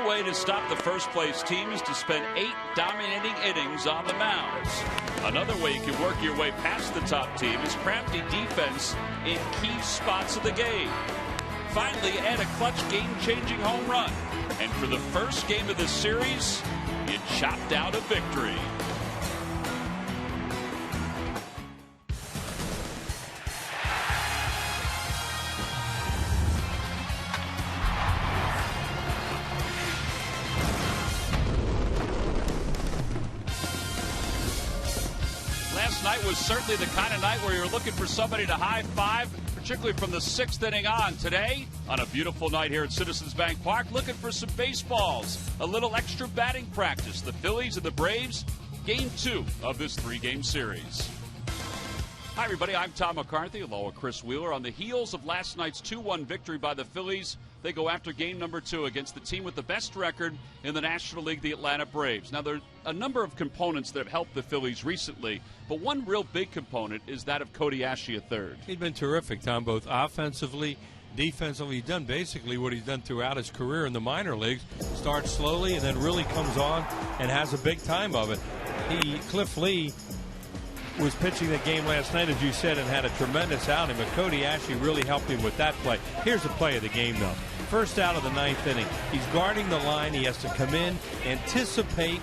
way to stop the first-place team is to spend 8 dominating innings on the mounds. Another way you can work your way past the top team is crafty defense in key spots of the game. Finally, add a clutch game-changing home run. And for the first game of the series, you chopped out a victory. Last night was certainly the kind of night where you're looking for somebody to high-five, particularly from the 6th inning on. Today, on a beautiful night here at Citizens Bank Park, looking for some baseballs, a little extra batting practice. The Phillies and the Braves, Game 2 of this 3-game series. Hi, everybody. I'm Tom McCarthy, along with Chris Wheeler. On the heels of last night's 2-1 victory by the Phillies, they go after game number 2 against the team with the best record in the National League, the Atlanta Braves. Now, there are a number of components that have helped the Phillies recently, but one real big component is that of Cody Ashley III. He's been terrific, Tom, both offensively, defensively. He's done basically what he's done throughout his career in the minor leagues. Starts slowly and then really comes on and has a big time of it. Cliff Lee was pitching the game last night, as you said, and had a tremendous outing, but Cody Ashley really helped him with that play. Here's the play of the game, though. First out of the 9th inning. He's guarding the line. He has to come in, anticipate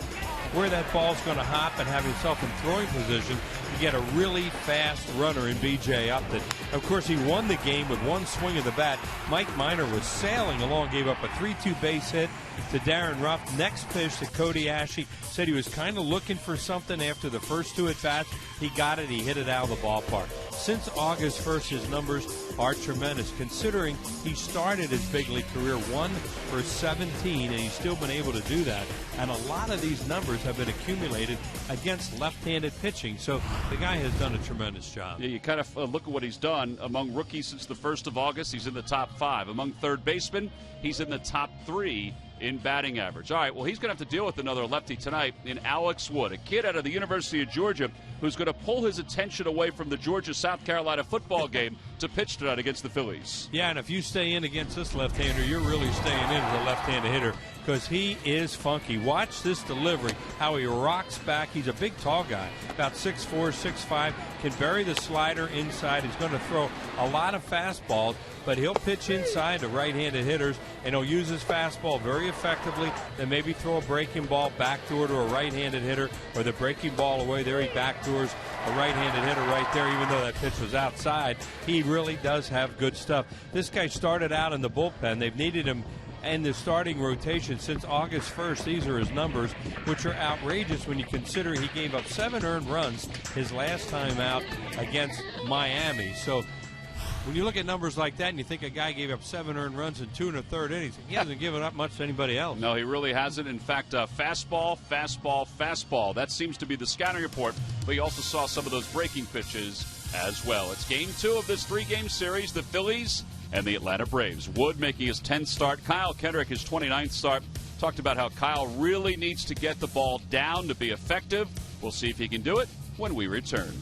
where that ball's going to hop, and have himself in throwing position to get a really fast runner in B.J. Upton. Of course, he won the game with one swing of the bat. Mike Minor was sailing along, gave up a 3-2 base hit to Darren Ruff. Next pitch to Cody Ashley. Said he was kind of looking for something after the first 2 at-bats. He got it. He hit it out of the ballpark. Since August 1st, his numbers are tremendous, considering he started his big league career 1 for 17, and he's still been able to do that. And a lot of these numbers have been accumulated against left-handed pitching. So the guy has done a tremendous job. Yeah, you kind of look at what he's done. Among rookies since the 1st of August, he's in the top 5. Among third basemen, he's in the top 3 in batting average. All right, well, he's going to have to deal with another lefty tonight in Alex Wood, a kid out of the University of Georgia who's going to pull his attention away from the Georgia-South Carolina football game to pitch tonight against the Phillies. Yeah, and if you stay in against this left-hander, you're really staying in as a left-handed hitter, because he is funky. Watch this delivery, how he rocks back. He's a big, tall guy, about 6'4", 6'5", can bury the slider inside. He's going to throw a lot of fastballs, but he'll pitch inside to right-handed hitters, and he'll use his fastball very effectively, then maybe throw a breaking ball backdoor to a right-handed hitter, or the breaking ball away there, he backdoors a right-handed hitter right there, even though that pitch was outside. He really does have good stuff. This guy started out in the bullpen. They've needed him in the starting rotation since August 1st. These are his numbers, which are outrageous when you consider he gave up 7 earned runs his last time out against Miami. So when you look at numbers like that and you think a guy gave up 7 earned runs in 2 1/3 innings, he hasn't given up much to anybody else. No, he really hasn't. In fact, fastball, fastball, fastball. That seems to be the scouting report, but you also saw some of those breaking pitches as well. It's Game 2 of this 3-game series, the Phillies and the Atlanta Braves. Wood making his 10th start. Kyle Kendrick his 29th start. Talked about how Kyle really needs to get the ball down to be effective. We'll see if he can do it when we return.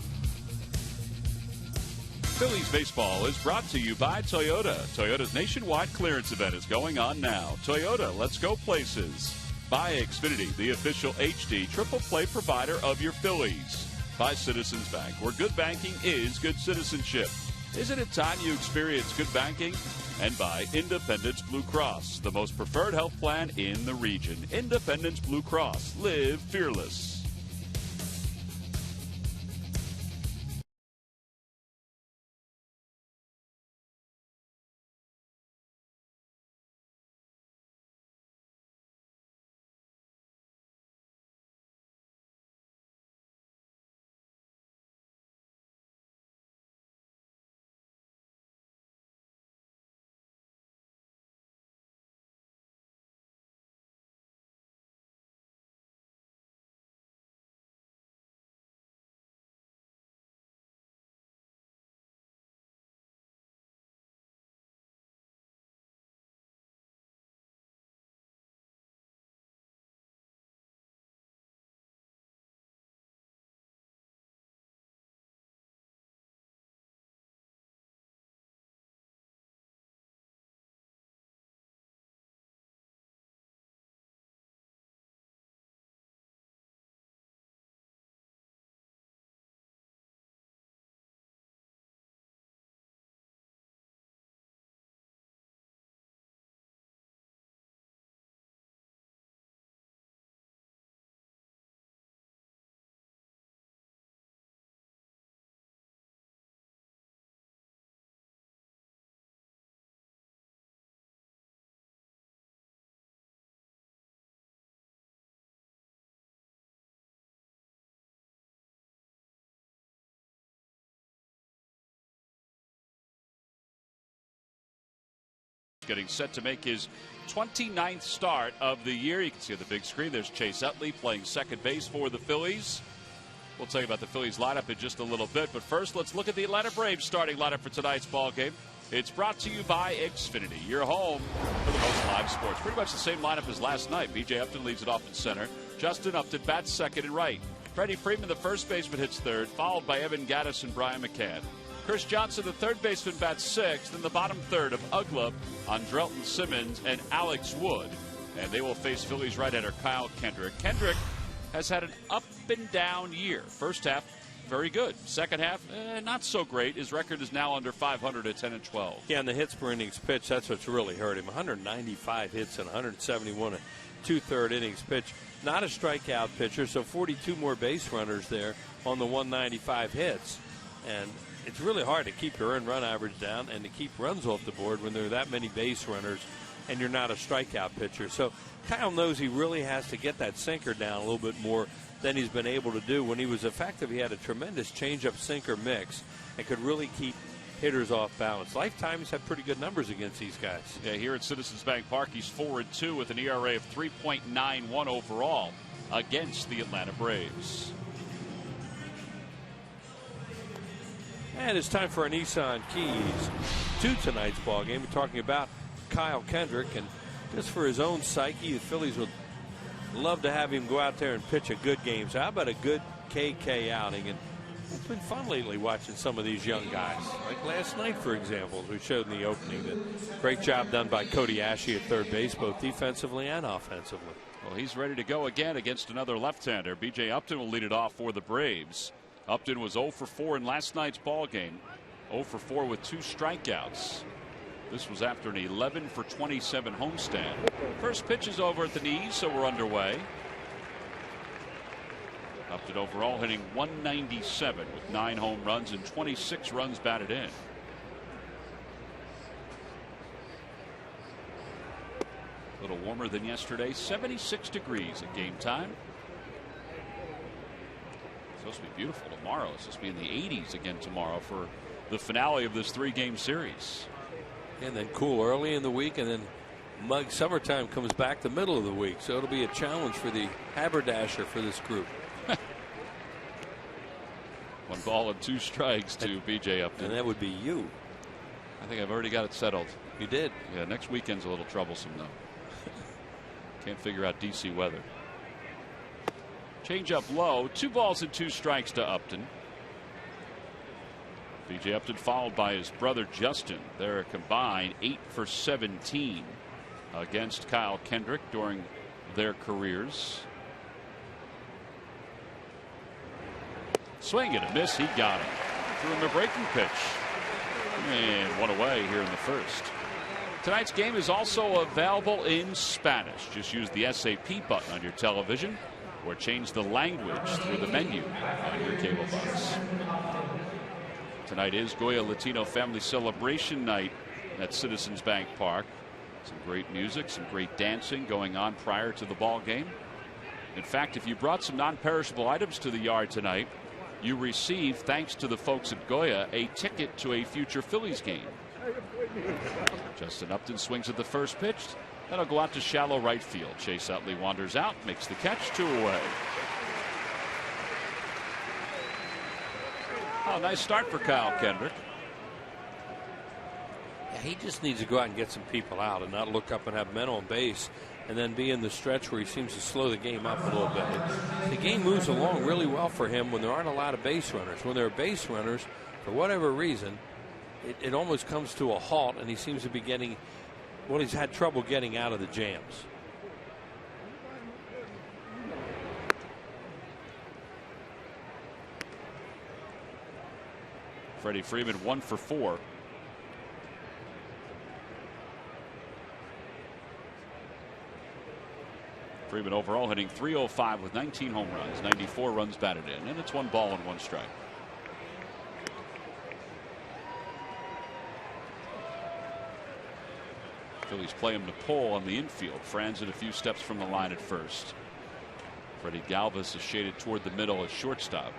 Phillies baseball is brought to you by Toyota. Toyota's nationwide clearance event is going on now. Toyota, let's go places. By Xfinity, the official HD triple play provider of your Phillies. By Citizens Bank, where good banking is good citizenship. Isn't it time you experience good banking? And by Independence Blue Cross, the most preferred health plan in the region. Independence Blue Cross. Live fearless. Getting set to make his 29th start of the year. You can see on the big screen there's Chase Utley playing second base for the Phillies. We'll tell you about the Phillies lineup in just a little bit, but first let's look at the Atlanta Braves starting lineup for tonight's ball game. It's brought to you by Xfinity, your home for the most live sports. Pretty much the same lineup as last night. B.J. Upton leads it off in center. Justin Upton bats second and right. Freddie Freeman, the first baseman, hits third, followed by Evan Gattis and Brian McCann. Chris Johnson, the third baseman, bats sixth. In the bottom third of Uggla, Andrelton Simmons, and Alex Wood. And they will face Phillies right-hander Kyle Kendrick. Kendrick has had an up-and-down year. First half, very good. Second half, not so great. His record is now under 500 at 10-12. Yeah, and the hits per innings pitch, that's what's really hurt him. 195 hits and 171 2/3 innings pitch. Not a strikeout pitcher, so 42 more base runners there on the 195 hits. And it's really hard to keep your earned run average down and to keep runs off the board when there are that many base runners and you're not a strikeout pitcher. So Kyle knows he really has to get that sinker down a little bit more than he's been able to do. When he was effective, he had a tremendous changeup sinker mix and could really keep hitters off balance. Lifetime, he's had pretty good numbers against these guys. Yeah, here at Citizens Bank Park, he's 4-2 with an ERA of 3.91 overall against the Atlanta Braves. And it's time for our Nissan Keys to tonight's ball game. We're talking about Kyle Kendrick, and just for his own psyche, the Phillies would love to have him go out there and pitch a good game. So how about a good KK outing? And it's been fun lately watching some of these young guys. Like last night, for example, as we showed in the opening. Great job done by Cody Ashe at third base, both defensively and offensively. Well, he's ready to go again against another left-hander. B.J. Upton will lead it off for the Braves. Upton was 0 for 4 in last night's ball game. 0 for 4 with 2 strikeouts. This was after an 11 for 27 homestand. First pitch is over at the knees, so we're underway. Upton overall hitting 197 with 9 home runs and 26 runs batted in. A little warmer than yesterday, 76 degrees at game time. It's supposed to be beautiful tomorrow. It's supposed to be in the 80s again tomorrow for the finale of this 3-game series. And then cool early in the week, and then mug summertime comes back the middle of the week. So it'll be a challenge for the haberdasher for this group. 1 ball and 2 strikes to B.J. Upton. And that would be you. I think I've already got it settled. You did? Yeah, next weekend's a little troublesome, though. Can't figure out D.C. weather. Change up low. 2 balls and 2 strikes to Upton. B.J. Upton followed by his brother Justin. They're a combined 8 for 17 against Kyle Kendrick during their careers. Swing and a miss. He got him. Threw him a breaking pitch. And 1 away here in the first. Tonight's game is also available in Spanish. Just use the SAP button on your television or change the language through the menu on your cable box. Tonight is Goya Latino Family Celebration Night at Citizens Bank Park. Some great music, some great dancing going on prior to the ball game. In fact, if you brought some non-perishable items to the yard tonight, you receive, thanks to the folks at Goya, a ticket to a future Phillies game. Justin Upton swings at the first pitch. That'll go out to shallow right field. Chase Utley wanders out, makes the catch, 2 away. Oh, nice start for Kyle Kendrick. Yeah, he just needs to go out and get some people out and not look up and have men on base and then be in the stretch where he seems to slow the game up a little bit. The game moves along really well for him when there aren't a lot of base runners. When there are base runners, for whatever reason, it almost comes to a halt, and he seems to be getting, well, he's had trouble getting out of the jams. Freddie Freeman 1 for 4. Freeman overall hitting .305 with 19 home runs, 94 runs batted in, and it's 1 ball and 1 strike. Phillies play him to pull on the infield. Franz at a few steps from the line at first. Freddie Galvis is shaded toward the middle at shortstop.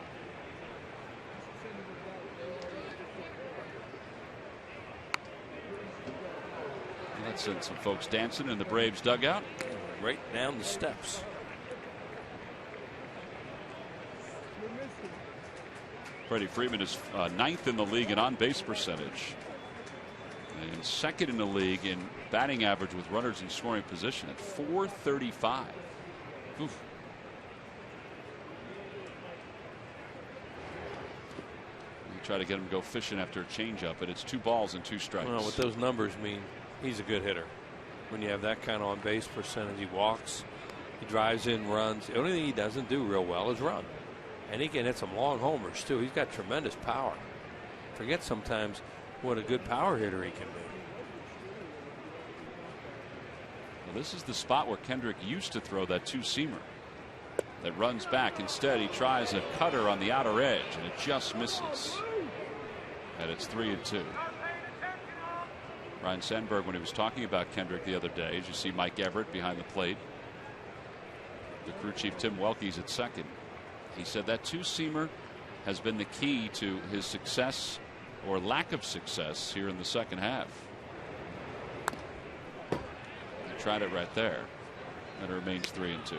That sent some folks dancing in the Braves dugout. Right down the steps. Freddie Freeman is ninth in the league in on-base percentage, and second in the league in batting average with runners in scoring position at .435. Oof. Try to get him to go fishing after a changeup, but it's 2 balls and 2 strikes. Well, what those numbers mean, he's a good hitter. When you have that kind of on-base percentage, he walks, he drives in runs. The only thing he doesn't do real well is run. And he can hit some long homers, too. He's got tremendous power. Forget sometimes what a good power hitter he can be. Well, this is the spot where Kendrick used to throw that 2-seamer that runs back. Instead, he tries a cutter on the outer edge, and it just misses. And it's 3-2. Ryan Sandberg, when he was talking about Kendrick the other day, as you see Mike Everett behind the plate, the crew chief Tim Welke's at second. He said that 2-seamer has been the key to his success or lack of success here in the second half. He tried it right there, and it remains 3-2.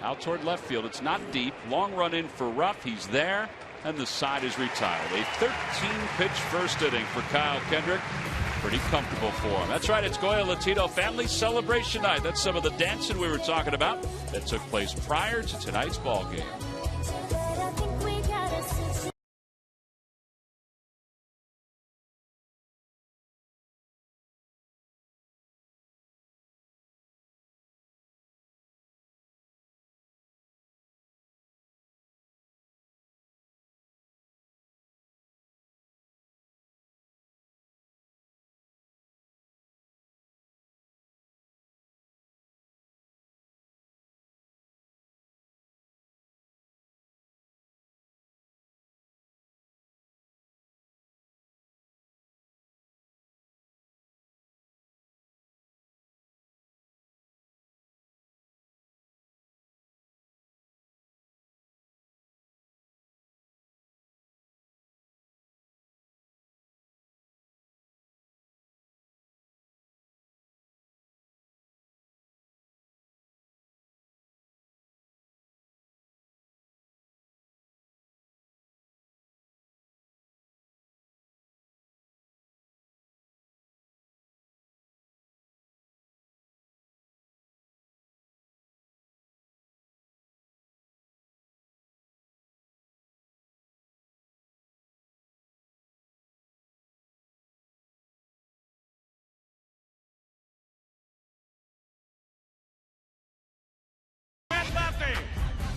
Out toward left field. It's not deep. Long run in for Ruff. He's there, and the side is retired. A 13-pitch first inning for Kyle Kendrick. Pretty comfortable for him. That's right. It's Goya Latino Family Celebration Night. That's some of the dancing we were talking about that took place prior to tonight's ball game.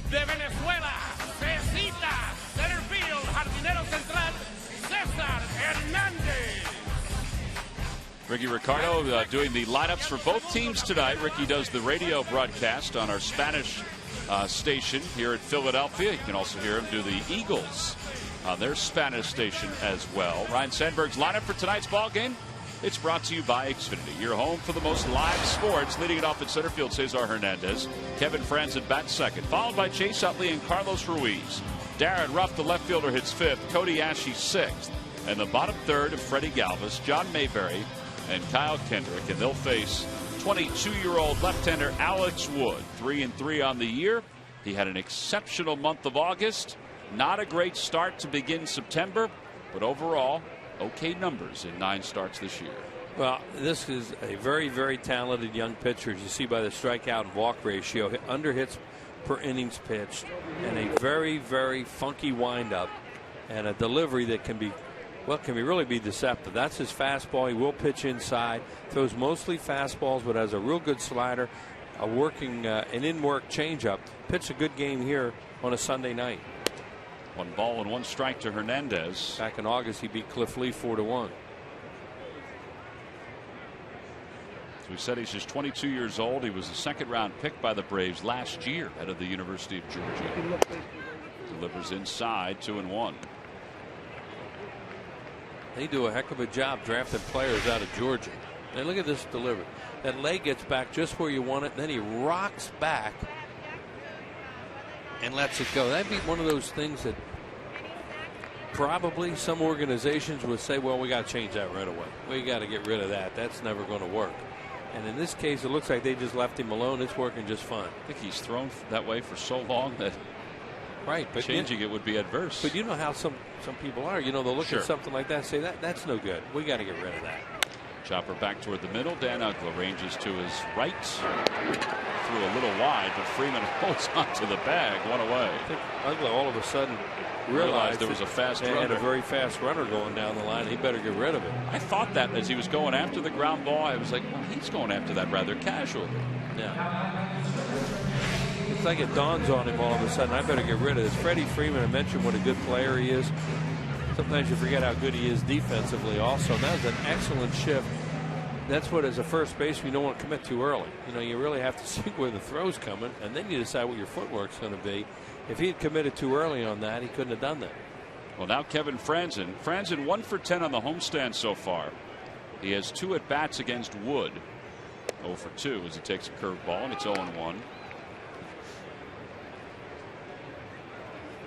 De Venezuela, Cecita, center field, jardinero central, Cesar Hernandez. Ricky Ricardo doing the lineups for both teams tonight. Ricky does the radio broadcast on our Spanish station here in Philadelphia. You can also hear him do the Eagles on their Spanish station as well. Ryan Sandberg's lineup for tonight's ball game. It's brought to you by Xfinity, your home for the most live sports. Leading it off at center field, Cesar Hernandez. Kevin Franz bats second, followed by Chase Utley and Carlos Ruiz. Darren Ruff, the left fielder, hits fifth. Cody Ashe sixth. And the bottom third of Freddie Galvis, John Mayberry, and Kyle Kendrick. And they'll face 22-year-old left-hander Alex Wood. 3-3 on the year. He had an exceptional month of August. Not a great start to begin September, but overall, okay numbers in 9 starts this year. Well, this is a very, very talented young pitcher, as you see by the strikeout and walk ratio, under hits per innings pitched, and a very, very funky windup, and a delivery that can be, well, really be deceptive. That's his fastball. He will pitch inside, throws mostly fastballs, but has a real good slider, a working, an in-work changeup. Pitched a good game here on a Sunday night. 1 ball and 1 strike to Hernandez. Back in August, he beat Cliff Lee 4-1. So we said he's just 22 years old. He was a second-round pick by the Braves last year out of the University of Georgia. Delivers inside, 2-1. They do a heck of a job drafting players out of Georgia. And look at this delivery. That leg gets back just where you want it, and then he rocks back and lets it go. That'd be one of those things that probably some organizations would say, well, we got to change that right away. We got to get rid of that. That's never going to work. And in this case, it looks like they just left him alone. It's working just fine. I think he's thrown that way for so long that but changing it would be adverse. But you know how some people are. You know, they'll look at something like that and say, that's no good. We got to get rid of that. Chopper back toward the middle. Dan Uggla ranges to his right. Threw a little wide, but Freeman holds onto the bag. One away. I think Uggla all of a sudden realized there was a fast runner. And a very fast runner going down the line. He better get rid of it. I thought that as he was going after the ground ball. I was like, well, he's going after that rather casually. Yeah. It's like it dawns on him all of a sudden. I better get rid of this. Freddie Freeman, I mentioned what a good player he is. Sometimes you forget how good he is defensively also. And that was an excellent shift. That's what, as a first baseman, you don't want to commit too early. You know, you really have to see where the throw's coming, and then you decide what your footwork's going to be. If he had committed too early on that, he couldn't have done that. Well, now Kevin Franzen. Franzen 1 for 10 on the homestand so far. He has 2 at bats against Wood. 0 for 2 as he takes a curveball, and it's 0-1.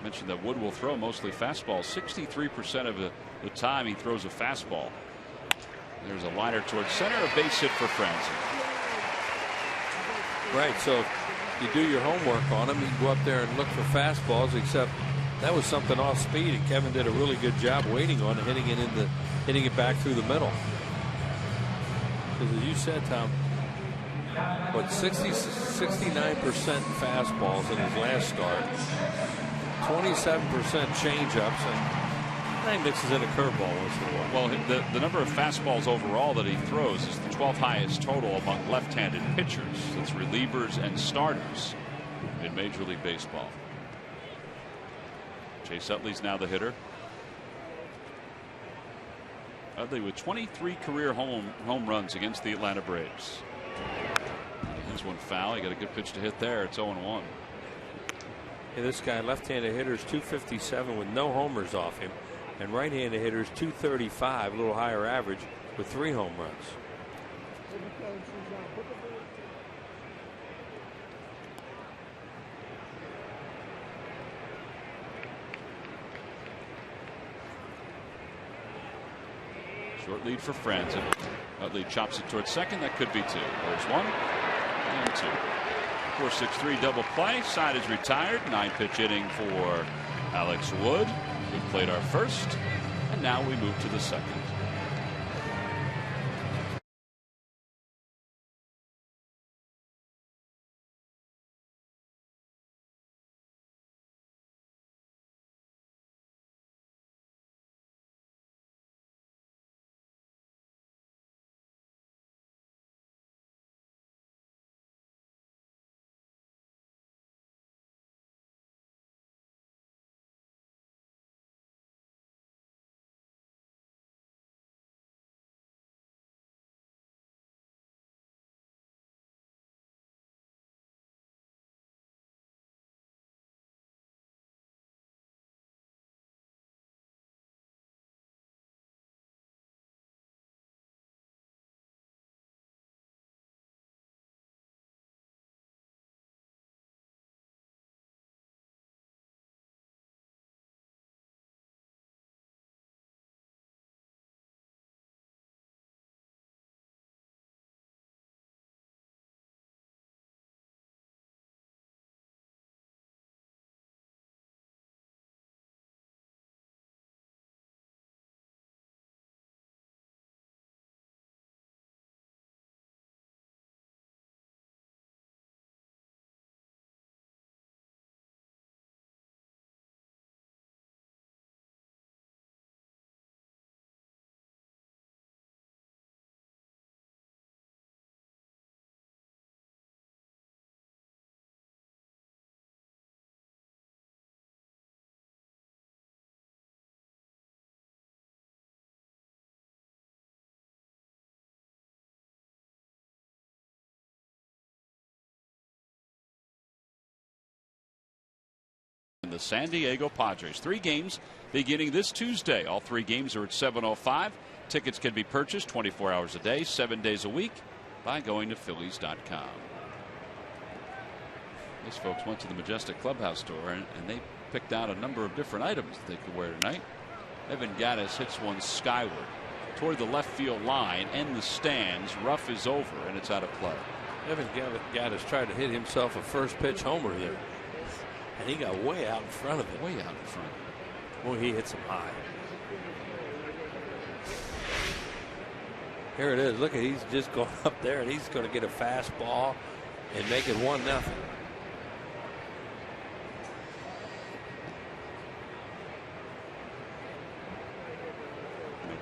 Mentioned that Wood will throw mostly fastballs. 63% of the time he throws a fastball. There's a liner towards center, a base hit for Franzen. Right, so you do your homework on him. You go up there and look for fastballs, except that was something off speed, and Kevin did a really good job waiting on it, hitting it back through the middle. Because as you said, Tom, what, 69% fastballs in his last start, 27% changeups, and he mixes in a curveball once in a while. Well, the number of fastballs overall that he throws is the 12th highest total among left-handed pitchers. That's relievers and starters in Major League Baseball. Chase Utley's now the hitter. Utley with 23 career home runs against the Atlanta Braves. Here's one foul. He got a good pitch to hit there. It's 0-1. Hey, this guy, left-handed hitters, 257 with no homers off him, and right-handed hitters, 235, a little higher average, with 3 home runs. Short lead for Franzen. Utley chops it towards second. That could be 2. There's 1 and 2. 4-6-3 double play. Side is retired. 9-pitch inning for Alex Wood, who played our first. And now we move to the second. the San Diego Padres. 3 games beginning this Tuesday. All 3 games are at 7:05. Tickets can be purchased 24 hours a day, 7 days a week by going to Phillies.com. Those folks went to the Majestic Clubhouse store and they picked out a number of different items that they could wear tonight. Evan Gattis hits one skyward toward the left field line and the stands. Rough is over and it's out of play. Evan Gattis tried to hit himself a first pitch homer there, and he got way out in front of it. Way out in front. Boy, he hits him high. Here it is. Look at, he's just going up there and he's going to get a fastball and make it 1-0.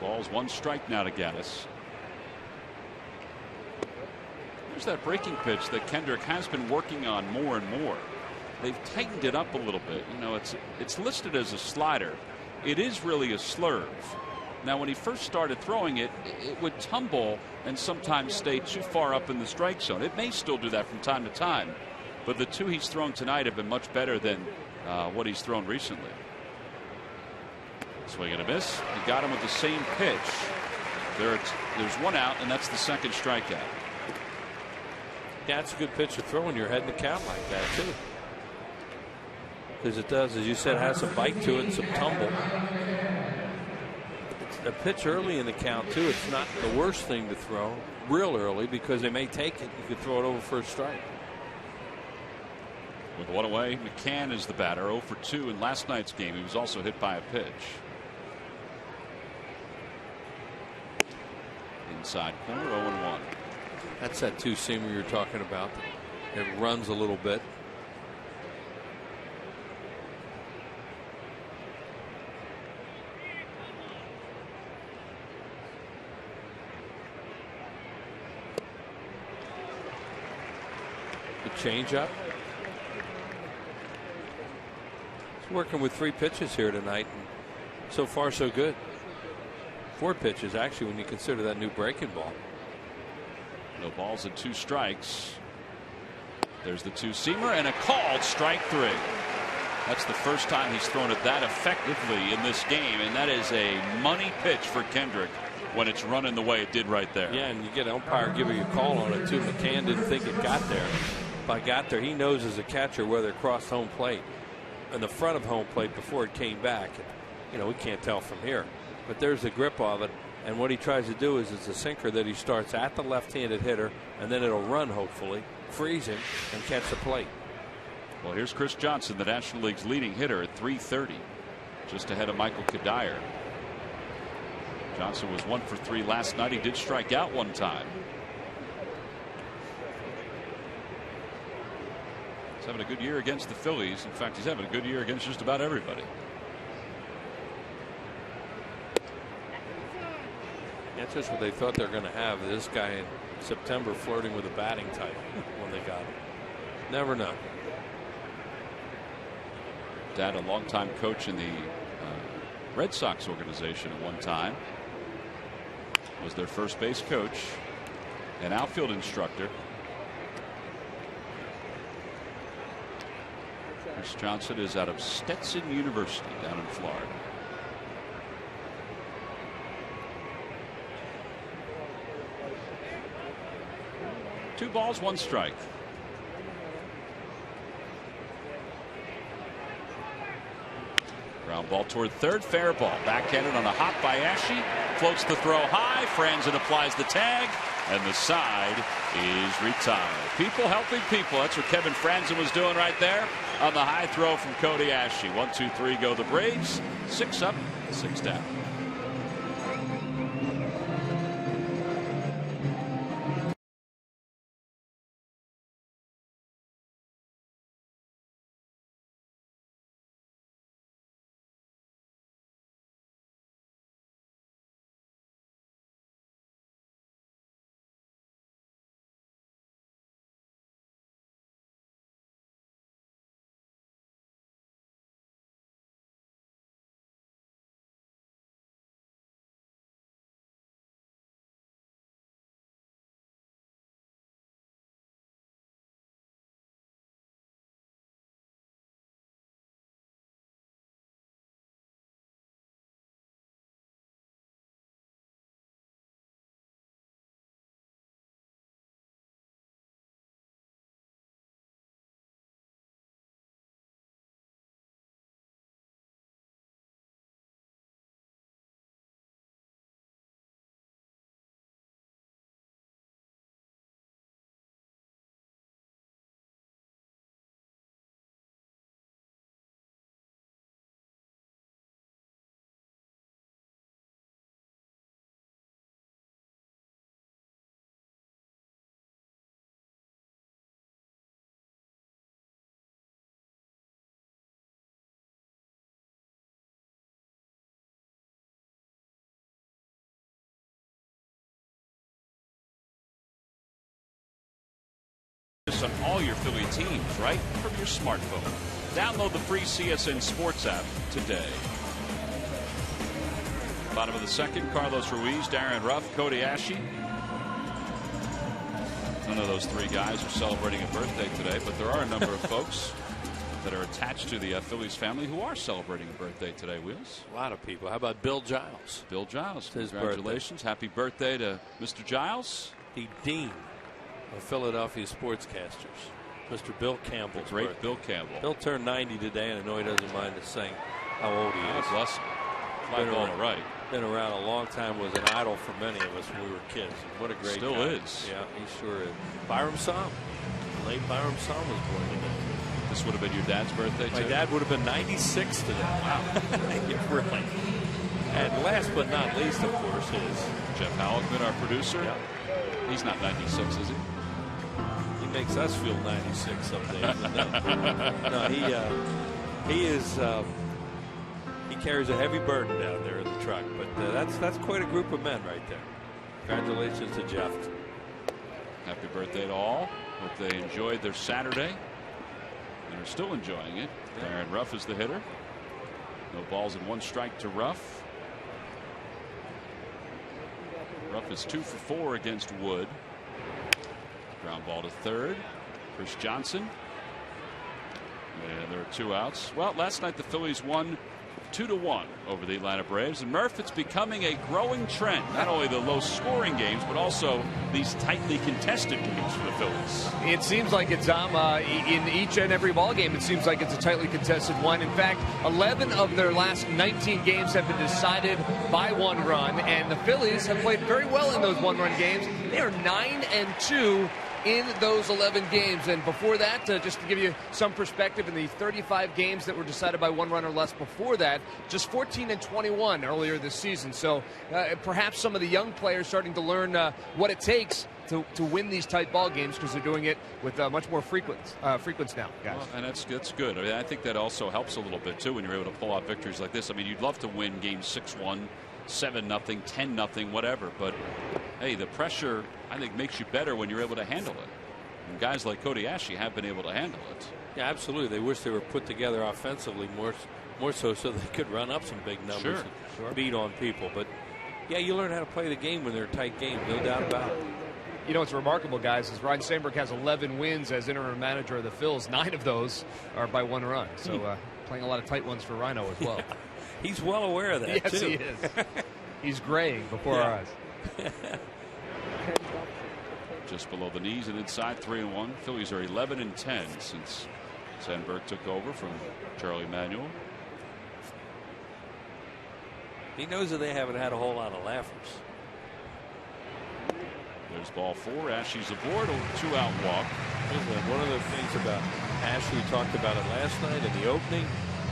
Ball's 1 strike now to Gattis. There's that breaking pitch that Kendrick has been working on more and more. They've tightened it up a little bit. You know, it's listed as a slider. It is really a slurve. Now, when he first started throwing it, it would tumble and sometimes stay too far up in the strike zone. It may still do that from time to time, but the 2 he's thrown tonight have been much better than what he's thrown recently. Swing and a miss. He got him with the same pitch. There's 1 out, and that's the 2nd strikeout. Yeah, it's a good pitch to throw when you're heading the count like that, too. Because it does, as you said, has some bite to it and some tumble. It's a pitch early in the count, too. It's not the worst thing to throw real early because they may take it. You could throw it over for a strike. With 1 away, McCann is the batter, 0 for 2 in last night's game. He was also hit by a pitch. Inside corner, 0-1. That's that 2-seamer you're talking about. It runs a little bit. The changeup. He's working with 3 pitches here tonight. And so far, so good. 4 pitches, actually, when you consider that new breaking ball. No balls and 2 strikes. There's the 2-seamer and a called strike 3. That's the first time he's thrown it that effectively in this game, and that is a money pitch for Kendrick when it's running the way it did right there. Yeah, and you get an umpire giving you a call on it, too. McCann didn't think it got there. If I got there, he knows as a catcher whether it crossed home plate in the front of home plate before it came back. You know, we can't tell from here. But there's the grip of it, and what he tries to do is it's a sinker that he starts at the left-handed hitter, and then it'll run, hopefully, freeze him, and catch the plate. Well, here's Chris Johnson, the National League's leading hitter at .330, just ahead of Michael Kadire. Johnson was 1 for 3 last night. He did strike out 1 time. He's having a good year against the Phillies. In fact, he's having a good year against just about everybody. That's just what they thought they were going to have. This guy in September flirting with a batting title when they got him. Never know. Dad, a longtime coach in the Red Sox organization at one time, was their first base coach, an outfield instructor. Chris Johnson is out of Stetson University down in Florida. Two balls, 1 strike. Ground ball toward third, fair ball. Backhanded on a hop by Ashe. Floats the throw high. Franzen applies the tag, and the side is retired. People helping people. That's what Kevin Franzen was doing right there on the high throw from Cody Ashe. 1, 2, 3 go the Braves. 6 up, 6 down. your Philly teams right from your smartphone. Download the free CSN Sports app today. Bottom of the second, Carlos Ruiz, Darren Ruff, Cody Ashe. None of those three guys are celebrating a birthday today, but there are a number of folks that are attached to the Phillies family who are celebrating a birthday today, Wheels. A lot of people. How about Bill Giles? Bill Giles. His Congratulations. Birthday. Happy birthday to Mr. Giles. The dean of Philadelphia sportscasters, Mr. Bill Campbell. Great birthday. Bill Campbell. Bill turned 90 today, and I know he doesn't mind us saying how old he is. God bless him. Been around a long time, was an idol for many of us when we were kids. What a great Still guy. is. Yeah, he sure is. Byram Som. Late Byram Som was born today. This would have been your dad's birthday, too? My dad would have been 96 today. Wow. Really. And last but not least, of course, is Jeff Halleckman, our producer. Yeah. He's not 96, is he? He makes us feel 96 some days. No, he is. He carries a heavy burden down there in the truck, but that's quite a group of men right there. Congratulations to Jeff. Happy birthday to all. Hope they enjoyed their Saturday and are still enjoying it. Darren Ruff is the hitter. No balls and 1 strike to Ruff. Ruff is 2 for 4 against Wood. Ground ball to third. Chris Johnson. And there are 2 outs. Well, last night the Phillies won 2-1 over the Atlanta Braves. And Murph, it's becoming a growing trend. Not only the low scoring games, but also these tightly contested games for the Phillies. It seems like it's in each and every ball game. It seems like it's a tightly contested one. In fact, 11 of their last 19 games have been decided by 1 run, and the Phillies have played very well in those 1-run games. They are 9-2 in those 11 games. And before that, just to give you some perspective, in the 35 games that were decided by 1 run or less before that, just 14-21 earlier this season. So perhaps some of the young players starting to learn what it takes to win these tight ball games, because they're doing it with much more frequency now, guys. Well, and that's good. I mean, I think that also helps a little bit too when you're able to pull out victories like this. I mean, you'd love to win games 6-1, 7-0, 10-0, whatever, but hey, the pressure, I think, makes you better when you're able to handle it. And guys like Cody Ashe have been able to handle it. Yeah, absolutely. They wish they were put together offensively more so they could run up some big numbers and beat on people. But yeah, you learn how to play the game when they're tight games, no doubt about it. You know what's remarkable, guys, is Ryan Sandberg has 11 wins as interim manager of the Phils. 9 of those are by 1 run. So playing a lot of tight ones for Rhino as well. He's well aware of that, yes, too. He is. He's graying before our eyes. Just below the knees and inside, 3-1. Phillies are 11-10 since Sandberg took over from Charlie Manuel. He knows that they haven't had a whole lot of laughers. There's ball 4. Ashe's aboard, a 2-out walk. One of the things about Ashe, we talked about it last night in the opening,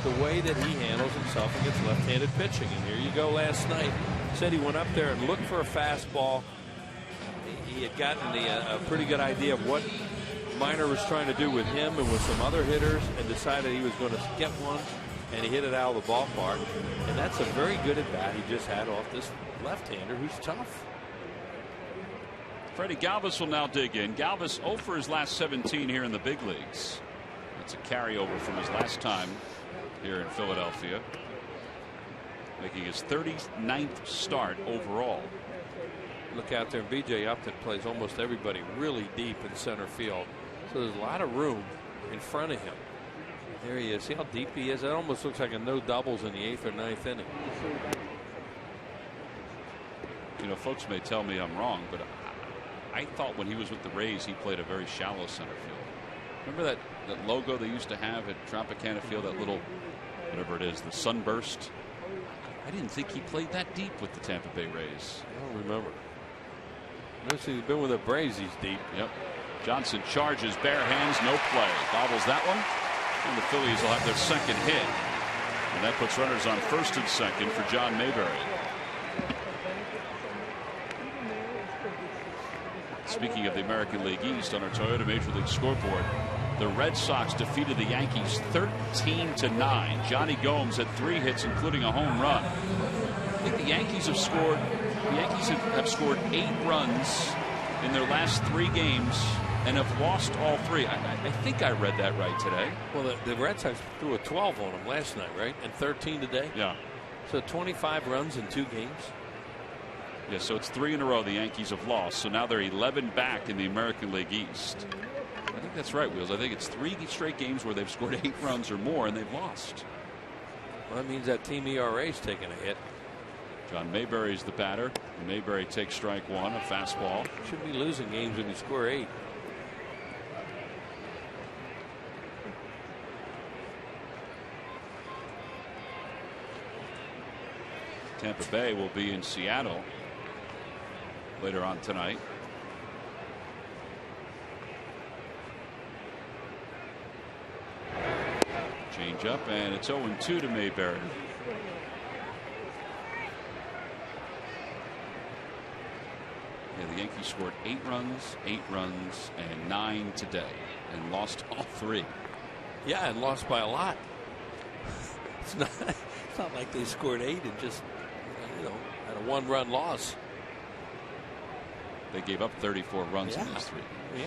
the way that he handles himself against left-handed pitching. And here you go last night. Said he went up there and looked for a fastball. He had gotten a pretty good idea of what Minor was trying to do with him and with some other hitters, and decided he was going to get one, and he hit it out of the ballpark. And that's a very good at bat he just had off this left-hander who's tough. Freddie Galvis will now dig in. Galvis 0 for his last 17 here in the big leagues. That's a carryover from his last time here in Philadelphia, making his 39th start overall. Look out there, and B.J. Upton plays almost everybody really deep in center field, so there's a lot of room in front of him. There he is. See how deep he is? That almost looks like a no doubles in the 8th or 9th inning. You know, folks may tell me I'm wrong, but I thought when he was with the Rays, he played a very shallow center field. Remember that logo they used to have at Tropicana Field, that little, whatever it is, the sunburst? I didn't think he played that deep with the Tampa Bay Rays. I don't remember. Notice he's been with the Braves, he's deep. Yep. Johnson charges, bare hands, no play. Bobbles that one. And the Phillies will have their second hit. And that puts runners on first and second for John Mayberry. Speaking of the American League East, on our Toyota Major League scoreboard, the Red Sox defeated the Yankees 13-9. Johnny Gomes had 3 hits, including a home run. I think the Yankees have scored 8 runs in their last 3 games and have lost all 3. I think I read that right today. Well, the Red Sox threw a 12 on them last night, right? And 13 today. Yeah. So 25 runs in 2 games. Yeah, so it's 3 in a row the Yankees have lost. So now they're 11 back in the American League East. I think that's right, Wheels. I think it's 3 straight games where they've scored 8 runs or more and they've lost. Well, that means that team ERA is taking a hit. John Mayberry's the batter. Mayberry takes strike 1, a fastball. Should be losing games when you score 8. Tampa Bay will be in Seattle later on tonight. Change up, and it's 0-2 to Mayberry. Yeah, the Yankees scored 8 runs, and 9 today, and lost all 3. Yeah, and lost by a lot. It's not like they scored 8 and just, had a 1-run loss. They gave up 34 runs in these 3. Yeah.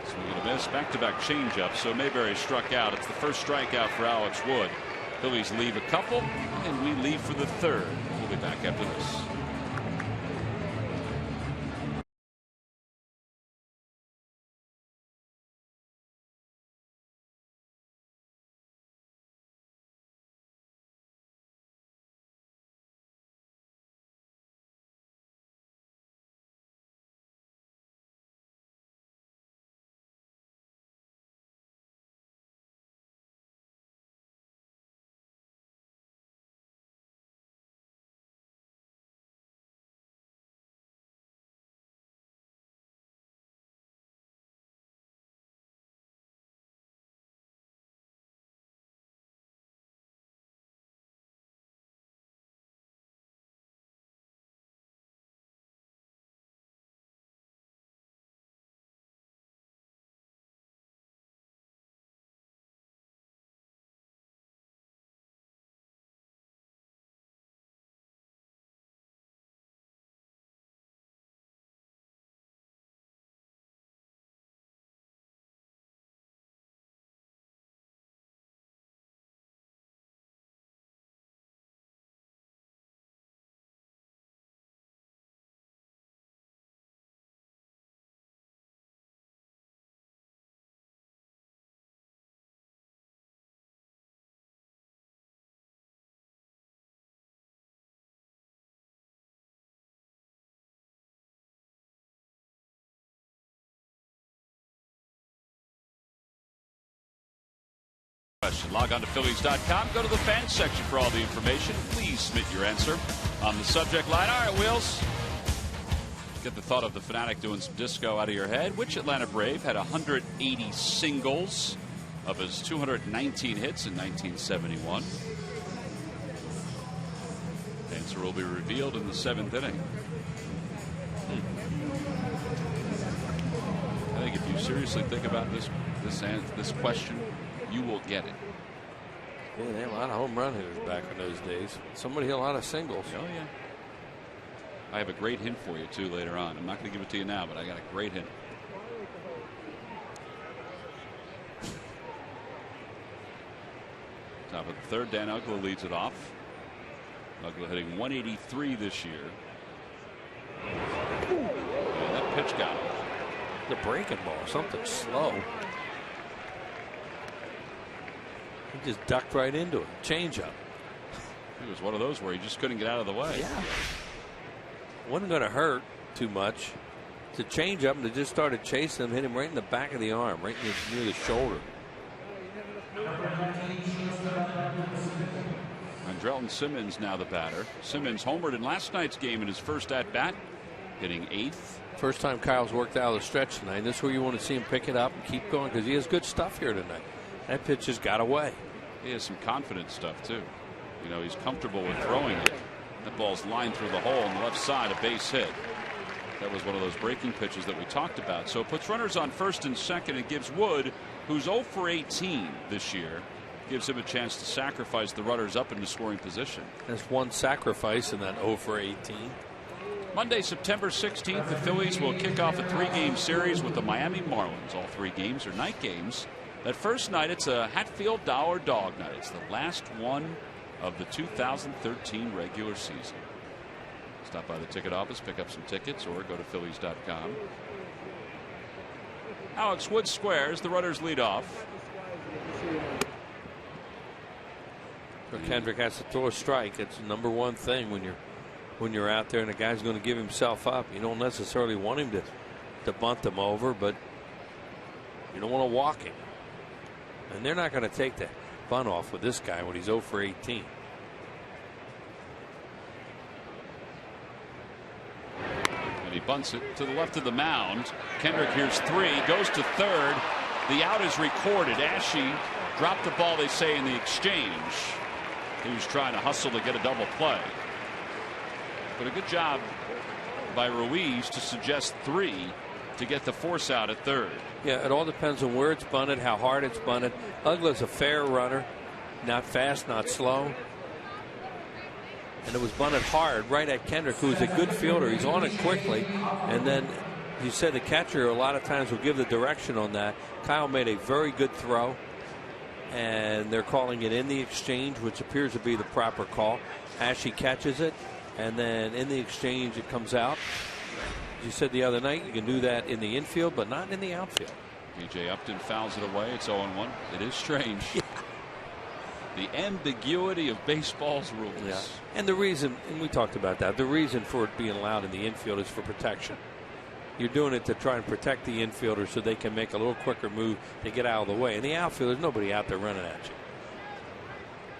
Swing and a miss, back-to-back changeup. So Mayberry struck out. It's the first strikeout for Alex Wood. Phillies leave a couple, and we leave for the 3rd. We'll be back after this. Log on to Phillies.com. Go to the fans section for all the information. Please submit your answer on the subject line. All right, Wheels. Get the thought of the Fanatic doing some disco out of your head. Which Atlanta Brave had 180 singles of his 219 hits in 1971? Answer will be revealed in the 7th inning. I think if you seriously think about this question, you will get it. Yeah, they had a lot of home run hitters back in those days. Somebody hit a lot of singles. Oh, yeah. I have a great hint for you, too, later on. I'm not going to give it to you now, but I got a great hint. Top of the 3rd, Dan Uggla leads it off. Uggla hitting 183 this year. Yeah, that pitch got him. The breaking ball, something slow. He just ducked right into it. Change up. It was one of those where he just couldn't get out of the way. Yeah. Wasn't going to hurt too much. To change up and to just started chasing him, hit him right in the back of the arm, right near the shoulder. Andrelton Simmons now the batter. Simmons homered in last night's game in his first at bat, hitting 8th. First time Kyle's worked out of the stretch tonight. This is where you want to see him pick it up and keep going because he has good stuff here tonight. That pitch just got away. He has some confident stuff too. You know, he's comfortable with throwing it. That ball's lined through the hole on the left side, a base hit. That was one of those breaking pitches that we talked about. So it puts runners on 1st and 2nd and gives Wood, who's 0 for 18 this year, gives him a chance to sacrifice the runners up into scoring position. There's one sacrifice in that 0 for 18. Monday, September 16th, the Phillies will kick off a 3-game series with the Miami Marlins. All 3 games are night games. That first night, it's a Hatfield Dollar Dog Night. It's the last one of the 2013 regular season. Stop by the ticket office, pick up some tickets, or go to Phillies.com. Alex Wood squares. The runners lead off. So Kendrick has to throw a strike. It's the #1 thing when you're out there and a guy's going to give himself up. You don't necessarily want him to bunt them over, but you don't want to walk him. And they're not going to take the bunt off with this guy when he's 0 for 18. And he bunts it to the left of the mound. Kendrick hears 3, goes to third. The out is recorded. Ashe dropped the ball, they say, in the exchange. He was trying to hustle to get a double play. But a good job by Ruiz to suggest 3 to get the force out at third. Yeah, it all depends on where it's bunted, how hard it's bunted. Uggla's a fair runner, not fast, not slow. And it was bunted hard right at Kendrick, who's a good fielder. He's on it quickly. And then you said the catcher a lot of times will give the direction on that. Kyle made a very good throw. And they're calling it in the exchange, which appears to be the proper call. Ashe catches it. And then in the exchange, it comes out. As you said the other night, you can do that in the infield, but not in the outfield. B.J. Upton fouls it away. It's 0-1. It is strange. Yeah. The ambiguity of baseball's rules. Yeah. And the reason, and we talked about that, the reason for it being allowed in the infield is for protection. You're doing it to try and protect the infielder so they can make a little quicker move to get out of the way. In the outfield, there's nobody out there running at you.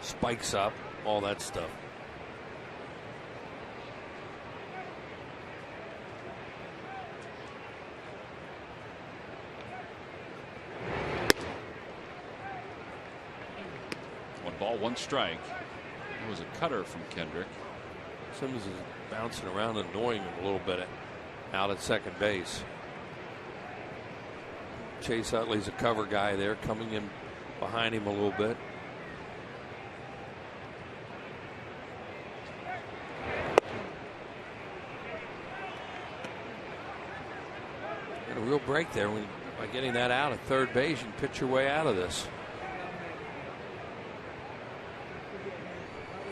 Spikes up, all that stuff. Ball, 1 strike. It was a cutter from Kendrick. Simmons is bouncing around, annoying him a little bit out at second base. Chase Utley's a cover guy there, coming in behind him a little bit. And a real break there by getting that out at third base. You can pitch your way out of this.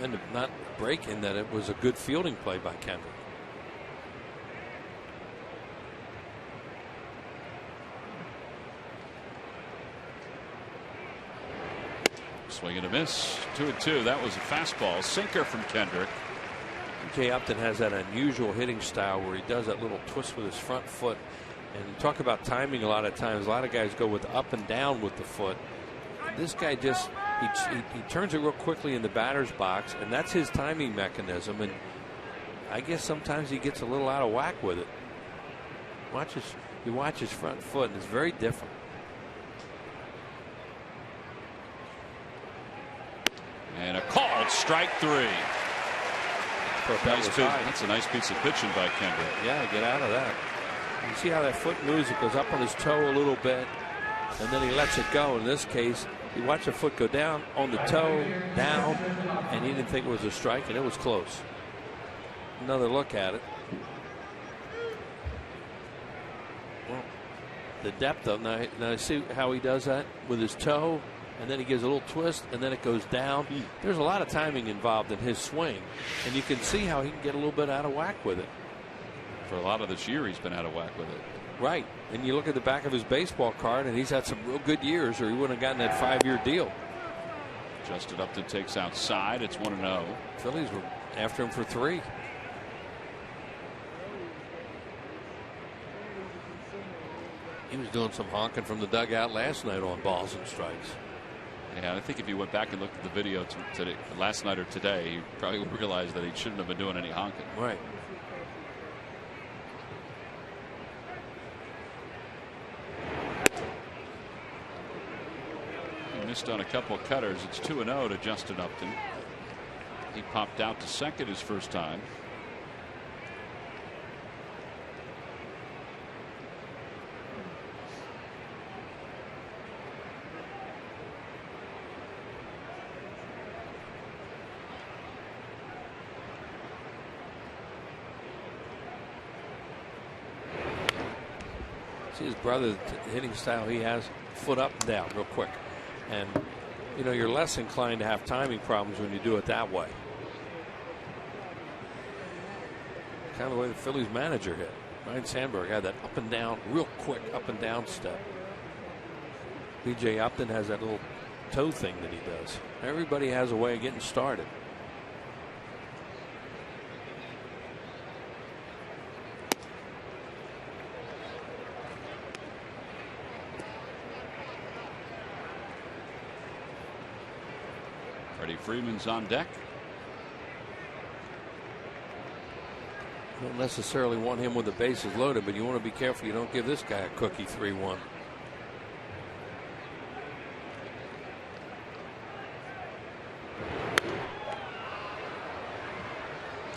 And not break in that it was a good fielding play by Kendrick. Swing and a miss. 2-2. That was a fastball. Sinker from Kendrick. Jay Upton has that unusual hitting style where he does that little twist with his front foot. And you talk about timing a lot of times. A lot of guys go with up and down with the foot. This guy just he turns it real quickly in the batter's box, and that's his timing mechanism. And I guess sometimes he gets a little out of whack with it. You watch his front foot, and it's very different. And a called strike 3. That's a nice piece of pitching by Kendrick. Yeah, get out of that. You see how that foot moves? It goes up on his toe a little bit, and then he lets it go. In this case, you watch the foot go down on the toe, down, and he didn't think it was a strike, and it was close. Another look at it. Well, the depth of now see how he does that with his toe, and then he gives a little twist, and then it goes down. There's a lot of timing involved in his swing, and you can see how he can get a little bit out of whack with it. For a lot of this year, he's been out of whack with it. Right. And you look at the back of his baseball card, and he's had some real good years, or he wouldn't have gotten that 5-year deal. Justin Upton takes outside. It's 1-0. Phillies were after him for 3. He was doing some honking from the dugout last night on balls and strikes. Yeah, I think if you went back and looked at the video today, last night or today, you probably would realize that he shouldn't have been doing any honking. Right. Missed on a couple of cutters. It's 2-0 to Justin Upton. He popped out to second his first time. See his brother, the hitting style he has, foot up and down real quick. And, you know, you're less inclined to have timing problems when you do it that way. Kind of the way the Phillies manager hit. Ryan Sandberg had that up and down, real quick up and down step. B.J. Upton has that little toe thing that he does. Everybody has a way of getting started. Freddie Freeman's on deck. Don't necessarily want him with the bases loaded, but you want to be careful you don't give this guy a cookie 3-1.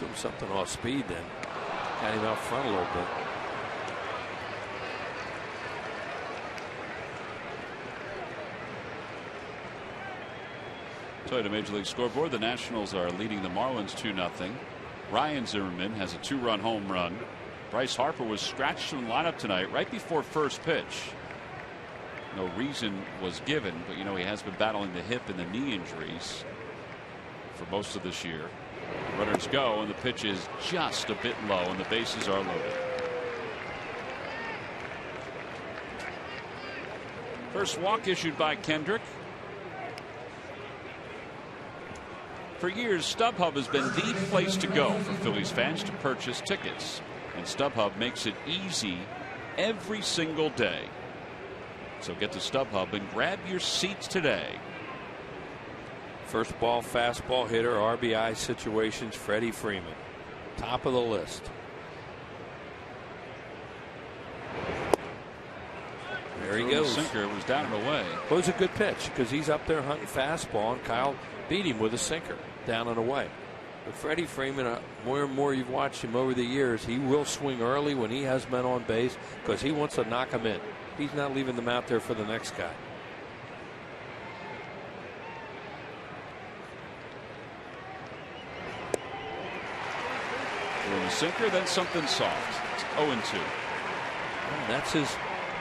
Give him something off speed then. Got him out front a little bit. Toyota Major League Scoreboard. The Nationals are leading the Marlins 2-0. Ryan Zimmerman has a 2-run home run. Bryce Harper was scratched from the lineup tonight right before first pitch. No reason was given, but you know he has been battling the hip and the knee injuries for most of this year. Runners go, and the pitch is just a bit low, and the bases are loaded. First walk issued by Kendrick. For years, StubHub has been the place to go for Phillies fans to purchase tickets. And StubHub makes it easy every single day. So get to StubHub and grab your seats today. First ball, fastball hitter, RBI situations, Freddie Freeman. Top of the list. There he goes. Sinker was down and away. It was a good pitch because he's up there hunting fastball, and Kyle beat him with a sinker down and away. But Freddie Freeman, more and more you've watched him over the years, he will swing early when he has men on base because he wants to knock them in. He's not leaving them out there for the next guy. A sinker, then something soft. It's 0-2. And that's his.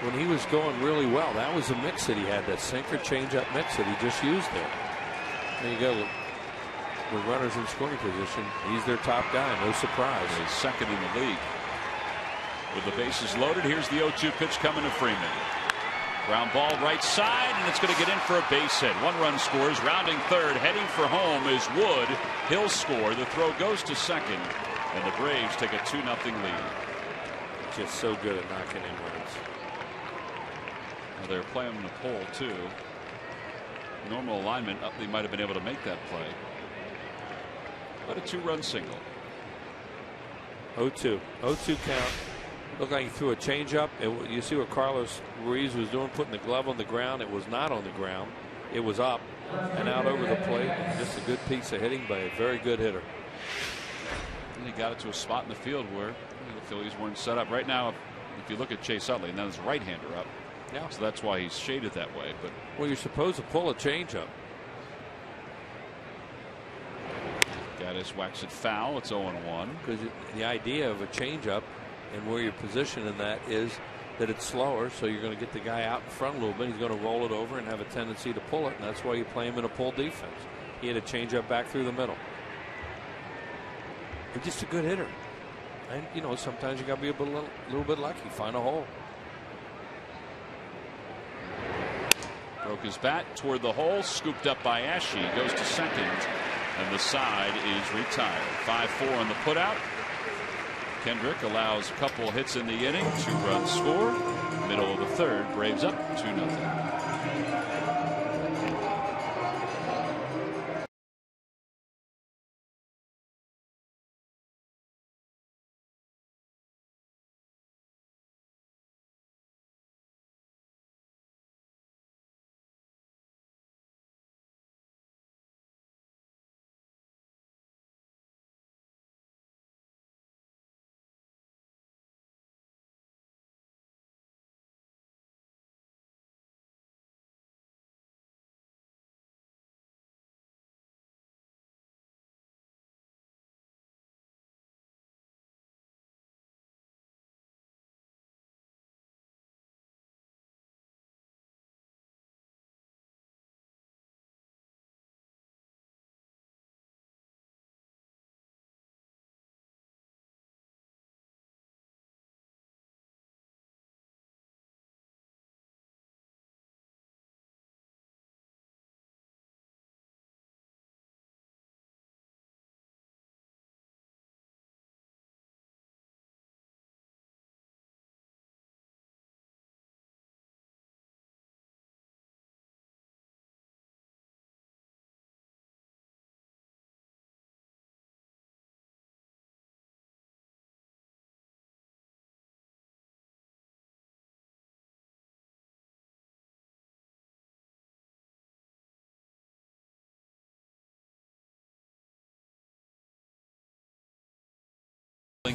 When he was going really well, that was the mix that he had, that sinker changeup mix that he just used there. There you go. With runners in scoring position, he's their top guy. No surprise. He's second in the league. With the bases loaded, here's the 0-2 pitch coming to Freeman. Ground ball right side, and it's going to get in for a base hit. One run scores. Rounding third, heading for home is Wood. He'll score. The throw goes to second, and the Braves take a 2-0 lead. Just so good at knocking in runs. Well, they're playing the pole too. Normal alignment, they might have been able to make that play. But a 2-run single. 0-2. 0-2 count. Looked like he threw a changeup. You see what Carlos Ruiz was doing, putting the glove on the ground. It was not on the ground. It was up and out over the plate. Just a good piece of hitting by a very good hitter. And he got it to a spot in the field where the Phillies weren't set up. Right now, if you look at Chase Utley, and then his right-hander up. Yeah. So that's why he's shaded that way. But well, you're supposed to pull a changeup. Gaddis whacks it foul. It's 0-1. Because the idea of a changeup and where you're positioned in that is that it's slower, so you're going to get the guy out in front a little bit. He's going to roll it over and have a tendency to pull it, and that's why you play him in a pull defense. He had a changeup back through the middle. And just a good hitter. And you know, sometimes you got to be a little bit lucky. Find a hole. Broke his bat toward the hole, scooped up by Ashe. Goes to second, and the side is retired. 5-4 on the putout. Kendrick allows a couple hits in the inning. 2-run score. Middle of the third. Braves up 2-0.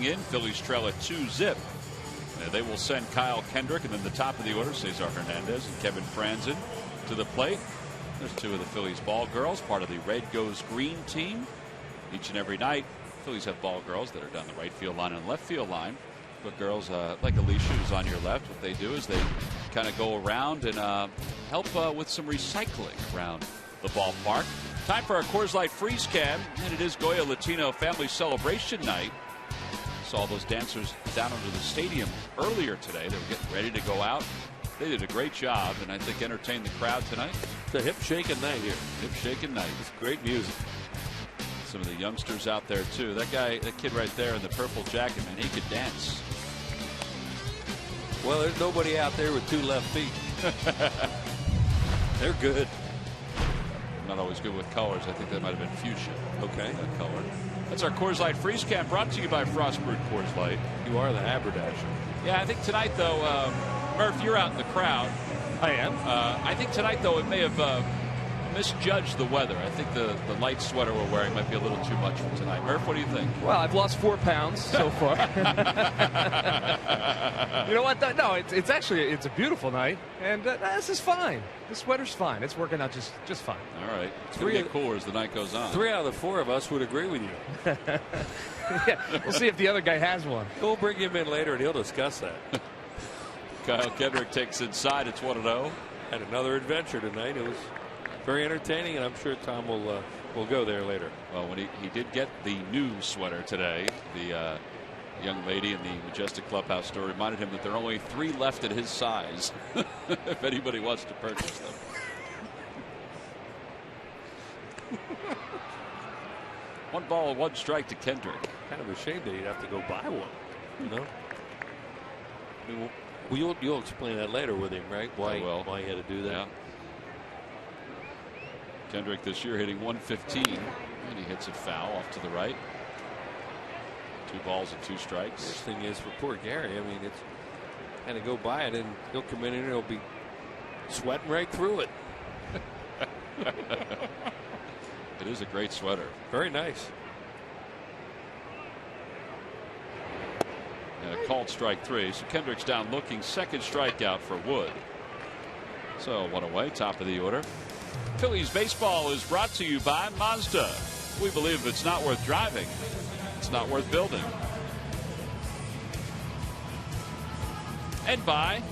coming in. Phillies trail at 2-zip. They will send Kyle Kendrick, and then the top of the order, Cesar Hernandez and Kevin Franzen to the plate. There's two of the Phillies ball girls, part of the Red Goes Green team. Each and every night, Phillies have ball girls that are down the right field line and left field line. But girls like Alicia, who's on your left, what they do is they kind of go around and help with some recycling around the ballpark. Time for our Coors Light Freeze Cam, and it is Goya Latino Family Celebration Night. Saw those dancers down under the stadium earlier today. They were getting ready to go out. They did a great job, and I think entertained the crowd tonight. It's a hip-shaking night here. Hip-shaking night. It's great music. Some of the youngsters out there, too. That kid right there in the purple jacket, man, he could dance. Well, there's nobody out there with two left feet. They're good. Not always good with colors. I think that might have been fuchsia. Okay. That color. That's our Coors Light Freeze Cam, brought to you by Frostbrewed Coors Light. You are the haberdasher. Yeah, I think tonight, though, Murph, you're out in the crowd. I am. I think tonight, though, it may have misjudged the weather. I think the light sweater we're wearing might be a little too much for tonight. Murph, what do you think? Well, I've lost 4 pounds so far. You know what? No, it's actually a beautiful night, and this is fine. The sweater's fine. It's working out just fine. All right. It's going to get cooler as the night goes on. 3 out of the 4 of us would agree with you. Yeah, we'll see if the other guy has one. We'll bring him in later, and he'll discuss that. Kyle Kendrick takes inside. It's 1-0. Had another adventure tonight. It was very entertaining, and I'm sure Tom will go there later. Well, when he did get the new sweater today, the young lady in the Majestic Clubhouse store reminded him that there are only 3 left at his size if anybody wants to purchase them. One ball, 1 strike to Kendrick. Kind of a shame that he'd have to go buy one. You know, I mean, you'll explain that later with him, right? Why he had to do that. Yeah. Kendrick this year hitting 115, and he hits it foul off to the right. 2 balls and 2 strikes. Worst thing is for poor Gary, I mean, it's kind of go by it, and he'll come in and he'll be sweating right through it. It is a great sweater. Very nice. And a called strike 3. So Kendrick's down looking. Second strikeout for Wood. So 1 away, top of the order. Phillies baseball is brought to you by Mazda. We believe if it's not worth driving, it's not worth building. And by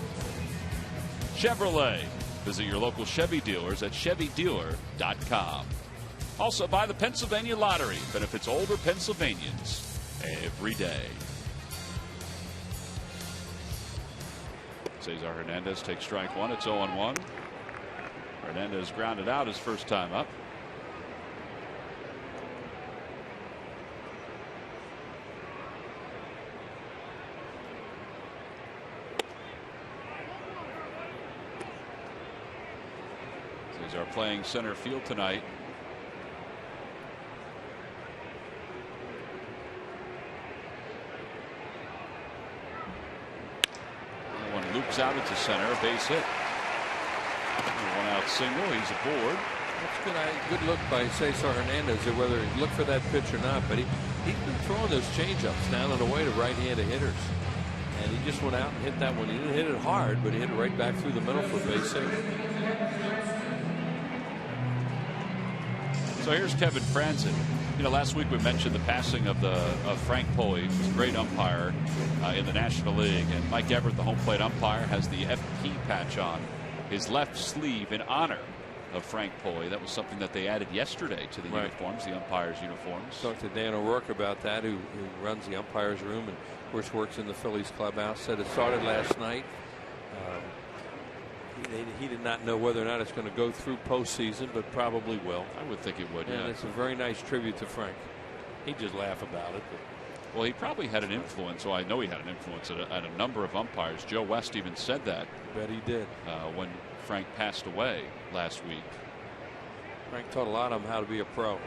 Chevrolet. Visit your local Chevy dealers at ChevyDealer.com. Also by the Pennsylvania Lottery. Benefits older Pennsylvanians every day. Cesar Hernandez takes strike 1. It's 0-1. Hernandez grounded out his first time up. Cesar playing center field tonight. One loops out into center, a base hit. 1-out single. He's aboard. That's good look by Cesar Hernandez, whether he looked for that pitch or not. But he's been throwing those changeups down and away to right-handed hitters, and he just went out and hit that one. He didn't hit it hard, but he hit it right back through the middle for a base hit. So here's Kevin Franzen. You know, last week we mentioned the passing of Frank Poli, who's a great umpire in the National League, and Mike Everett, the home plate umpire, has the FP patch on his left sleeve in honor of Frank Poli. That was something that they added yesterday to the uniforms, the umpires' uniforms. Talked to Dan O'Rourke about that, who runs the umpires' room and, of course, works in the Phillies clubhouse. Said it started last night. He did not know whether or not it's going to go through postseason, but probably will. I would think it would. And yeah, it's a very nice tribute to Frank. He'd just laugh about it. Well, he probably had an influence. Well, I know he had an influence at a number of umpires. Joe West even said that. I bet he did. When Frank passed away last week. Frank taught a lot of them how to be a pro.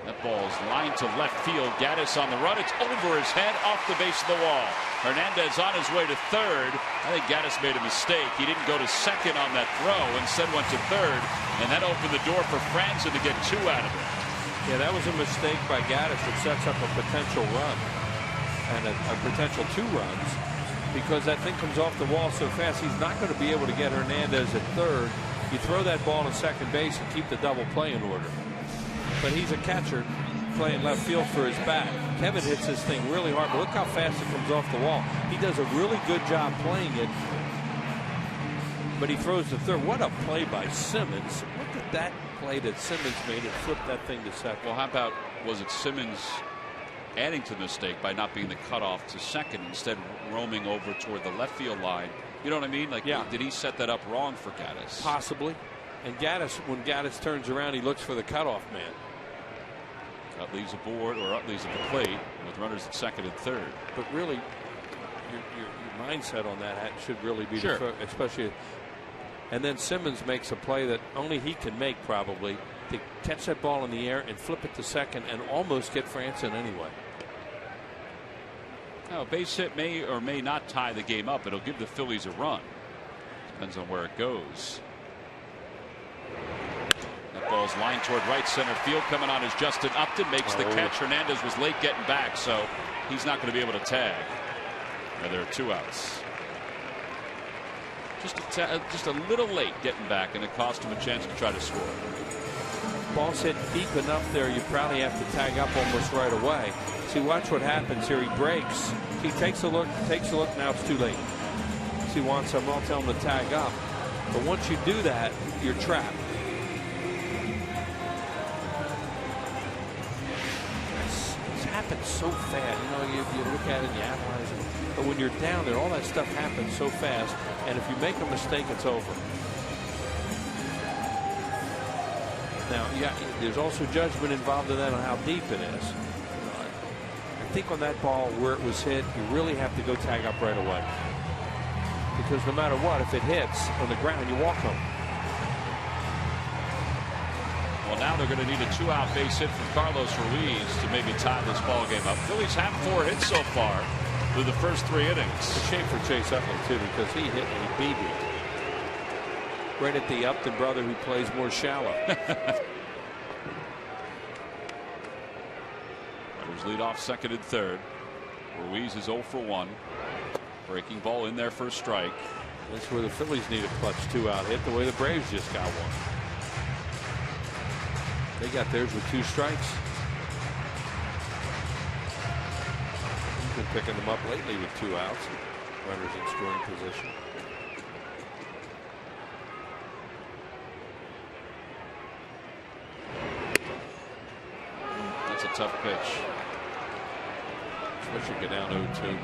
That ball's lined to left field. Gaddis on the run. It's over his head, off the base of the wall. Hernandez on his way to third. I think Gaddis made a mistake. He didn't go to second on that throw. Instead went to third. And that opened the door for Franzen to get 2 out of it. Yeah, that was a mistake by Gaddis that sets up a potential run. and a potential 2 runs, because that thing comes off the wall so fast. He's not going to be able to get Hernandez at third. You throw that ball to second base and keep the double play in order. But he's a catcher playing left field for his bat. Kevin hits this thing really hard, but look how fast it comes off the wall. He does a really good job playing it, but he throws to third. What a play by Simmons. Look at that play that Simmons made and flipped that thing to second. Well, how about, was it Simmons adding to the mistake by not being the cutoff to second, instead roaming over toward the left field line? You know what I mean? Like, yeah. Did he set that up wrong for Gaddis? Possibly. And Gaddis, when Gaddis turns around, he looks for the cutoff man. That leaves a board, or leaves at the plate with runners at second and third. But really, your mindset on that should really be, sure. Especially. And then Simmons makes a play that only he can make, probably, to catch that ball in the air and flip it to second and almost get Franson anyway. Now, a base hit may or may not tie the game up. It'll give the Phillies a run. Depends on where it goes. That ball's lined toward right center field. Coming on is Justin Upton. Makes the catch. Hernandez was late getting back, so he's not going to be able to tag. Now, there are 2 outs. Just a little late getting back, and it cost him a chance to try to score. Ball's hit deep enough there, you probably have to tag up almost right away. See, watch what happens here. He breaks. He takes a look. Now it's too late. See, wants him. I'll tell him to tag up. But once you do that, you're trapped. It's happened so fast. You know, you look at it and you analyze it. But when you're down there, all that stuff happens so fast. And if you make a mistake, it's over. Now, yeah, there's also judgment involved in that on how deep it is. I think on that ball where it was hit, you really have to go tag up right away. Because no matter what, if it hits on the ground, you walk home. Well, now they're going to need a 2-out base hit from Carlos Ruiz to maybe tie this ball game up. Phillies have 4 hits so far through the first 3 innings. It's a shame for Chase Utley, too, because he hit a BB right at the Upton brother who plays more shallow. Runners lead off second and third. Ruiz is 0 for 1. Breaking ball in there for a strike. That's where the Phillies need a clutch 2-out hit, the way the Braves just got one. They got theirs with 2 strikes. He's been picking them up lately with 2 outs. Runners in scoring position. That's a tough pitch. Especially get down 0-2.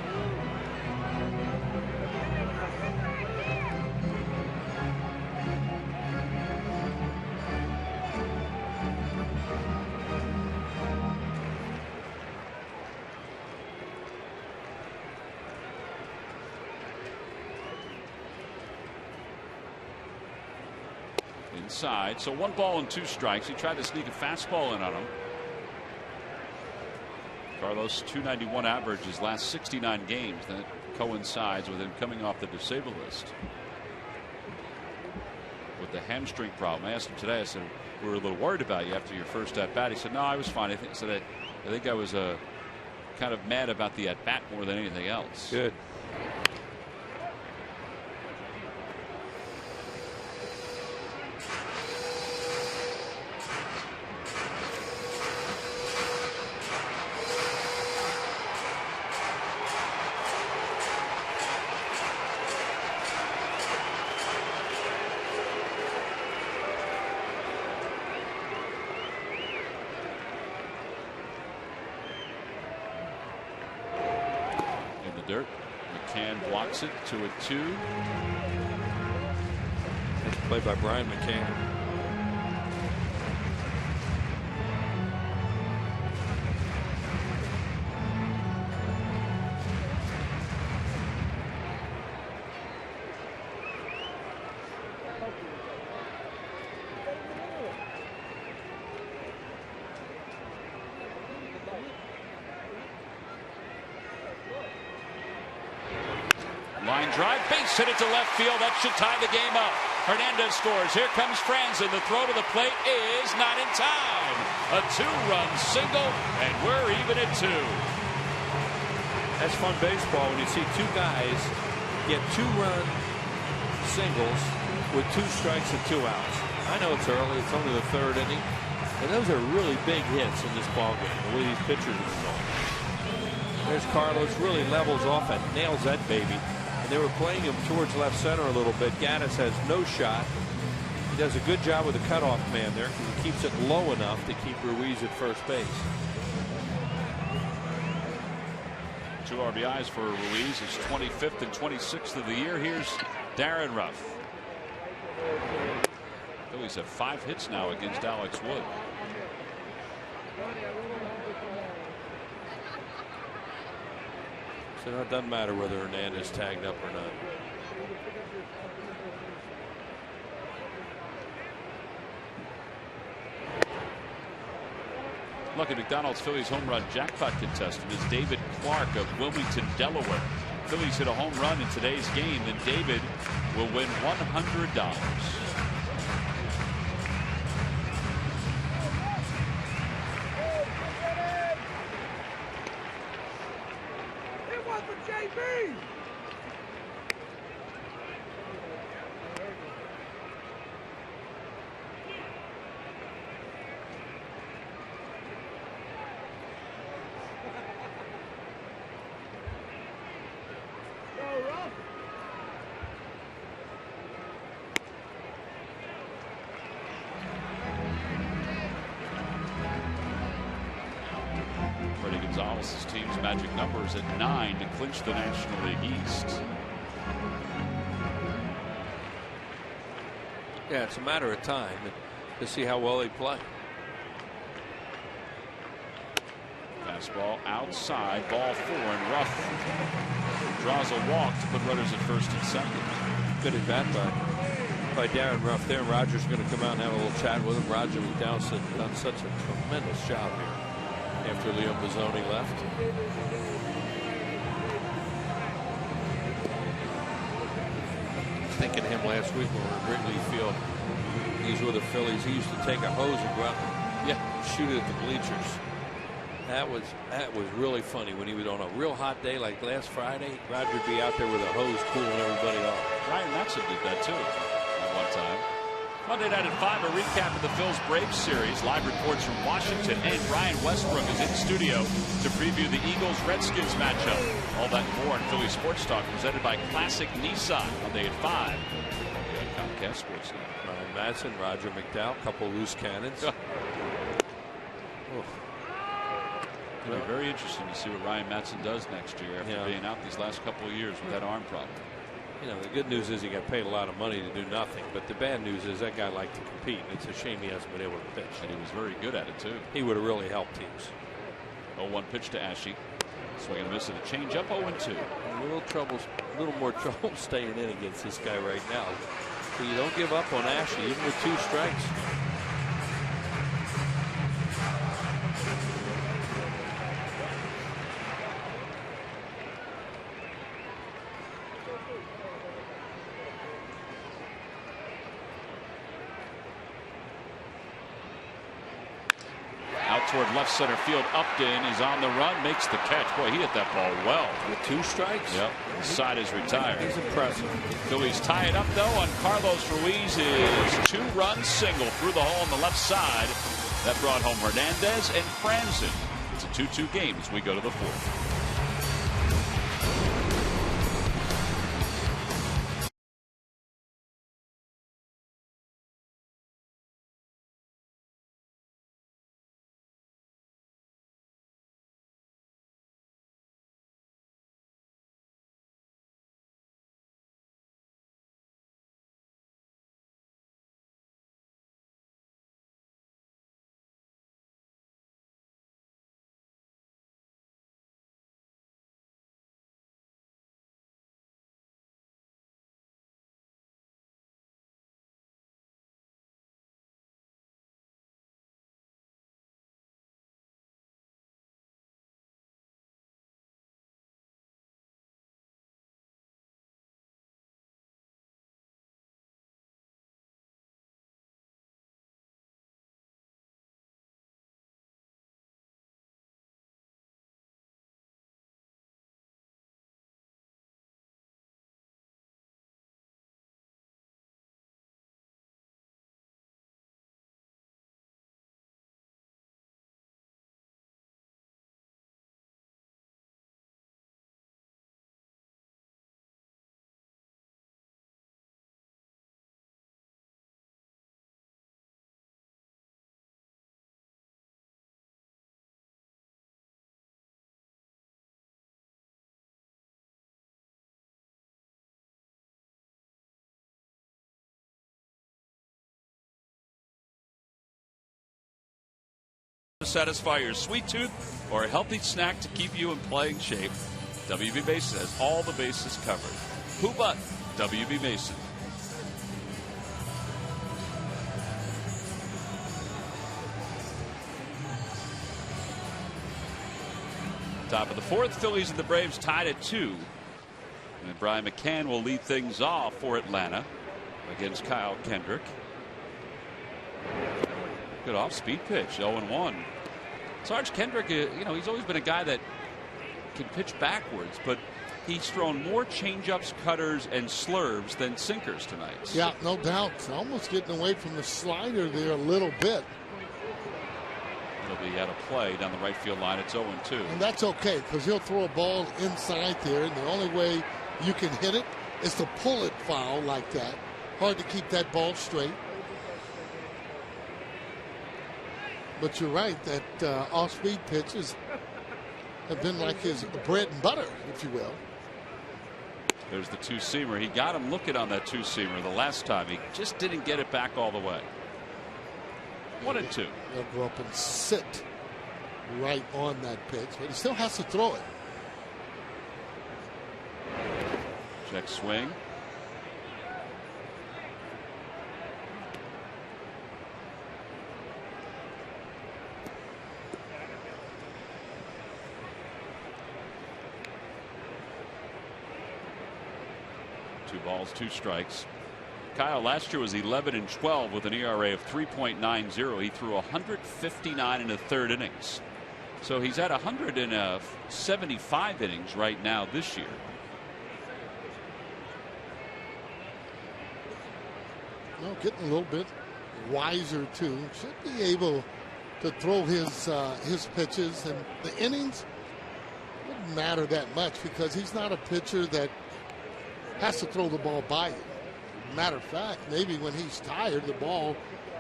Inside, so 1 ball and 2 strikes. He tried to sneak a fastball in on him. Carlos, .291 average his last 69 games. That coincides with him coming off the disabled list with the hamstring problem. I asked him today, I said, we were a little worried about you after your first at bat. He said, no, I was fine. I think I was kind of mad about the at bat more than anything else. Good. Dirt. McCann blocks it to a 2. That's played by Brian McCann. Line drive, base hit it to left field. That should tie the game up. Hernandez scores. Here comes Franzen. The throw to the plate is not in time. A 2-run single, and we're even at 2. That's fun baseball when you see two guys get 2-run singles with 2 strikes and 2 outs. I know it's early. It's only the 3rd inning. And those are really big hits in this ball game, the way these pitchers are throwing. There's Carlos, really levels off and nails that baby. And they were playing him towards left center a little bit. Gaddis has no shot. He does a good job with the cutoff man there because he keeps it low enough to keep Ruiz at first base. 2 RBIs for Ruiz, his 25th and 26th of the year. Here's Darren Ruff. Phillies have 5 hits now against Alex Wood. So it doesn't matter whether Hernandez tagged up or not. Look at McDonald's Phillies home run jackpot contestant is David Clark of Wilmington, Delaware. Phillies hit a home run in today's game, then David will win $100. Gonzalez's team's magic number is at 9 to clinch the National League East. Yeah, it's a matter of time to see how well they play. Fastball outside, ball 4, and Ruff draws a walk to put runners at first and second. Good at bat by Darren Ruff there. Roger's going to come out and have a little chat with him. Roger McDowell's done such a tremendous job here after Leo Mazzoni left. Thinking of him last week when we were at Wrigley Field. He's with the Phillies. He used to take a hose and go out and shoot it at the bleachers. That was really funny when he was on a real hot day like last Friday. Roger would be out there with a hose cooling everybody off. Ryan Matson did that too at one time. Monday night at 5, a recap of the Phils-Braves series. Live reports from Washington, and Brian Westbrook is in studio to preview the Eagles-Redskins matchup. All that and more on Philly Sports Talk, presented by Classic Nissan. Monday at 5 on Comcast Sports Net. Brian Matson, Roger McDowell, couple loose cannons. It'll be very interesting to see what Ryan Matson does next year after being out these last couple of years with that arm problem. You know, the good news is he got paid a lot of money to do nothing, but the bad news is that guy liked to compete. It's a shame he hasn't been able to pitch. And he was very good at it too. He would have really helped teams. 0-1 pitch to Ashe. Swing and a miss at a changeup. 0-2. A little more trouble staying in against this guy right now. So you don't give up on Ashe even with 2 strikes. Toward left center field. Upton is on the run, makes the catch. Boy, he hit that ball well. With 2 strikes? Yep. Side is retired. He's impressive. Phillies tie it up, though, on Carlos Ruiz's 2-run single through the hole on the left side. That brought home Hernandez and Franzen. It's a 2-2 game as we go to the 4th. satisfy your sweet tooth or a healthy snack to keep you in playing shape, WB Mason has all the bases covered. Who but WB Mason? Top of the fourth, Phillies and the Braves tied at 2. And Brian McCann will lead things off for Atlanta against Kyle Kendrick. Good off-speed pitch, 0-1. Sarge Kendrick, he's always been a guy that can pitch backwards, but he's thrown more changeups, cutters, and slurves than sinkers tonight. Yeah, no doubt. Almost getting away from the slider there a little bit. It'll be out of play down the right field line. It's 0-2. And that's okay, because he'll throw a ball inside there, and the only way you can hit it is to pull it foul like that. Hard to keep that ball straight. But you're right, that off-speed pitches have been like his bread and butter, if you will. There's the two-seamer. He got him looking on that two-seamer the last time. He just didn't get it back all the way. 1-2. He'll go up and sit right on that pitch, but he still has to throw it. Check swing. Two balls, two strikes. Kyle last year was 11-12 with an ERA of 3.90. He threw 159 in the third innings. So he's at 175 innings right now this year. Well, getting a little bit wiser too. Should be able to throw his pitches, and the innings wouldn't matter that much because he's not a pitcher that has to throw the ball by you. Matter of fact, maybe when he's tired, the ball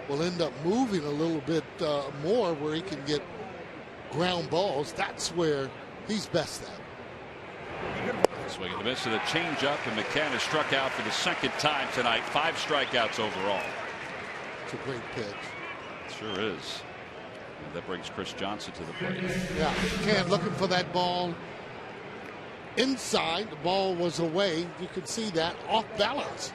will end up moving a little bit more where he can get ground balls. That's where he's best at. Swing and a miss to the changeup, and McCann has struck out for the second time tonight. 5 strikeouts overall. It's a great pitch. It sure is. And that brings Chris Johnson to the plate. Yeah, McCann looking for that ball inside. The ball was away. You could see that off balance.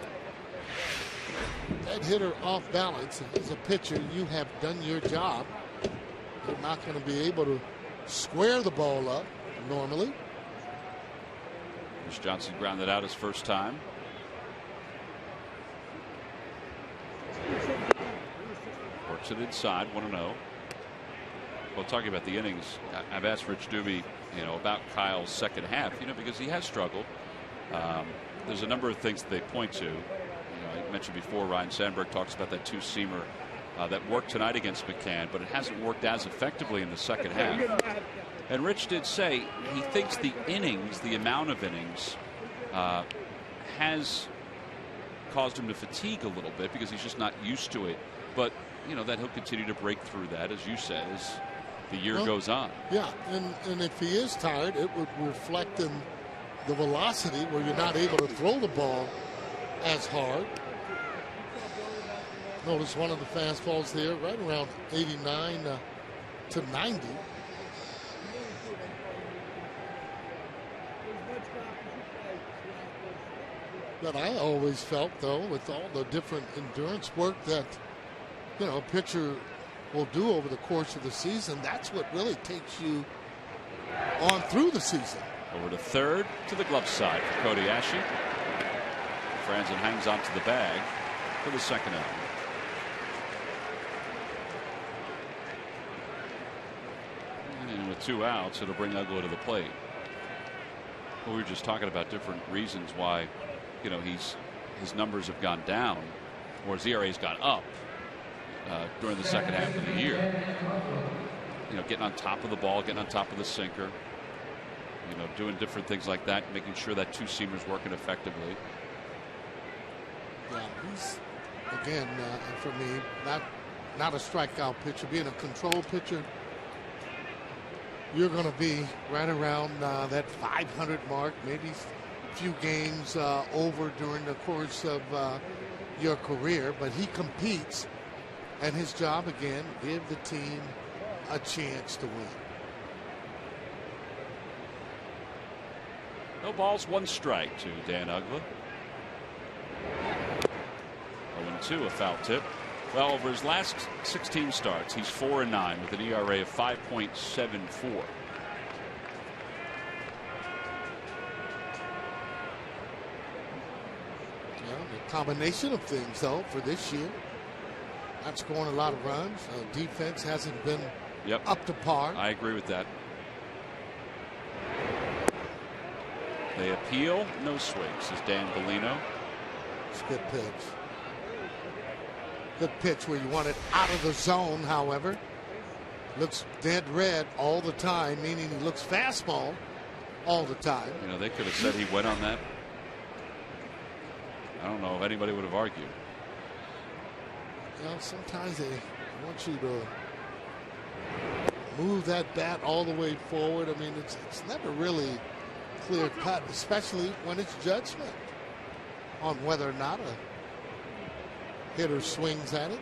That hitter off balance. As a pitcher, you have done your job. You're not going to be able to square the ball up normally. Chris Johnson grounded out his first time. Works it inside, 1-0. Well, talking about the innings, I've asked Rich Doobie, about Kyle's second half, because he has struggled. There's a number of things that they point to. I mentioned before, Ryan Sandberg talks about that two-seamer that worked tonight against McCann, but it hasn't worked as effectively in the second half. And Rich did say he thinks the innings, the amount of innings, has caused him to fatigue a little bit because he's just not used to it. But, that he'll continue to break through that, as you said, as the year goes on. Yeah, and if he is tired, it would reflect in the velocity where you're not able to throw the ball as hard. Notice one of the fastballs there, right around 89 to 90. But I always felt, though, with all the different endurance work that, a pitcher will do over the course of the season, that's what really takes you on through the season. Over to third, to the glove side for Cody Ashe. Franzen hangs onto the bag for the second out. And with 2 outs, it'll bring Uggla to the plate. Well, we were just talking about different reasons why, his numbers have gone down, or his ERA's gone up during the second half of the year. Getting on top of the ball, getting on top of the sinker, doing different things like that, making sure that two-seamer's working effectively. Yeah, he's, again, for me, not a strikeout pitcher. Being a control pitcher, you're going to be right around that 500 mark, maybe a few games over during the course of your career. But he competes, and his job, again, give the team a chance to win. No balls, 1 strike to Dan Uggla. 0-2, a foul tip. Well, over his last 16 starts, he's 4-9 with an ERA of 5.74. The combination of things, though, for this year, not scoring a lot of runs. Defense hasn't been up to par. I agree with that. They appeal, no swings, says Dan Bellino. It's a good pitch. Good pitch where you want it out of the zone, however. Looks dead red all the time, meaning he looks fastball all the time. You know, they could have said he went on that. I don't know if anybody would have argued. Well, sometimes they want you to move that bat all the way forward. I mean, it's never really clear cut, especially when it's judgment on whether or not a hitter swings at it.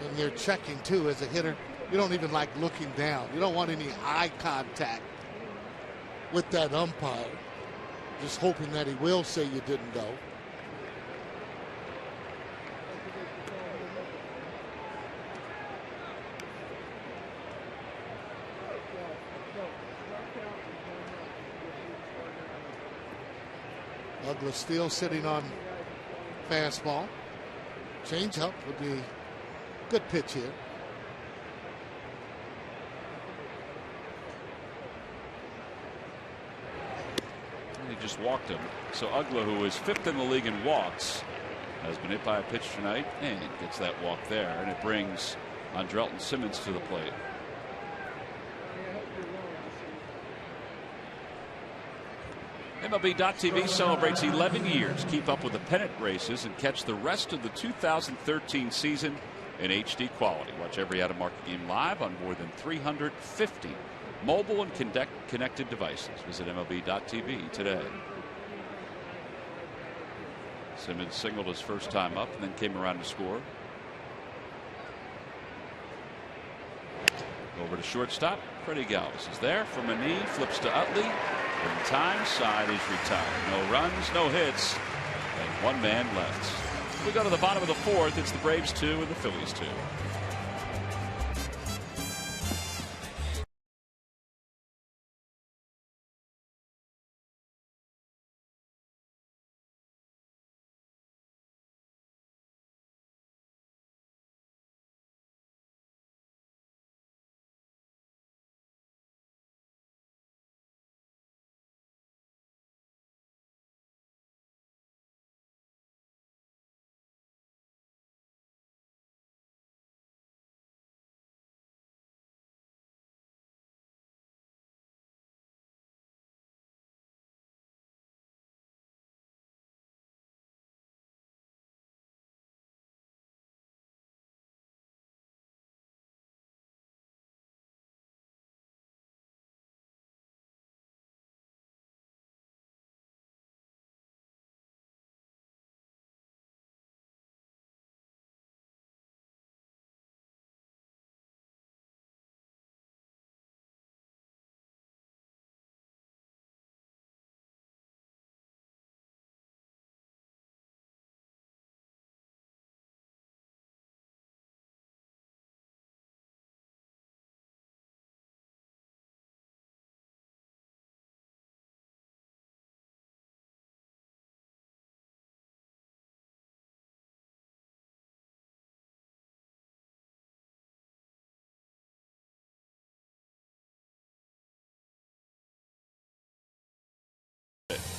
And you're checking too as a hitter. You don't even like looking down. You don't want any eye contact with that umpire. Just hoping that he will say you didn't go. Uggla still sitting on fastball. Changeup would be a good pitch here. He just walked him. So Uggla, who is 5th in the league in walks, has been hit by a pitch tonight and gets that walk there, and it brings Andrelton Simmons to the plate. MLB.TV celebrates 11 years. Keep up with the pennant races and catch the rest of the 2013 season in HD quality. Watch every out-of-market game live on more than 350 mobile and connected devices. Visit MLB.TV today. Simmons singled his first time up and then came around to score. Over to shortstop. Freddie Galvis is there from a knee, flips to Utley. In time, side is retired. No runs, no hits, and 1 man left. We go to the bottom of the 4th. It's the Braves 2 and the Phillies 2.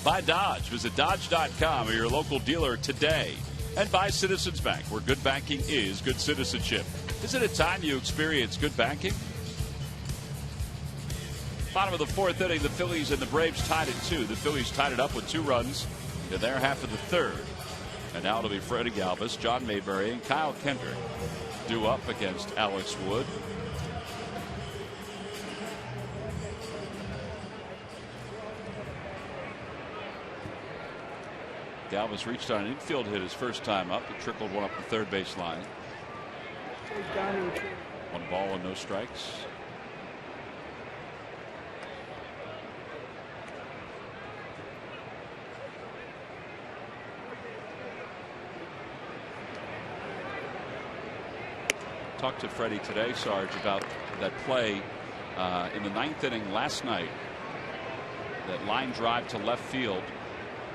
Buy Dodge. Visit Dodge.com or your local dealer today. And buy Citizens Bank, where good banking is good citizenship. Is it a time you experience good banking? Bottom of the 4th inning, the Phillies and the Braves tied at 2. The Phillies tied it up with 2 runs in their half of the 3rd. And now it'll be Freddie Galvis, John Mayberry, and Kyle Kendrick due up against Alex Wood. Galvis reached on an infield hit his first time up. It trickled one up the third base line. 1 ball and no strikes. Talked to Freddie today, Sarge, about that play in the 9th inning last night. That line drive to left field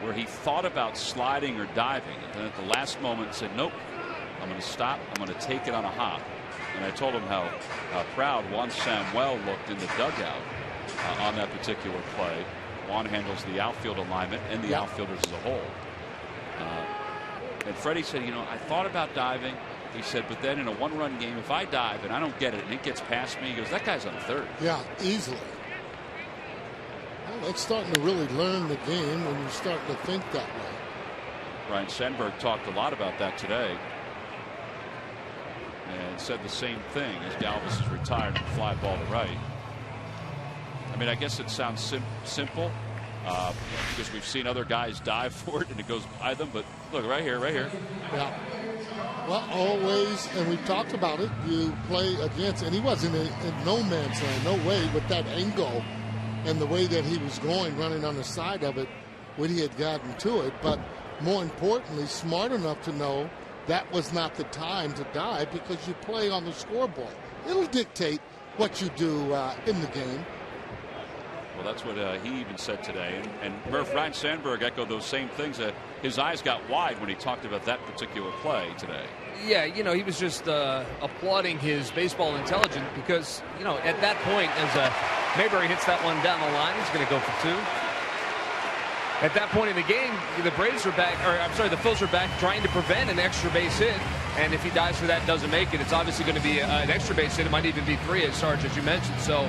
where he thought about sliding or diving, and then at the last moment said, nope, I'm going to stop. I'm going to take it on a hop. And I told him how proud Juan Samuel looked in the dugout on that particular play. Juan handles the outfield alignment and the outfielders as a whole. And Freddie said, you know, I thought about diving. He said, but then in a 1-run game, if I dive and I don't get it and it gets past me, he goes, that guy's on third. Yeah, easily. Well, that's starting to really learn the game when you're starting to think that way. Ryne Sandberg talked a lot about that today and said the same thing as Galvis is retired and fly ball to right. I mean, I guess it sounds simple because we've seen other guys dive for it and it goes by them, but look, right here. Yeah. Well, always, and we've talked about it, you play against, and he wasn't in no man's land, no way, with that angle and the way that he was going, running on the side of it when he had gotten to it. But more importantly, smart enough to know that was not the time to dive because you play on the scoreboard. It'll dictate what you do in the game. Well, that's what he even said today. And Murph, Ryne Sandberg echoed those same things. His eyes got wide when he talked about that particular play today. Yeah, you know, he was just applauding his baseball intelligence because, you know, at that point, as Mayberry hits that one down the line, he's going to go for 2. At that point in the game, the Braves are back, or I'm sorry, the Phils are back trying to prevent an extra base hit. And if he dives for that, doesn't make it, it's obviously going to be an extra base hit. It might even be 3, as Sarge, as you mentioned. So,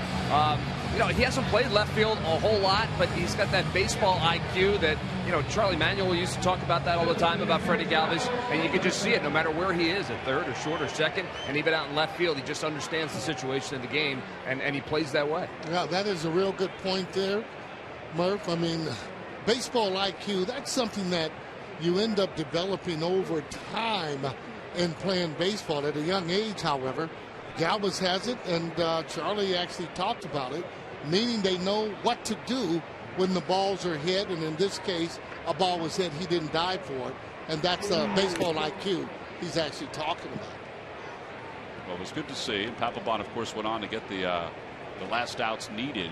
you know, he hasn't played left field a whole lot, but he's got that baseball IQ that, you know, Charlie Manuel used to talk about that all the time about Freddie Galvis, and you can just see it no matter where he is, at third or short or second, and even out in left field, he just understands the situation in the game, and he plays that way. Yeah, that is a real good point there, Murph. I mean, baseball IQ, that's something that you end up developing over time in playing baseball. At a young age, however, Galvis has it, and Charlie actually talked about it, meaning they know what to do when the balls are hit, and in this case, a ball was hit, he didn't dive for it, and that's baseball IQ he's actually talking about. Well, it was good to see. And Papelbon, of course, went on to get the last outs needed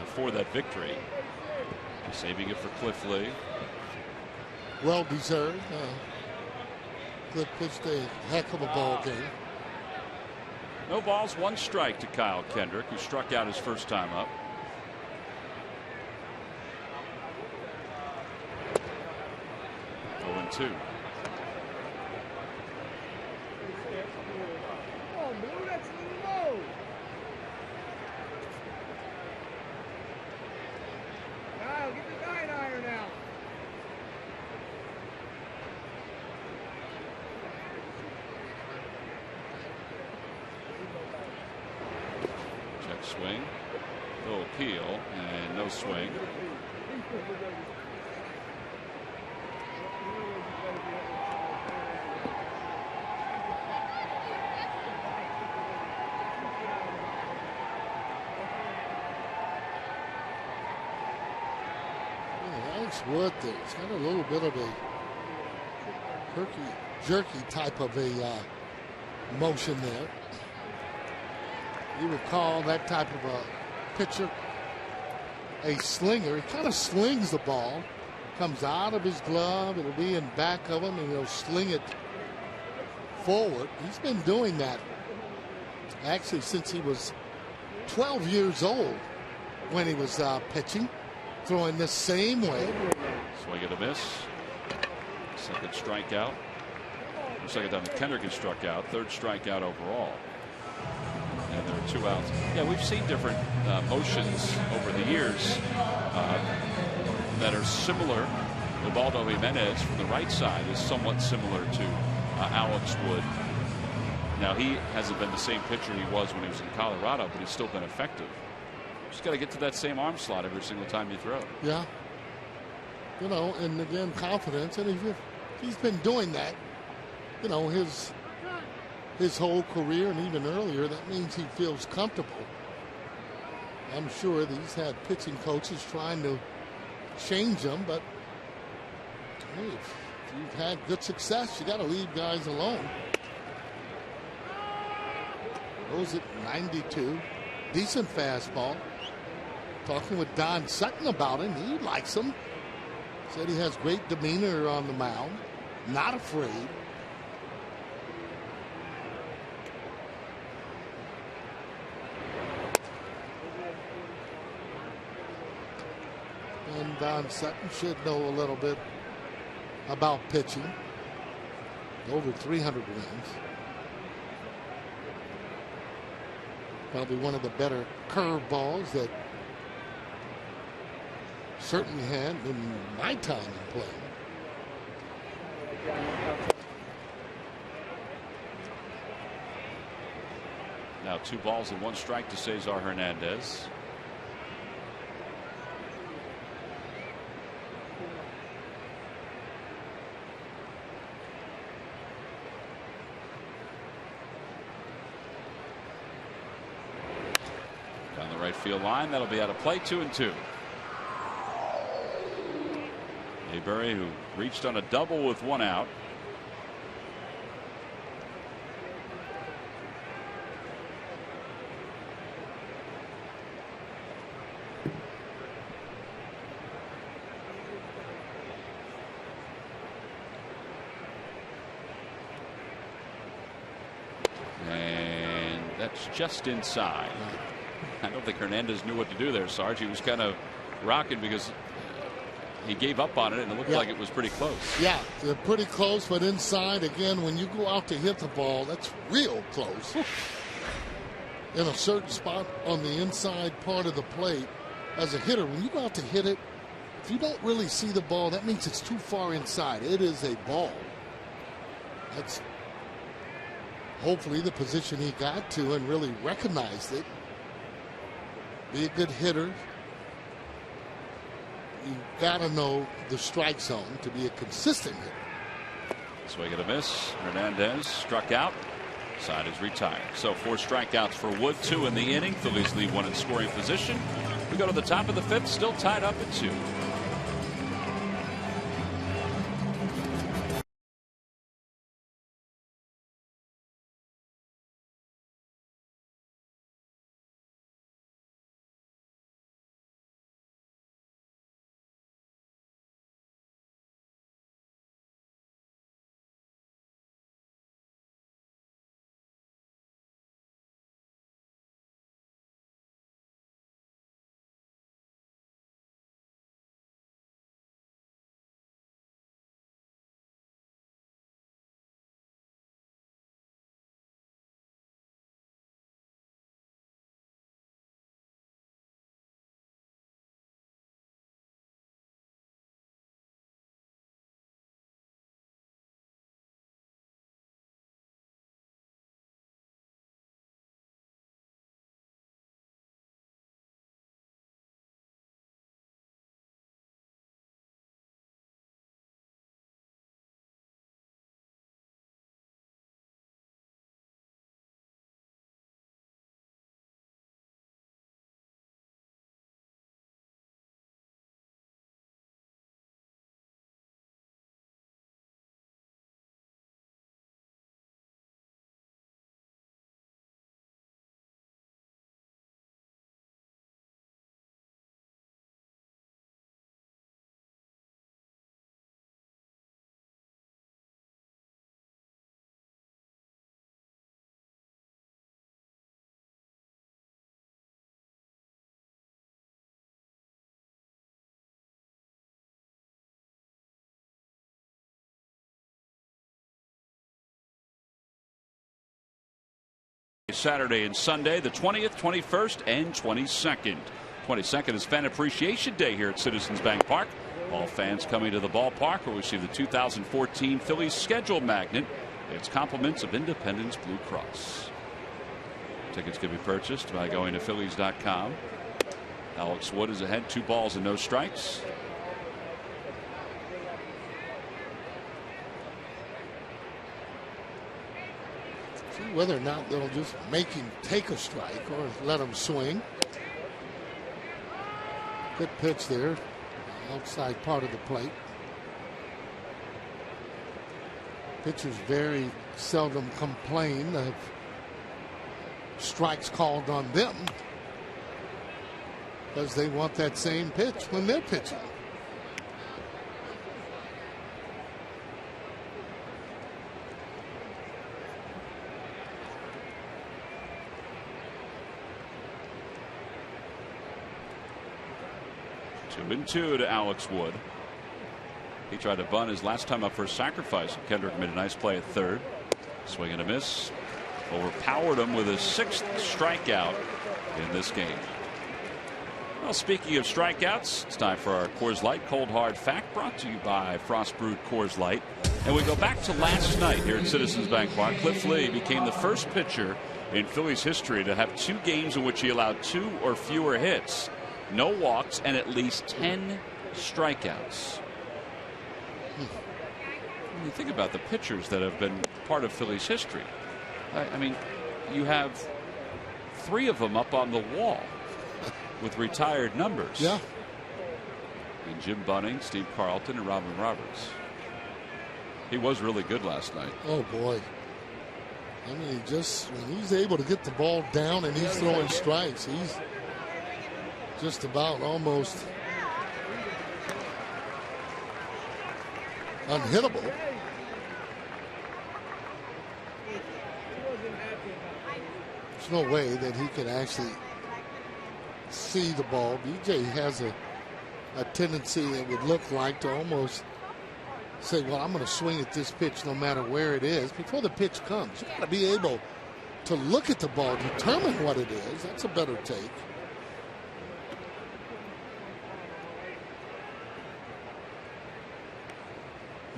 for that victory. Saving it for Cliff Lee. Well deserved. Cliff pitched a heck of a ball game. No balls, 1 strike to Kyle Kendrick, who struck out his first time up. Oh, 2. Swing, no appeal, and no swing. Alex Wood there. It's got a little bit of a jerky type of a motion there. You recall that type of a pitcher, a slinger. He kind of slings the ball, comes out of his glove. It'll be in back of him, and he'll sling it forward. He's been doing that actually since he was 12 years old when he was pitching, throwing the same way. Swing and a miss. Second strikeout. Second time Kendrick is struck out. Third strikeout overall. And there are 2 outs. Yeah, we've seen different motions over the years that are similar. Ubaldo Jimenez from the right side is somewhat similar to Alex Wood. Now, he hasn't been the same pitcher he was when he was in Colorado, but he's still been effective. Just got to get to that same arm slot every single time you throw. Yeah. You know, and again, confidence. And he's been doing that, you know, his whole career and even earlier. That means he feels comfortable. I'm sure that he's had pitching coaches trying to change him, but hey, if you've had good success, you got to leave guys alone. Goes at 92. Decent fastball. Talking with Don Sutton about him. He likes him. Said he has great demeanor on the mound. Not afraid. And Don Sutton should know a little bit about pitching. Over 300 wins. Probably one of the better curveballs that certainly had in my time in play. Now 2 balls and 1 strike to Cesar Hernandez. Down the right field line, that'll be out of play. 2-2. Mayberry, who reached on a double with 1 out. And that's just inside. I don't think Hernandez knew what to do there, Sarge. He was kind of rocking because he gave up on it, and it looked like it was pretty close. Yeah, they're pretty close, but inside, again, when you go out to hit the ball, that's real close. In a certain spot on the inside part of the plate, as a hitter, when you go out to hit it, if you don't really see the ball, that means it's too far inside. It is a ball. That's hopefully the position he got to and really recognized it. Be a good hitter. You got to know the strike zone to be a consistent hitter. Swing and a miss. Hernandez struck out. Side is retired. So 4 strikeouts for Wood, 2 in the inning. Phillies leave 1 in scoring position. We go to the top of the 5th, still tied up at 2. Saturday and Sunday, the 20th, 21st, and 22nd. 22nd is Fan Appreciation Day here at Citizens Bank Park. All fans coming to the ballpark will receive the 2014 Phillies schedule magnet. It's compliments of Independence Blue Cross. Tickets can be purchased by going to Phillies.com. Alex Wood is ahead, 2 balls and no strikes. whether or not they'll just make him take a strike or let him swing. Good pitch there, outside part of the plate. Pitchers very seldom complain of strikes called on them because they want that same pitch when they're pitching. Two and two to Alex Wood. He tried to bunt his last time up for a sacrifice. Kendrick made a nice play at third. Swing and a miss. Overpowered him with his 6th strikeout in this game. Well, speaking of strikeouts, it's time for our Coors Light Cold Hard Fact, brought to you by Frost Brewed Coors Light. And we go back to last night here at Citizens Bank Park. Cliff Lee became the first pitcher in Phillies history to have 2 games in which he allowed 2 or fewer hits, no walks, and at least 10 strikeouts. When you think about the pitchers that have been part of Phillies history, I mean, you have 3 of them up on the wall with retired numbers. Yeah. And Jim Bunning, Steve Carlton, and Robin Roberts. He was really good last night. Oh, boy. I mean, just when he's able to get the ball down and he's throwing strikes, he's just about almost unhittable. There's no way that he could actually see the ball. BJ has a tendency that would look like to almost say, well, I'm going to swing at this pitch no matter where it is. Before the pitch comes, you got to be able to look at the ball, determine what it is. That's a better take.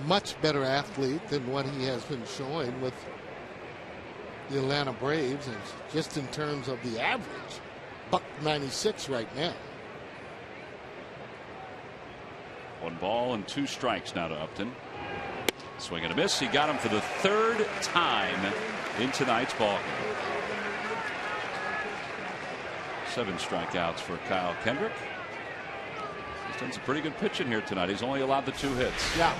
Much better athlete than what he has been showing with the Atlanta Braves, and just in terms of the average, $196 right now. 1 ball and 2 strikes now to Upton. Swing and a miss. He got him for the 3rd time in tonight's ball game. 7 strikeouts for Kyle Kendrick. He's done some pretty good pitching here tonight. He's only allowed the 2 hits. Yeah,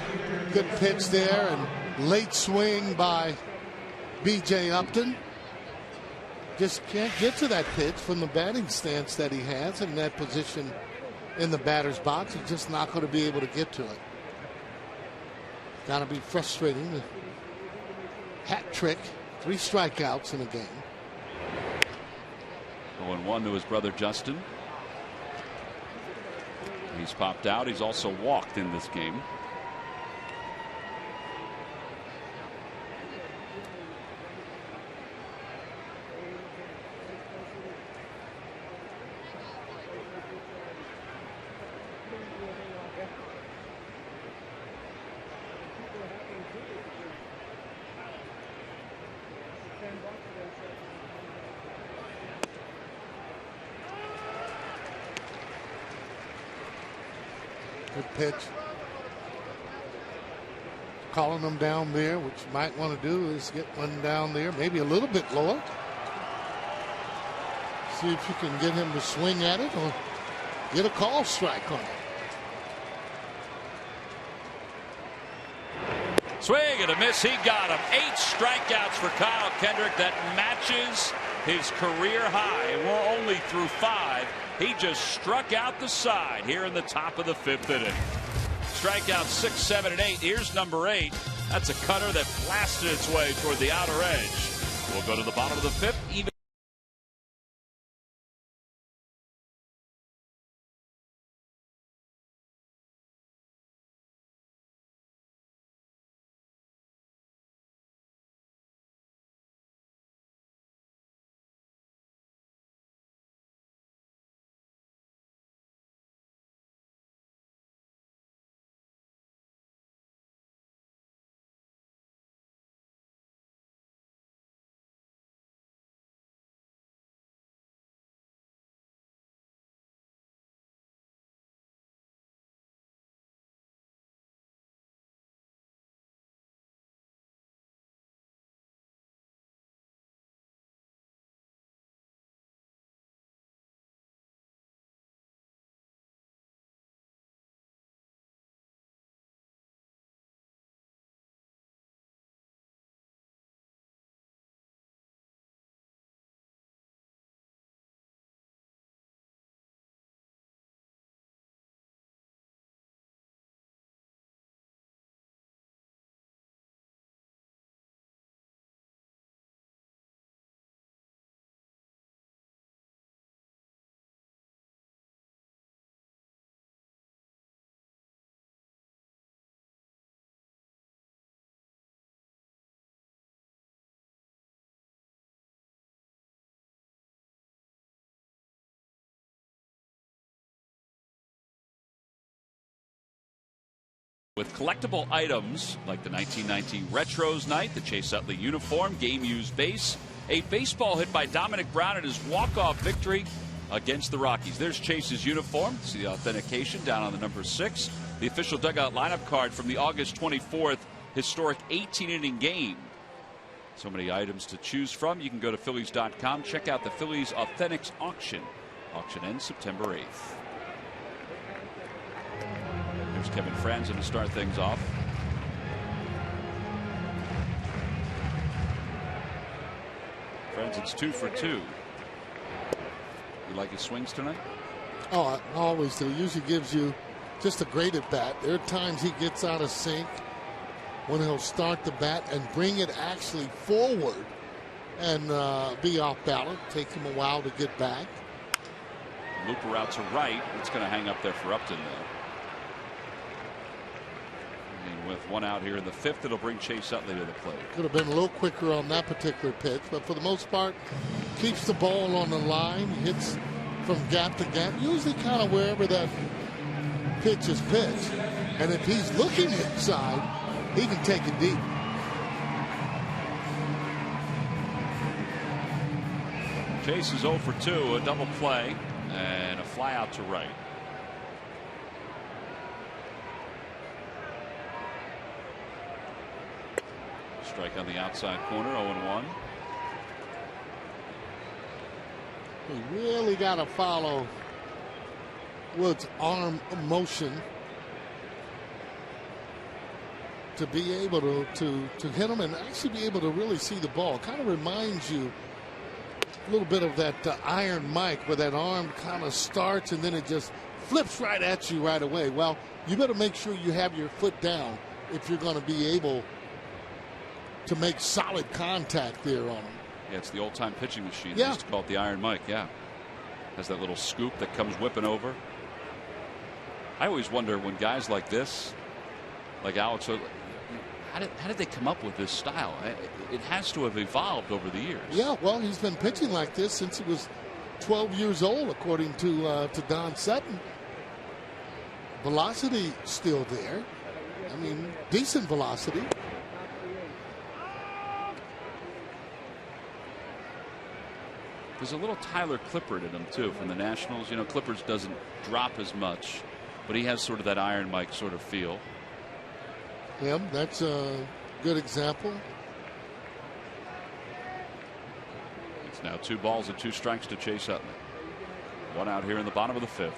good pitch there, and late swing by B.J. Upton. Just can't get to that pitch from the batting stance that he has in that position in the batter's box. He's just not going to be able to get to it. Got to be frustrating. The hat trick, 3 strikeouts in a game. 0-1 to his brother Justin. He's popped out. He's also walked in this game. Good pitch. Calling them down there, which you might want to do is get one down there, maybe a little bit lower. See if you can get him to swing at it or get a call strike on it. Swing and a miss. He got him. 8 strikeouts for Kyle Kendrick. That matches his career high. And we're only through 5. He just struck out the side here in the top of the 5th inning. Strikeouts 6, 7, and 8. Here's number 8. That's a cutter that blasted its way toward the outer edge. We'll go to the bottom of the 5th. Even with collectible items like the 1919 Retros Night, the Chase Utley uniform, game-used base, a baseball hit by Dominic Brown in his walk-off victory against the Rockies. There's Chase's uniform. See the authentication down on the number 6. The official dugout lineup card from the August 24th historic 18-inning game. So many items to choose from. You can go to Phillies.com. Check out the Phillies Authentics Auction. Auction ends September 8th. Here's Kevin Franzen to start things off. Franzen's 2 for 2. You like his swings tonight? Oh, I always do. Usually gives you just a great at bat. There are times he gets out of sync when he'll start the bat and bring it actually forward and be off balance. Take him a while to get back. Looper out to right. It's going to hang up there for Upton though. And with one out here in the 5th, it'll bring Chase Utley to the plate. Could have been a little quicker on that particular pitch, but for the most part, keeps the ball on the line, hits from gap to gap, usually kind of wherever that pitch is pitched. And if he's looking inside, he can take it deep. Chase is 0 for 2, a double play, and a fly out to right. Strike on the outside corner, 0-1. You really got to follow Wood's arm motion to be able to hit him and actually be able to really see the ball. Kind of reminds you a little bit of that Iron Mike, where that arm kind of starts and then it just flips right at you right away. Well, you better make sure you have your foot down if you're going to be able to make solid contact there on him. Yeah, it's the old-time pitching machine. Yeah. They used to call it the Iron Mike. Yeah, has that little scoop that comes whipping over. I always wonder when guys like this, like Alex, how did they come up with this style? It has to have evolved over the years. Yeah, well, he's been pitching like this since he was 12 years old, according to Don Sutton. Velocity still there. I mean, decent velocity. There's a little Tyler Clippard in him too from the Nationals. You know, Clippard doesn't drop as much, but he has sort of that Iron Mike sort of feel. Yeah, that's a good example. It's now 2 balls and 2 strikes to Chase Utley. One out here in the bottom of the 5th.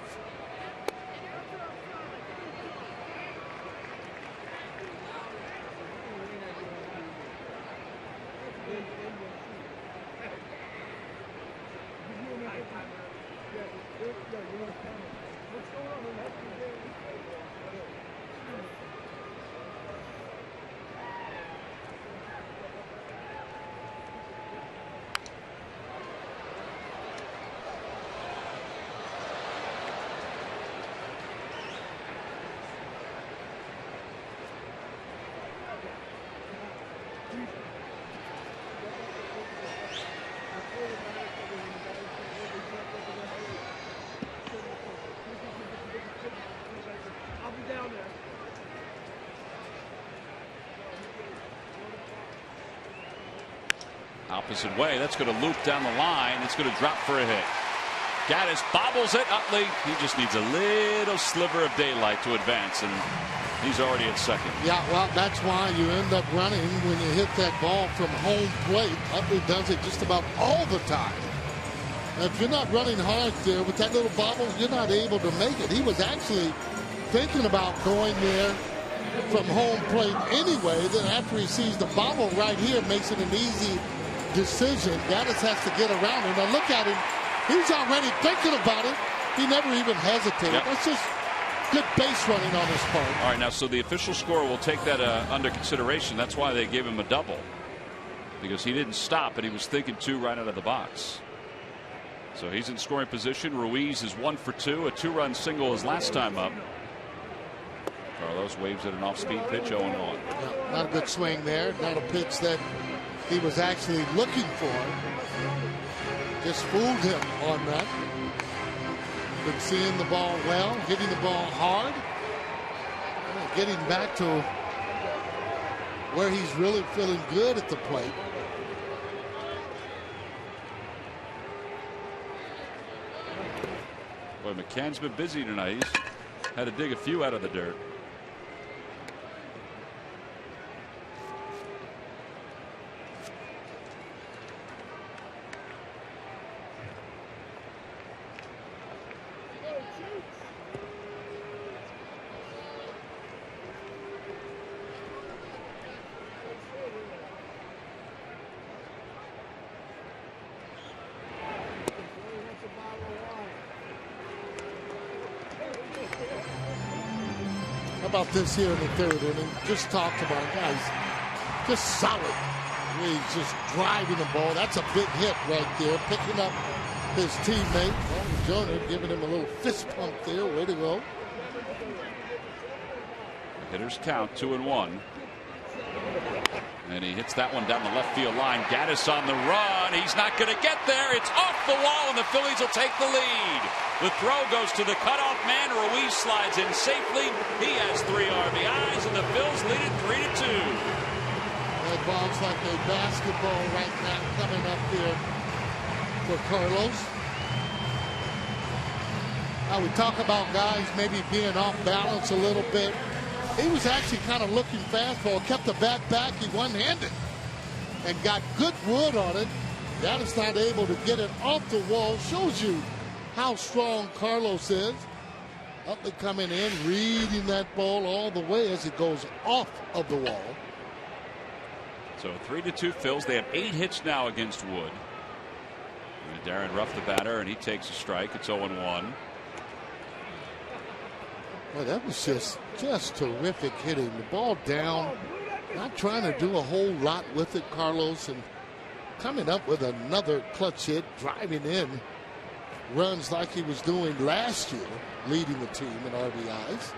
Opposite way. That's going to loop down the line. It's going to drop for a hit. Gaddis bobbles it. Utley, he just needs a little sliver of daylight to advance, and he's already at second. Yeah, well, that's why you end up running when you hit that ball from home plate. Utley does it just about all the time. Now, if you're not running hard there with that little bobble, you're not able to make it. He was actually thinking about going there from home plate anyway. Then after he sees the bobble right here, makes it an easy decision. Gaddis has to get around him. Now look at him. He's already thinking about it. He never even hesitated. Yep. That's just good base running on his part. All right, now so the official score will take that under consideration. That's why they gave him a double, because he didn't stop, and he was thinking 2 right out of the box. So he's in scoring position. Ruiz is 1 for 2, a 2-run single his last time up. Carlos waves at an off-speed pitch, 0-1. Yeah, not a good swing there. Not a pitch that he was actually looking for. Just fooled him on that. Been seeing the ball well, hitting the ball hard. getting back to where he's really feeling good at the plate. Boy, McCann's been busy tonight. He's had to dig a few out of the dirt. How about this here in the third inning? Just talked about guys, just solid. He's just driving the ball. That's a big hit right there, picking up his teammate, Jonah, giving him a little fist pump there. Way to go. Hitters count 2-1. And he hits that one down the left field line. Gaddis on the run. He's not going to get there. It's off the wall, and the Phillies will take the lead. The throw goes to the cutoff man. Ruiz slides in safely. He has 3 RBIs, and the Phils lead it 3-2. That ball's like a basketball right now coming up here for Carlos. Now we talk about guys maybe being off balance a little bit. He was actually kind of looking fastball, kept the bat back, he one-handed, and got good wood on it. That is not able to get it off the wall. Shows you how strong Carlos is. Utley coming in, reading that ball all the way as it goes off of the wall. So 3-2 Phils. They have 8 hits now against Wood. And Darren Ruff the batter, and he takes a strike. It's 0-1. Well, that was just terrific hitting. The ball down, not trying to do a whole lot with it, Carlos, and coming up with another clutch hit, driving in runs like he was doing last year, leading the team in RBIs.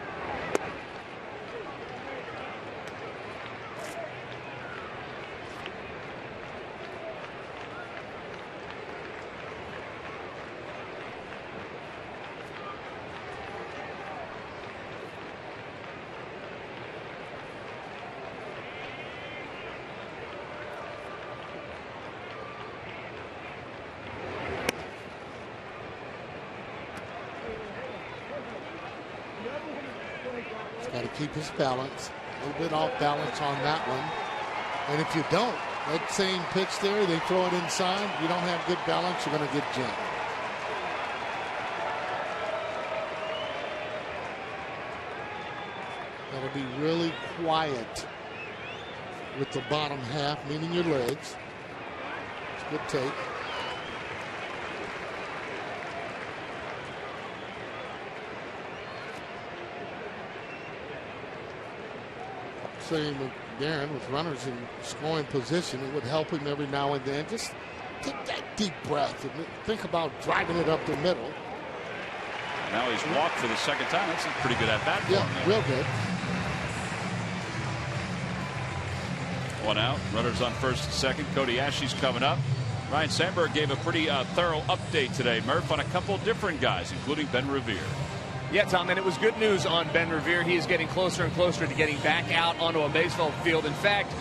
Got to keep his balance. A little bit off balance on that one. And if you don't, that same pitch there, they throw it inside. You don't have good balance, you're going to get jammed. Got to be really quiet with the bottom half, meaning your legs. It's a good take. Same with Darren, with runners in scoring position, it would help him every now and then. Just take that deep breath and think about driving it up the middle. Now he's walked for the second time. That's a pretty good at bat. Yeah, real good. 1 out. Runners on first and second. Cody Ashley's coming up. Ryan Sandberg gave a pretty thorough update today, Murph, on a couple different guys, including Ben Revere. Yeah, Tom, and it was good news on Ben Revere. He is getting closer and closer to getting back out onto a baseball field. In fact,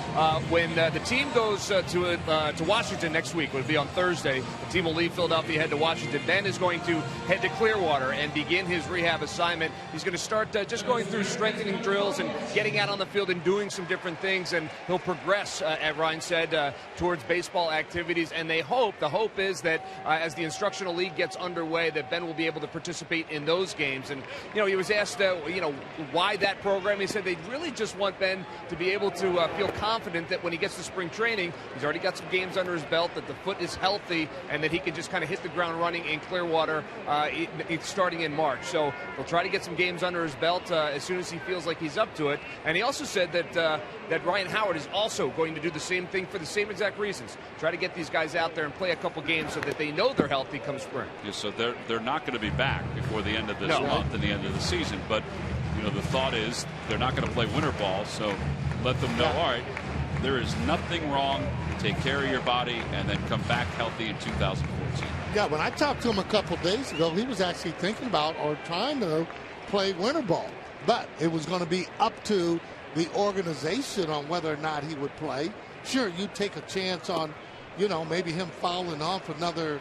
when the team goes to Washington next week, it would be on Thursday, the team will leave Philadelphia, head to Washington. Ben is going to head to Clearwater and begin his rehab assignment. He's going to start just going through strengthening drills and getting out on the field and doing some different things, and he'll progress, as Ryan said, towards baseball activities. And the hope is that as the instructional league gets underway, that Ben will be able to participate in those games. And, he was asked, why that program. He said they really just want Ben to be able to feel confident that when he gets to spring training, he's already got some games under his belt, that the foot is healthy, and that he can just kind of hit the ground running in Clearwater starting in March. So he'll try to get some games under his belt as soon as he feels like he's up to it. And he also said that Ryan Howard is also going to do the same thing for the same exact reasons. Try to get these guys out there and play a couple games so that they know they're healthy come spring. Yeah, so they're not going to be back before the end of this month and the end of the season. But, the thought is they're not going to play winter ball. So let them know, all right, there is nothing wrong. Take care of your body and then come back healthy in 2014. Yeah, when I talked to him a couple days ago, he was actually thinking about or trying to play winter ball. But it was going to be up to the organization on whether or not he would play. Sure, you take a chance on, maybe him fouling off another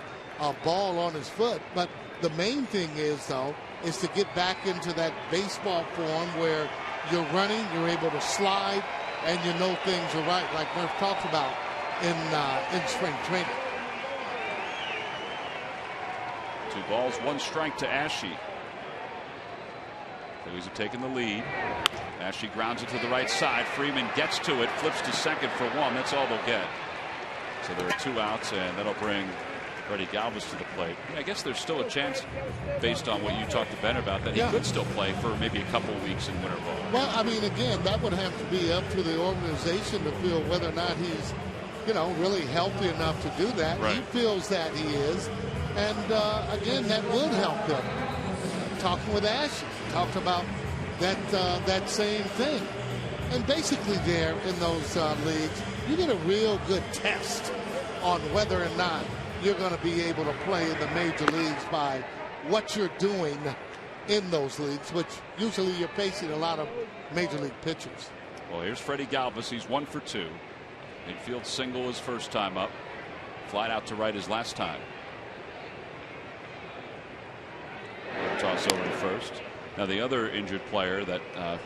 ball on his foot. But the main thing is, though, is to get back into that baseball form where you're running, you're able to slide, and things are right, like Murph talked about in spring training. 2 balls, 1 strike to Ashe. Phillies have taken the lead. Ashe grounds it to the right side. Freeman gets to it, flips to second for 1. That's all they'll get. So there are 2 outs, and that'll bring Freddie Galvis to the plate. I guess there's still a chance, based on what you talked to Ben about, that he could still play for maybe a couple weeks in winter ball. Well, I mean, again, that would have to be up to the organization to feel whether or not he's, really healthy enough to do that. Right. He feels that he is. And, again, that would help him. Talking with Ashe, talked about that same thing. And basically there in those leagues, you get a real good test on whether or not you're going to be able to play in the major leagues by what you're doing in those leagues, which usually you're facing a lot of major league pitchers. Well, here's Freddie Galvis. He's 1 for 2. Infield single his first time up. Flied out to right his last time. Toss over to first. Now the other injured player that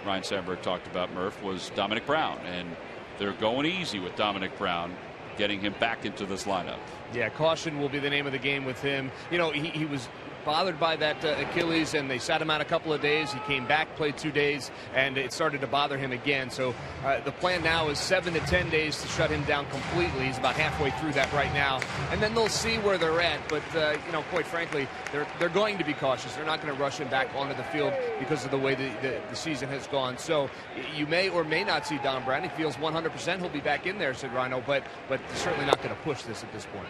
Ryan Sandberg talked about, Murph, was Dominic Brown, and they're going easy with Dominic Brown, getting him back into this lineup. Yeah, caution will be the name of the game with him. He was bothered by that Achilles, and they sat him out a couple of days. He came back, played 2 days, and it started to bother him again. So the plan now is 7 to 10 days to shut him down completely. He's about halfway through that right now, and then they'll see where they're at. But quite frankly, they're going to be cautious. They're not going to rush him back onto the field because of the way the season has gone. So you may or may not see Dom Brown. He feels 100% he'll be back in there, said Rhino, but certainly not going to push this at this point.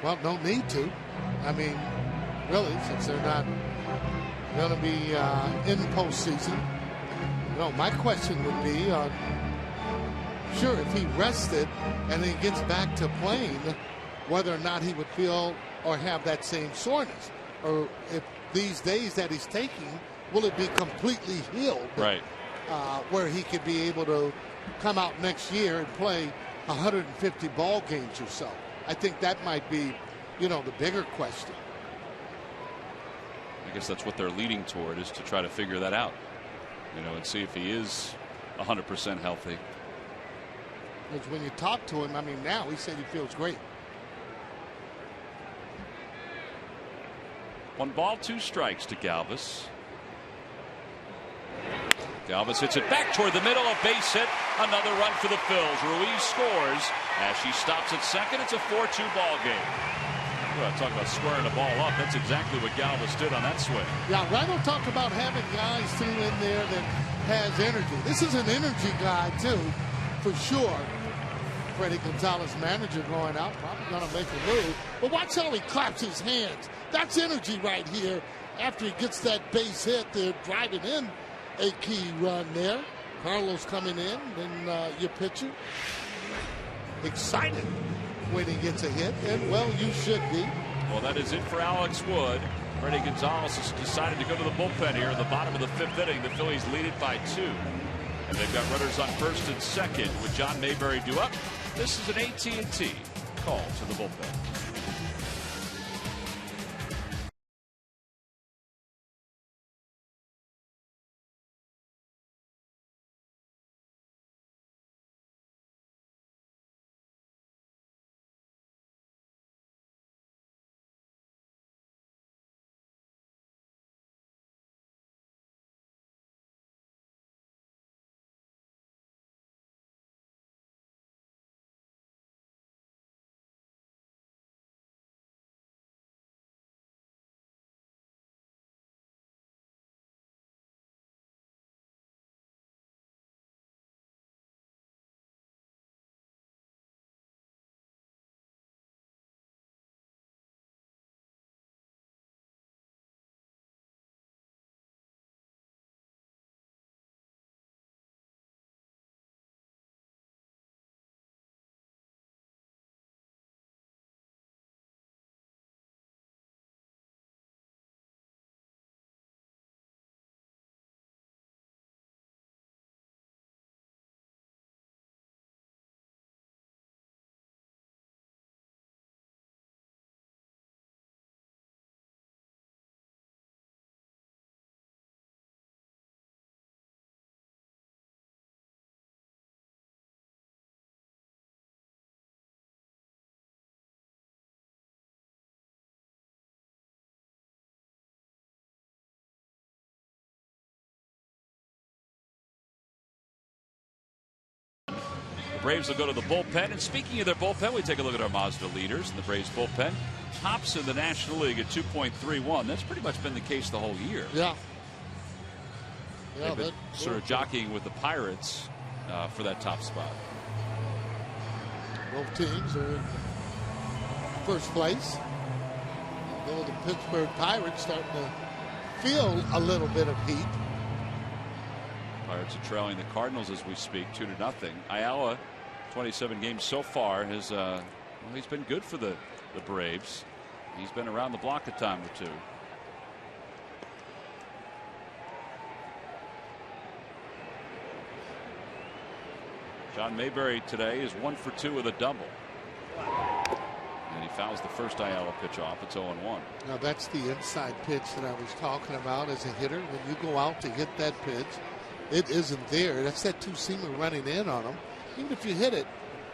Well, no need to. I mean, really, since they're not going to be in postseason. My question would be, sure, if he rested and he gets back to playing, whether or not he would feel or have that same soreness, or if these days that he's taking, will it be completely healed? Right. Where he could be able to come out next year and play 150 ball games or so. I think that might be, the bigger question. I guess that's what they're leading toward, is to try to figure that out, and see if he is 100% healthy. Because when you talk to him, I mean, now he said he feels great. 1 ball, 2 strikes to Galvis. Galvis hits it back toward the middle, a base hit, another run for the Phils. Ruiz scores. Ashe stops at second. It's a 4-2 ball game. Well, talk about squaring the ball up. That's exactly what Galvis did on that swing. Yeah, Rhino talked about having guys too in there that has energy. This is an energy guy too, for sure. Freddie Gonzalez, manager, going out, probably going to make a move. But watch how he claps his hands. That's energy right here. After he gets that base hit, they're driving in a key run there. Carlos coming in, then your pitcher excited when he gets a hit, and well, you should be. Well, that is it for Alex Wood. Freddie Gonzalez has decided to go to the bullpen here in the bottom of the 5th inning. The Phillies lead it by 2. And they've got runners on first and second with John Mayberry due up. This is an AT&T call to the bullpen. Braves will go to the bullpen. And speaking of their bullpen, we take a look at our Mazda leaders in the Braves bullpen. Tops in the National League at 2.31. That's pretty much been the case the whole year. Yeah. They've been sort of jockeying with the Pirates for that top spot. Both teams are in first place. Though the Pittsburgh Pirates starting to feel a little bit of heat. Pirates are trailing the Cardinals as we speak, 2-0. Ayala, 27 games so far, has he's been good for the Braves. He's been around the block a time or two. John Mayberry today is 1 for 2 with a double. And he fouls the first Ayala pitch off. It's 0-1. Now that's the inside pitch that I was talking about as a hitter. When you go out to hit that pitch, it isn't there. That's that two-seamer running in on him. Even if you hit it,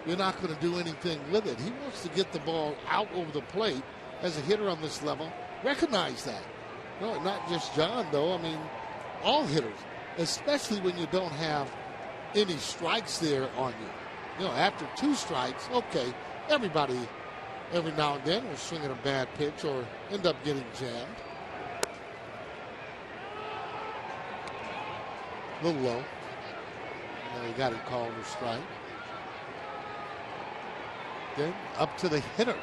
you're not going to do anything with it. He wants to get the ball out over the plate as a hitter on this level. Recognize that. No, not just John, though. I mean, all hitters, especially when you don't have any strikes there on you. You know, after 2 strikes, okay, everybody every now and then will swing at a bad pitch or end up getting jammed. A little low. Now he got it called a strike. Then up to the hitter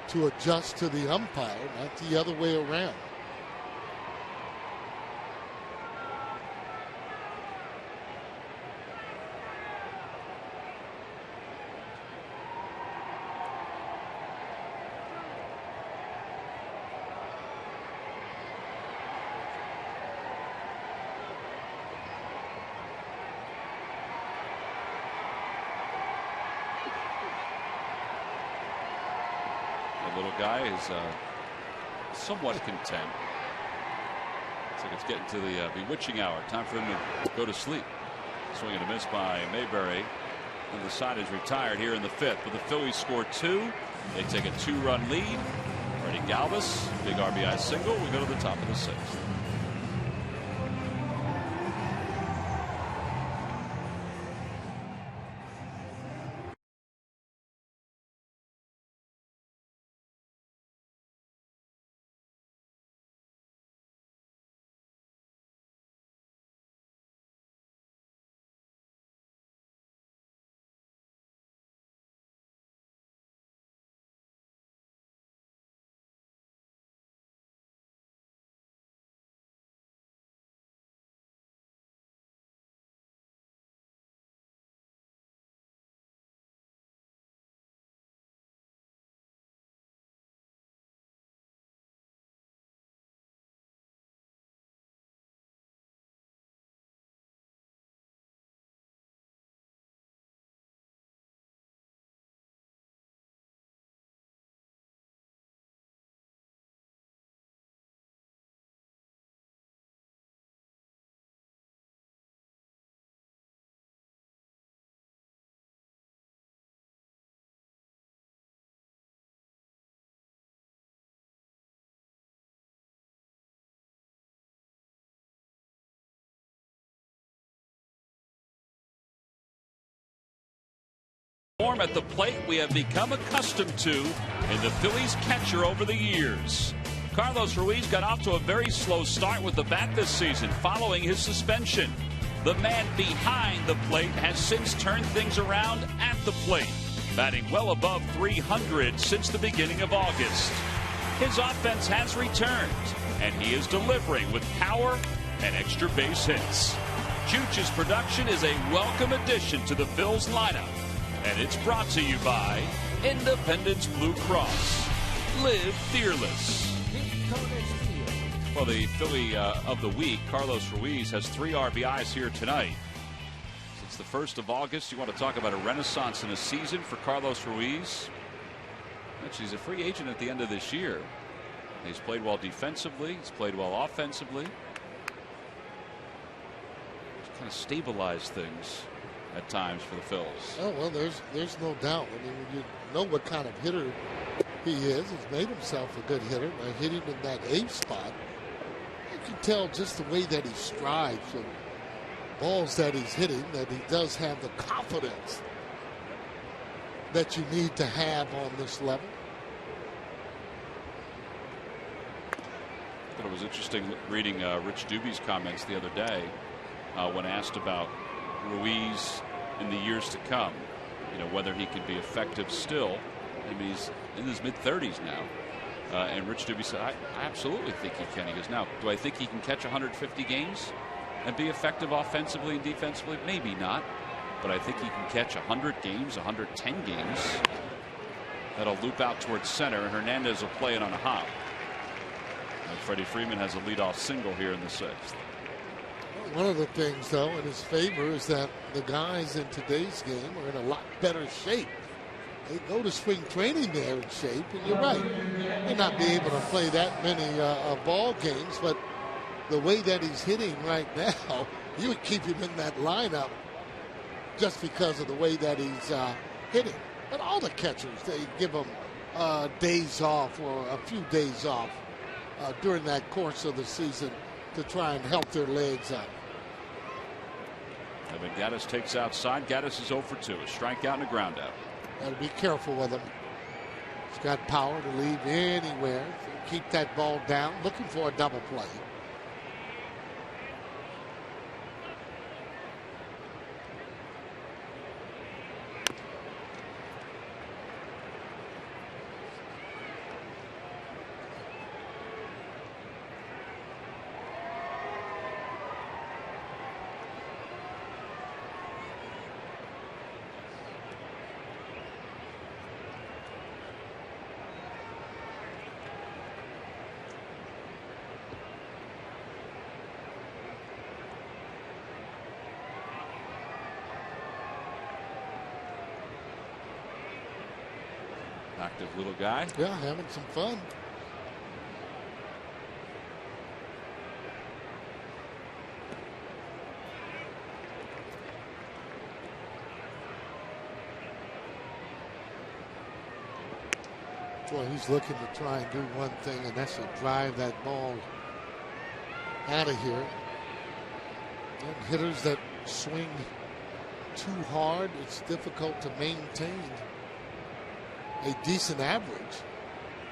to adjust to the umpire, not the other way around. Guy is somewhat content. Looks like it's getting to the bewitching hour. Time for him to go to sleep. Swing and a miss by Mayberry. And the side is retired here in the 5th. But the Phillies score 2. They take a 2-run lead. Freddie Galvis, big RBI single. We go to the top of the 6th. At the plate we have become accustomed to in the Phillies catcher over the years. Carlos Ruiz got off to a very slow start with the bat this season following his suspension. The man behind the plate has since turned things around at the plate, batting well above 300 since the beginning of August. His offense has returned, and he is delivering with power and extra base hits. Juch's production is a welcome addition to the Phils lineup. And it's brought to you by Independence Blue Cross. Live fearless. Well, the Philly of the week, Carlos Ruiz, has 3 RBIs here tonight. Since the 1st of August, you want to talk about a renaissance in a season for Carlos Ruiz? Actually, he's a free agent at the end of this year. He's played well defensively. He's played well offensively. He's kind of stabilized things at times for the Phils. Oh, well, there's no doubt. I mean, you know what kind of hitter he is. He's made himself a good hitter by hitting in that 8th spot. You can tell just the way that he strides. And balls that he's hitting, that he does have the confidence that you need to have on this level. But it was interesting reading Rich Duby's comments the other day when asked about Ruiz in the years to come. You know, whether he could be effective still. I mean, he's in his mid-30s now. And Rich Duby said, I absolutely think he can. He goes, now, do I think he can catch 150 games and be effective offensively and defensively? Maybe not. But I think he can catch 100 games, 110 games. That'll loop out towards center, and Hernandez will play it on a hop. And Freddie Freeman has a leadoff single here in the 6th. One of the things, though, in his favor is that the guys in today's game are in a lot better shape. They go to spring training, they're in shape, and you're right. May not be able to play that many ball games, but the way that he's hitting right now, you would keep him in that lineup just because of the way that he's hitting. But all the catchers, they give them days off or a few days off during that course of the season to try and help their legs out. Evan Gattis takes outside. Gattis is 0 for 2. A strikeout and a ground out. Got to be careful with him. He's got power to leave anywhere. Keep that ball down. Looking for a double play. Active little guy. Yeah, having some fun. Well, he's looking to try and do one thing, and that's to drive that ball out of here. And hitters that swing too hard, it's difficult to maintain a decent average.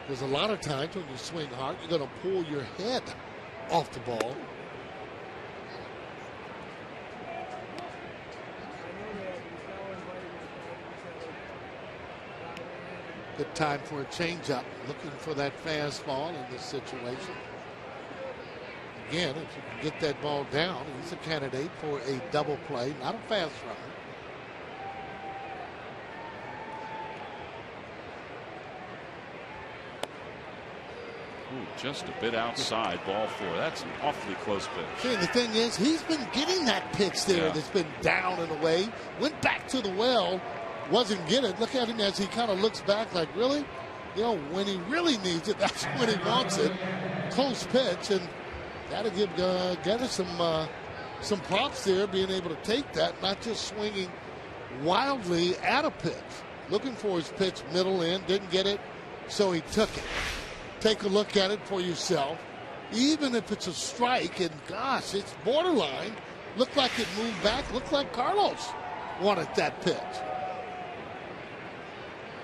There's a lot of times when you swing hard, you're going to pull your head off the ball. Good time for a changeup. Looking for that fastball in this situation. Again, if you can get that ball down, he's a candidate for a double play, not a fast runner. Ooh, just a bit outside, ball 4. That's an awfully close pitch. See, the thing is, he's been getting that pitch there that's been down and away. Went back to the well, wasn't getting it. Look at him as he kind of looks back like, really? You know, when he really needs it, that's when he wants it. Close pitch, and got to give Gattis some props there, being able to take that, not just swinging wildly at a pitch. Looking for his pitch middle in, didn't get it, so he took it. Take a look at it for yourself. Even if it's a strike, and gosh, it's borderline. Looked like it moved back. Looked like Carlos wanted that pitch.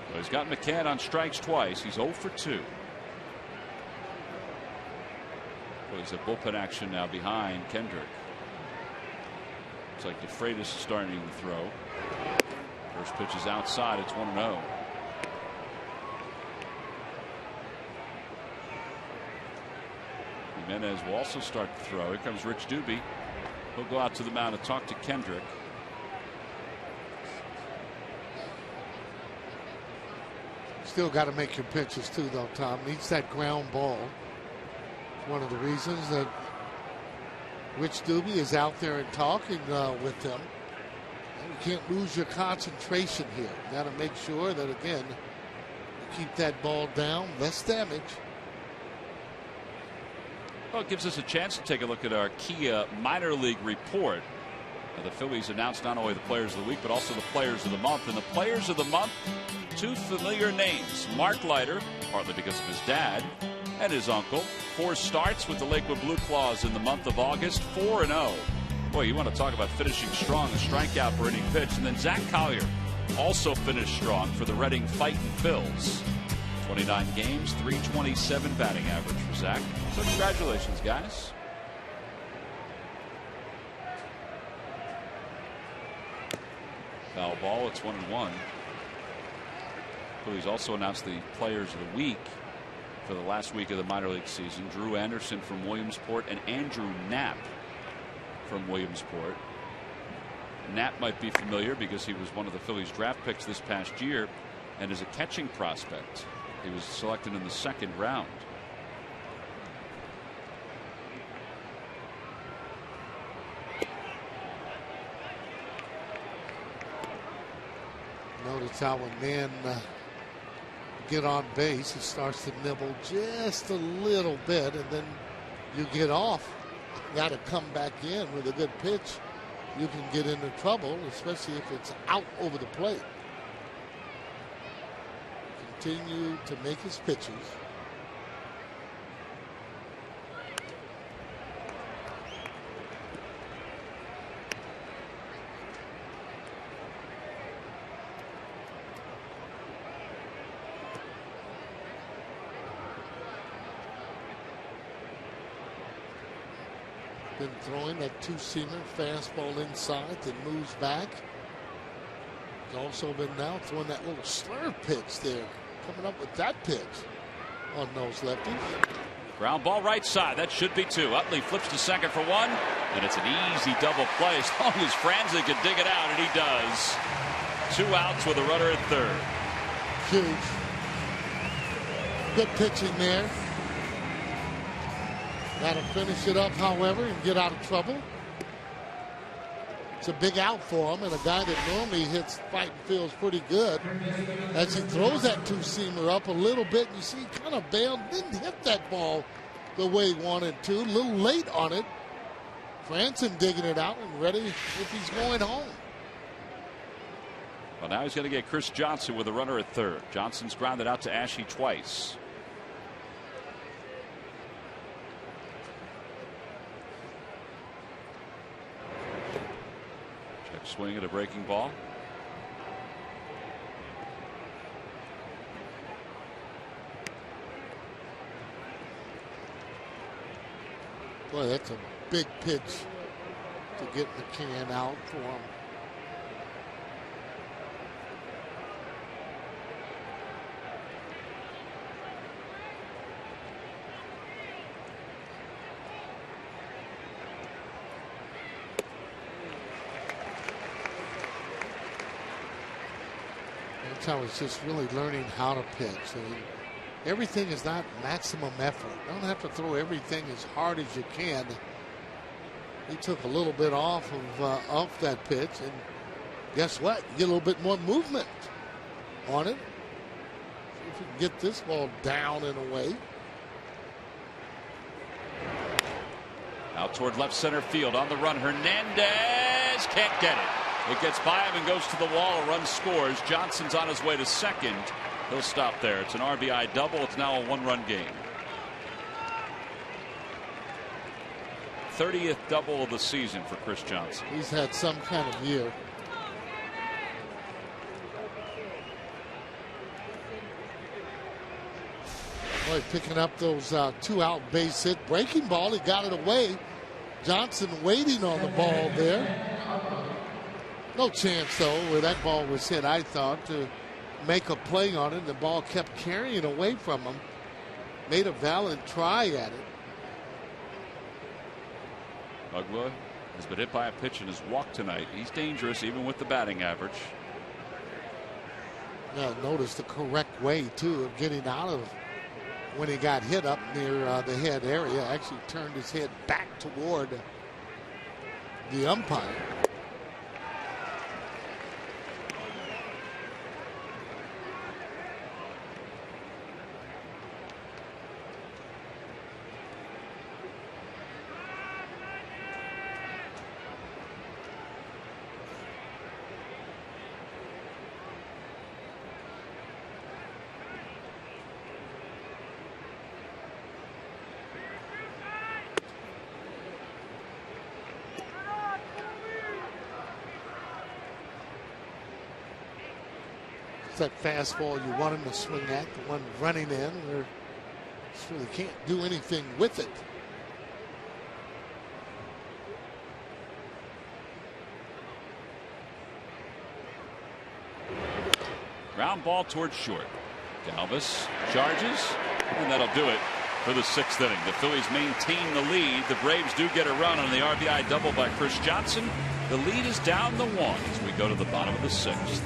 Well, he's got McCann on strikes twice. He's 0 for 2. Well, he's at bullpen action now behind Kendrick. Looks like DeFreitas is starting to throw. First pitch is outside. It's 1-0. Jimenez will also start to throw. Here comes Rich Duby. He'll go out to the mound and talk to Kendrick. Still got to make your pitches too, though, Tom. Needs that ground ball. One of the reasons that Rich Duby is out there and talking with them. And you can't lose your concentration here. Got to make sure that, again, you keep that ball down, less damage. Well, it gives us a chance to take a look at our key minor league report. The Phillies announced not only the players of the week, but also the players of the month. And the players of the month, 2 familiar names. Mark Leiter, partly because of his dad and his uncle. 4 starts with the Lakewood Blue Claws in the month of August, 4-0. Boy, you want to talk about finishing strong, a strikeout per inning pitch. And then Zach Collier also finished strong for the Reading Fightin' Phils. 29 games, 327 batting average for Zach. So congratulations, guys. Foul ball, it's 1-1. Phillies also announced the players of the week for the last week of the minor league season. Drew Anderson from Williamsport and Andrew Knapp from Williamsport. Knapp might be familiar because he was one of the Phillies draft picks this past year and is a catching prospect. He was selected in the second round. Notice how when men get on base, he starts to nibble just a little bit, and then you get off. Got to come back in with a good pitch. You can get into trouble, especially if it's out over the plate. Continue to make his pitches. Been throwing that two-seamer fastball inside that moves back. He's also been now throwing that little slurve pitch there. Coming up with that pitch on those lefties. Ground ball right side. That should be two. Utley flips to second for one. And it's an easy double play as long as Franzen can dig it out, and he does. 2 outs with a runner at third. Huge. Good pitching there. Got to finish it up, however, and get out of trouble. It's a big out for him, and a guy that normally hits Fightin' Phils pretty good. As he throws that two-seamer up a little bit, you see he kind of bailed, didn't hit that ball the way he wanted to. A little late on it. Franzen digging it out and ready if he's going home. Well, now he's going to get Chris Johnson with a runner at third. Johnson's grounded out to Ashe twice. Swing at a breaking ball. Boy, that's a big pitch to get the can out for him. How he's just really learning how to pitch. I mean, everything is not maximum effort. You don't have to throw everything as hard as you can. He took a little bit off that pitch, and guess what? You get a little bit more movement on it. See if you can get this ball down and away. Out toward left center field on the run. Hernandez can't get it. It gets by him and goes to the wall. A run scores. Johnson's on his way to second. He'll stop there. It's an RBI double. It's now a 1-run game. 30th double of the season for Chris Johnson. He's had some kind of year. Boy, picking up those 2-out base hit. Breaking ball. He got it away. Johnson waiting on the ball there. No chance, though, where that ball was hit, I thought, to make a play on it. The ball kept carrying away from him. Made a valiant try at it. Ugla has been hit by a pitch in his walk tonight. He's dangerous, even with the batting average. Now, notice the correct way, too, of getting out of when he got hit up near the head area. Actually turned his head back toward the umpire. that fastball you want him to swing at, the one running in, where he really can't do anything with it. Ground ball towards short. Galvis charges, and that'll do it for the 6th inning. The Phillies maintain the lead. The Braves do get a run on the RBI double by Chris Johnson. The lead is down to 1 as we go to the bottom of the 6th.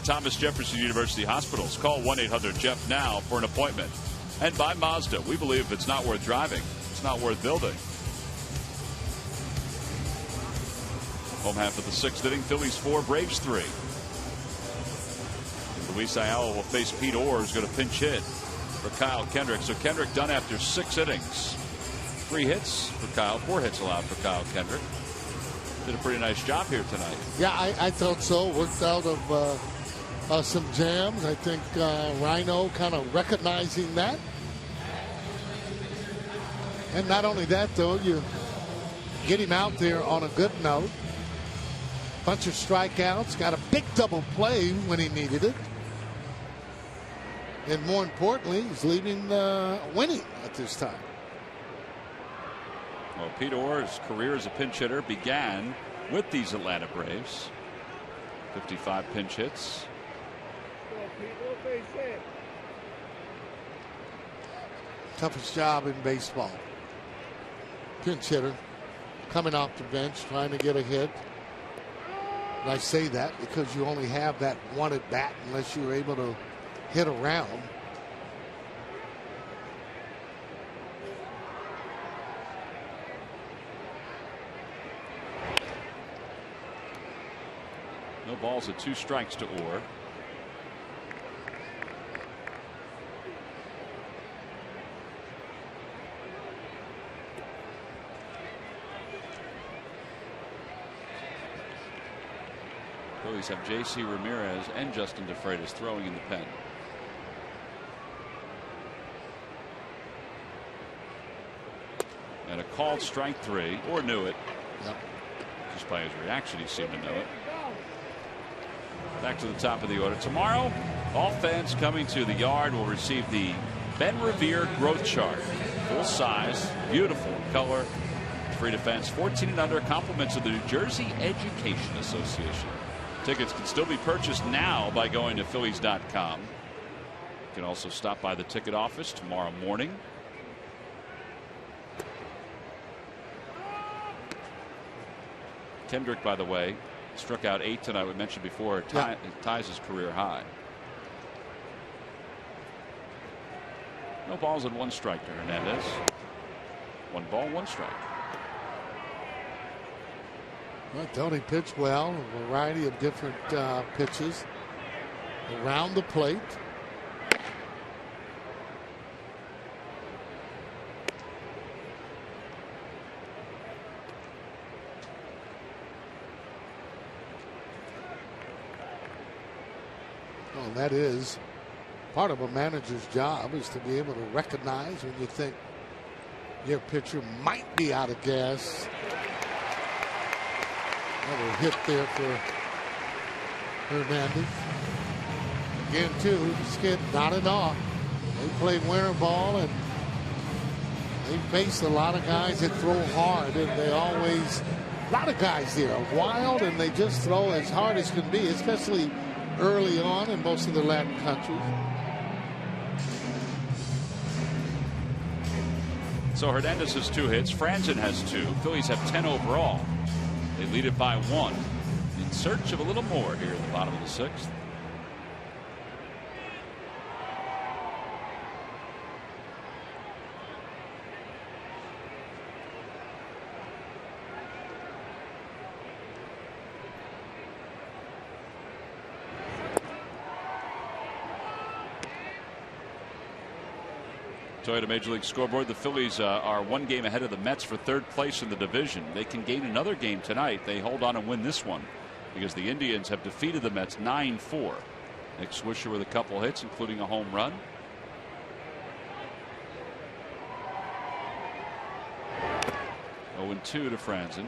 Thomas Jefferson University Hospitals. Call 1-800-JEFF now for an appointment. And by Mazda. We believe if it's not worth driving, it's not worth building. Home half of the 6th inning. Phillies 4, Braves 3. Luis Ayala will face Pete Orr, who's going to pinch hit for Kyle Kendrick. So Kendrick done after 6 innings. 3 hits for Kyle, 4 hits allowed for Kyle Kendrick. Did a pretty nice job here tonight. Yeah, I thought so. Worked out of some jams. I think Rhino kind of recognizing that. And not only that, though, you get him out there on a good note. Bunch of strikeouts. Got a big double play when he needed it. And more importantly, he's leaving winning at this time. Well, Pete Orr's career as a pinch hitter began with these Atlanta Braves. 55 pinch hits. Toughest job in baseball. Pinch hitter coming off the bench trying to get a hit. And I say that because you only have that one at bat unless you're able to hit around. No balls at 2 strikes to Orr. Phillies have J.C. Ramirez and Justin DeFreitas throwing in the pen. And a called strike 3. Orr knew it. Yep. Just by his reaction, he seemed to know it. Back to the top of the order. Tomorrow, all fans coming to the yard will receive the Ben Revere growth chart. Full size, beautiful color. Free to fans 14 and under. Compliments of the New Jersey Education Association. Tickets can still be purchased now by going to Phillies.com. You can also stop by the ticket office tomorrow morning. Kendrick, by the way, struck out 8 tonight. We mentioned before, ties his career high. No balls and 1 strike to Hernandez. 1 ball, 1 strike. Well, Tony pitched well, a variety of different pitches around the plate. and that is part of a manager's job, is to be able to recognize when you think your pitcher might be out of gas. Another hit there for Hernandez. Again, too, Skid nodded off. They play winter ball, and they face a lot of guys that throw hard, and they always, a lot of guys there are wild, and they just throw as hard as can be, especially early on in most of the Latin countries. So Hernandez has 2 hits. Franzen has 2. Phillies have 10 overall. They lead it by 1. In search of a little more here at the bottom of the 6th. Toyota Major League Scoreboard. The Phillies are 1 game ahead of the Mets for 3rd place in the division. They can gain another game tonight. They hold on and win this one because the Indians have defeated the Mets 9-4. Nick Swisher with a couple hits, including a home run. (0-2) to Franzen.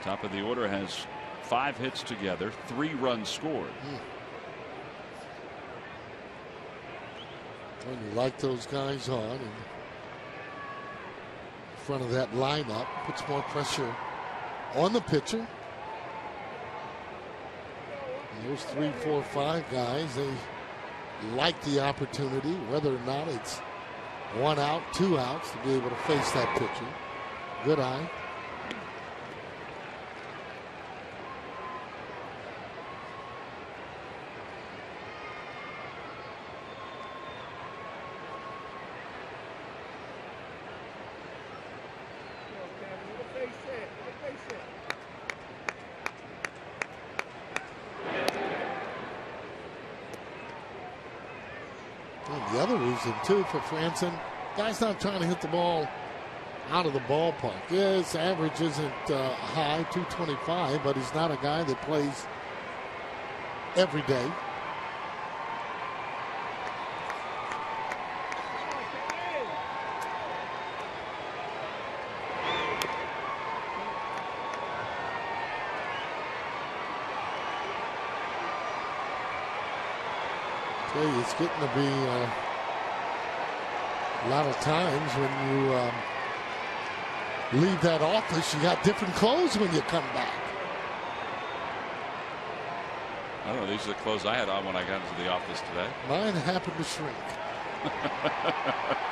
Top of the order has 5 hits together, 3 runs scored. When you like those guys on and in front of that lineup, puts more pressure on the pitcher. And those 3, 4, 5 guys, they like the opportunity, whether or not it's 1 out, 2 outs, to be able to face that pitcher. Good eye. The other reason, too, for Franzen, guy's not trying to hit the ball out of the ballpark. Yeah, his average isn't high, 225, but he's not a guy that plays every day. It's getting to be a lot of times when you leave that office, you got different clothes when you come back. I don't know. These are the clothes I had on when I got into the office today. Mine happened to shrink.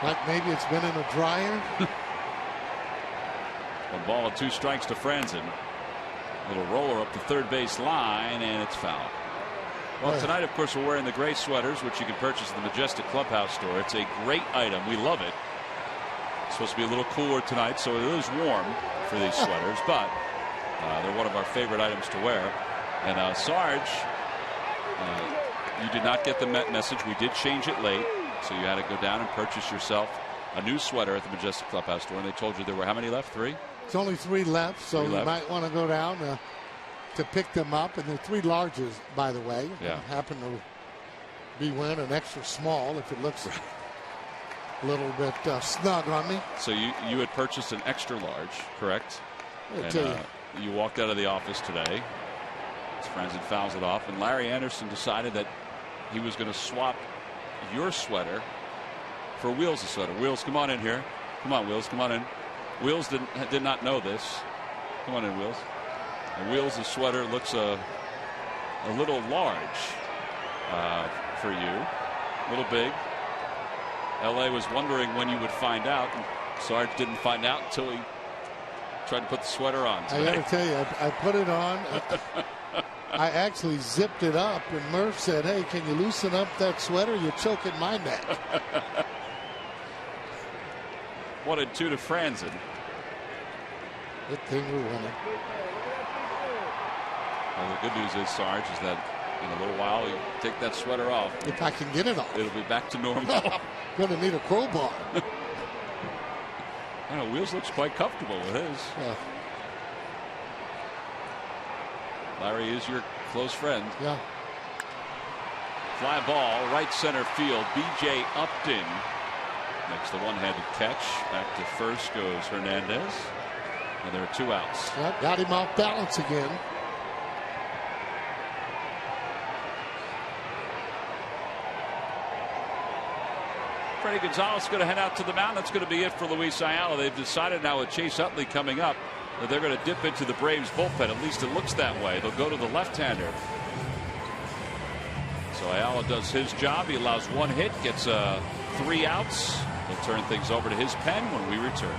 Like maybe it's been in a dryer. 1 ball and 2 strikes to Franzen. Little roller up the third base line, and it's foul. Well, tonight, of course, we're wearing the gray sweaters, which you can purchase at the Majestic Clubhouse store. It's a great item. We love it. It's supposed to be a little cooler tonight, so it is warm for these sweaters, but they're one of our favorite items to wear. And Sarge, you did not get the Met message. We did change it late, so you had to go down and purchase yourself a new sweater at the Majestic Clubhouse store. And they told you there were how many left? 3? It's only 3 left, so you might want to go down to pick them up. And they're 3 larges, by the way. Yeah. I happen to be wearing an extra small if it looks a little bit snug on me. So you had purchased an extra large, correct? And you walked out of the office today. Franzen fouls it off, and Larry Anderson decided that he was going to swap your sweater for Wheels' sweater. Wheels, come on in here. Come on, Wheels, come on in. Wheels did not know this. Come on in, Wheels. And Wheels' sweater looks a little large for you, a little big. LA was wondering when you would find out, and Sarge didn't find out until he tried to put the sweater on today. I got to tell you, I put it on. I actually zipped it up, and Murph said, "Hey, can you loosen up that sweater? You're choking my neck." 1-2 to Franzen. Good thing we're winning. Well, the good news is, Sarge, is that in a little while you take that sweater off. If I can get it off. It'll be back to normal. Gonna need a crowbar. I don't know, Wheels looks quite comfortable with his. Yeah. Larry is your close friend. Yeah. Fly ball, right center field. B.J. Upton makes the one-handed catch. Back to first goes Hernandez. And there are 2 outs. Yep, got him off balance again. Freddie Gonzalez is going to head out to the mound. That's going to be it for Luis Ayala. They've decided now with Chase Utley coming up that they're going to dip into the Braves bullpen. At least it looks that way. They'll go to the left-hander. So Ayala does his job. He allows 1 hit, gets 3 outs. We'll turn things over to his pen when we return.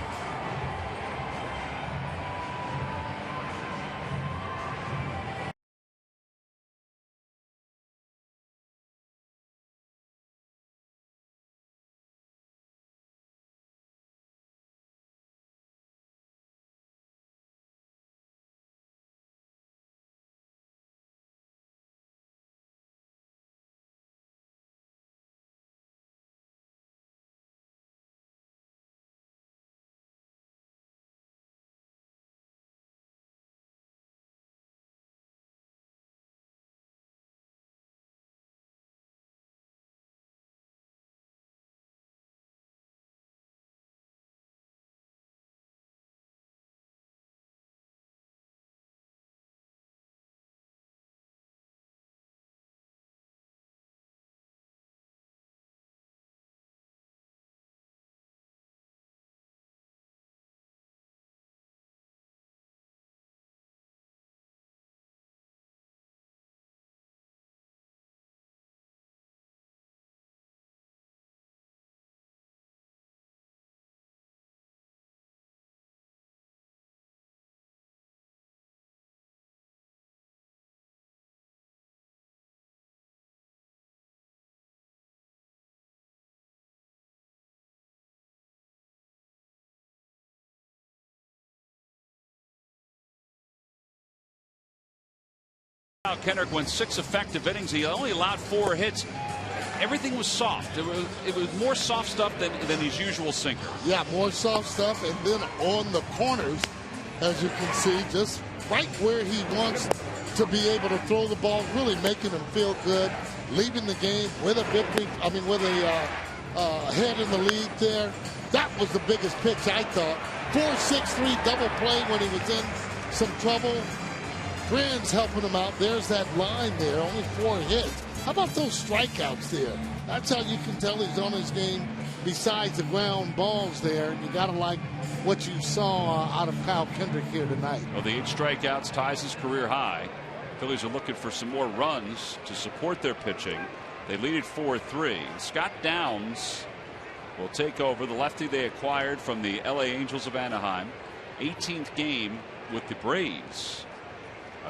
Kendrick went 6 effective innings. He only allowed 4 hits. Everything was soft. It was more soft stuff than his usual sinker. Yeah, more soft stuff. And then on the corners, as you can see, just right where he wants to be able to throw the ball, really making him feel good, leaving the game with a victory. I mean, with a head in the lead there. That was the biggest pitch, I thought. 4-6-3 double play when he was in some trouble. Friends helping him out. There's that line there. Only 4 hits. How about those strikeouts there? That's how you can tell he's on his game besides the ground balls there. You got to like what you saw out of Kyle Kendrick here tonight. Well, the 8 strikeouts ties his career high. Phillies are looking for some more runs to support their pitching. They lead it 4-3. Scott Downs will take over, the lefty they acquired from the LA Angels of Anaheim. 18th game with the Braves.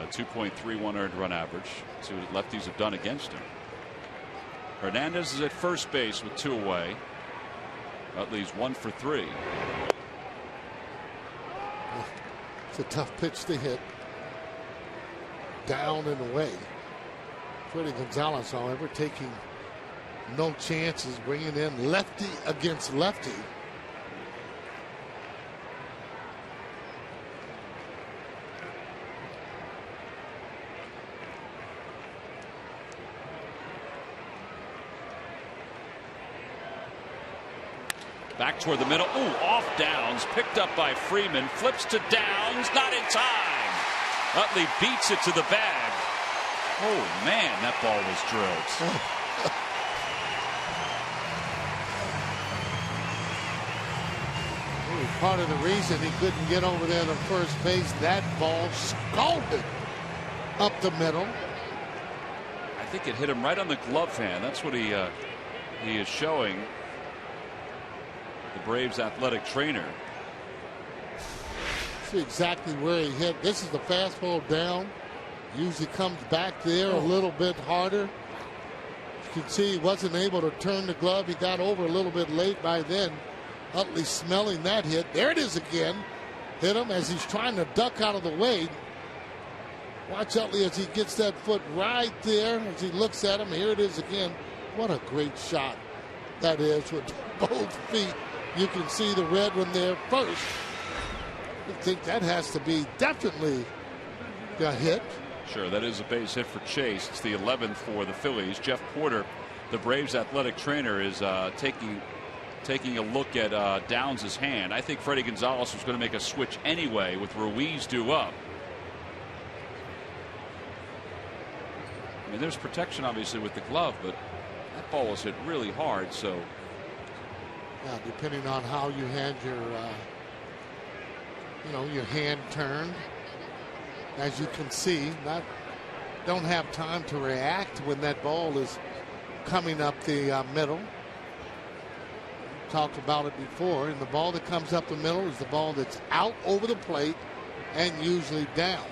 2.31 earned run average. See what lefties have done against him. Hernandez is at first base with 2 away. Utley's 1 for 3. It's a tough pitch to hit. Down and away. Freddie Gonzalez, however, taking no chances, bringing in lefty against lefty. Back toward the middle. Ooh, off Downs. Picked up by Freeman. Flips to Downs. Not in time. Utley beats it to the bag. Oh, man, that ball was drilled. Part of the reason he couldn't get over there to first base, that ball scalded up the middle. I think it hit him right on the glove hand. That's what he is showing the Braves athletic trainer. See exactly where he hit. This is the fastball down. Usually comes back there a little bit harder. You can see he wasn't able to turn the glove. He got over a little bit late by then. Utley smelling that hit. There it is again. Hit him as he's trying to duck out of the way. Watch Utley as he gets that foot right there as he looks at him. Here it is again. What a great shot that is with both feet. You can see the red one there first. I think that has to be definitely a hit. Sure, that is a base hit for Chase. It's the 11th for the Phillies. Jeff Porter, the Braves athletic trainer, is taking a look at Downs' hand. I think Freddie Gonzalez was going to make a switch anyway with Ruiz due up. I mean, there's protection obviously with the glove, but that ball was hit really hard. So, yeah, depending on how you had your, your hand turned, as you can see, don't have time to react when that ball is coming up the middle. Talked about it before, and the ball that comes up the middle is the ball that's out over the plate and usually down.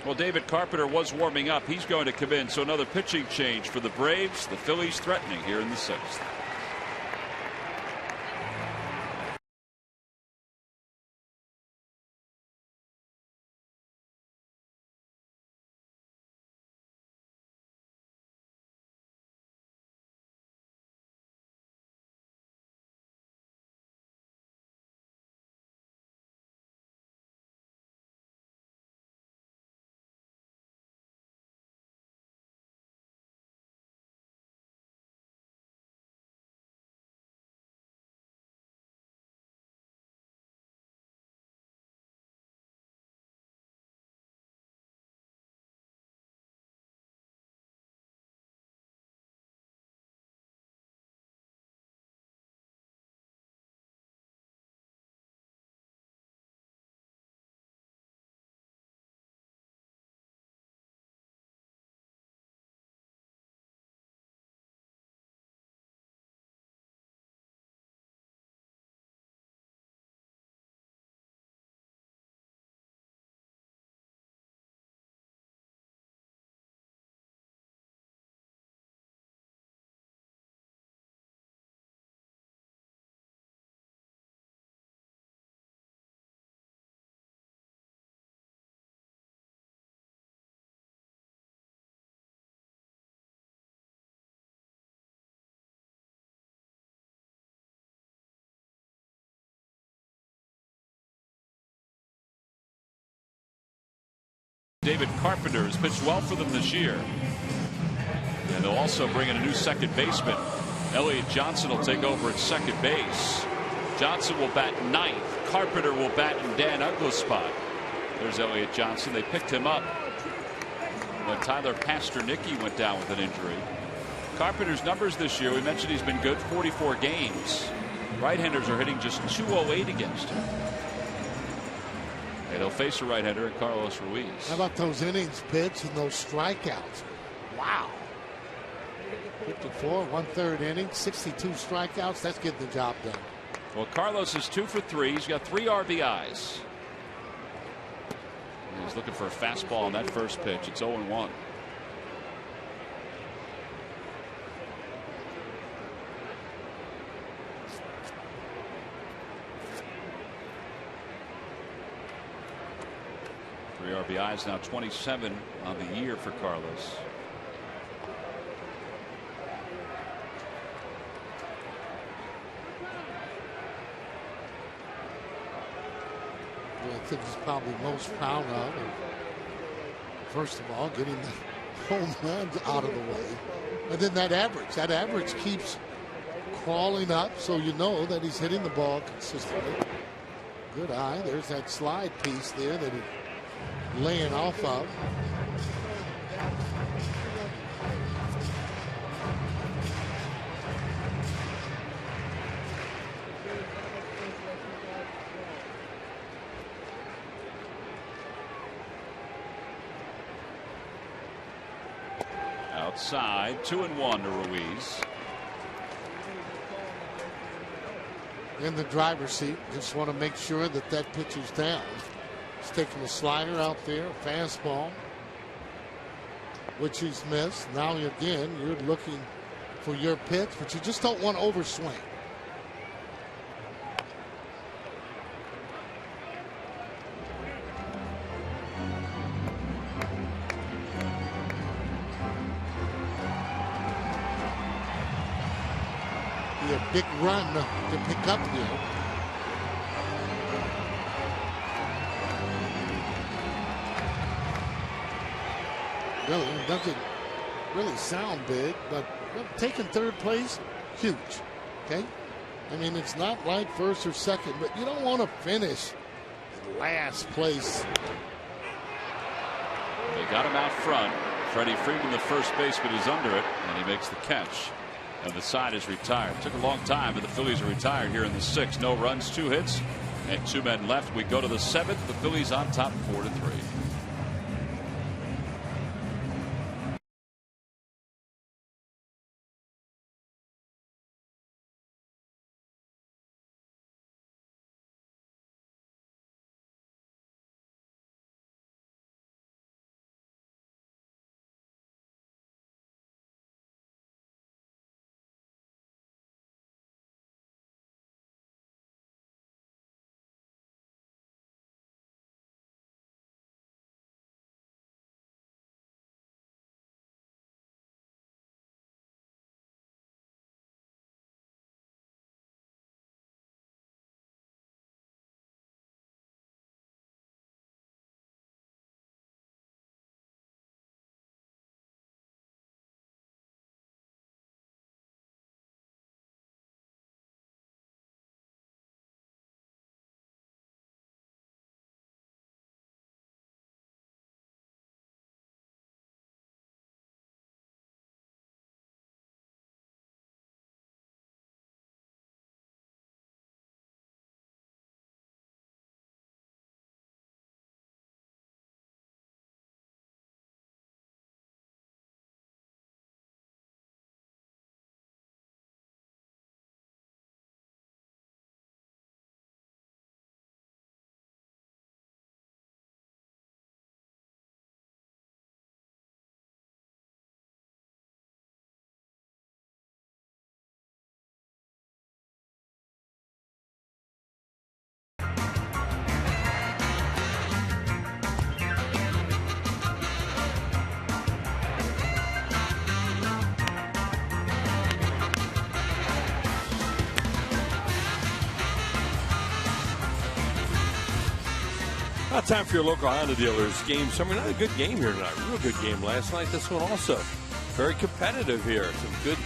Well, David Carpenter was warming up. He's going to come in, so another pitching change for the Braves. The Phillies threatening here in the 6th. David Carpenter has pitched well for them this year. And they'll also bring in a new second baseman. Elliot Johnson will take over at second base. Johnson will bat 9th. Carpenter will bat in Dan Uggla's spot. There's Elliot Johnson. They picked him up when Tyler Pasternicki went down with an injury. Carpenter's numbers this year, we mentioned he's been good, 44 games. Right-handers are hitting just .208 against him. And he'll face a right-hander in Carlos Ruiz. How about those innings pitched and those strikeouts? Wow. 54, 1/3 inning, 62 strikeouts. That's getting the job done. Well, Carlos is 2 for 3. He's got 3 RBIs. And he's looking for a fastball on that first pitch. It's 0-1. RBIs now 27 on the year for Carlos. I think he's probably most proud of, first of all, getting the home runs out of the way, and then that average keeps crawling up, so you know that he's hitting the ball consistently. Good eye. There's that slide piece there that he's laying off of. Outside, 2-1 to Ruiz. In the driver's seat, just want to make sure that that pitch is down. He's taking a slider out there, a fastball, which he's missed. Now again, you're looking for your pitch, but you just don't want to overswing. Be a big run to pick up here. really. It doesn't really sound big, but taking third place, huge. Okay? I mean, it's not like first or second, but you don't want to finish in last place. They got him out front. Freddie Freeman, the first baseman, is under it, and he makes the catch. And the side is retired. Took a long time, but the Phillies are retired here in the 6th. No runs, 2 hits, and 2 men left. We go to the 7th. The Phillies on top, 4-3. Time for your local Honda dealers game summary. Not a good game here tonight. Real good game last night. This one also very competitive here. Some good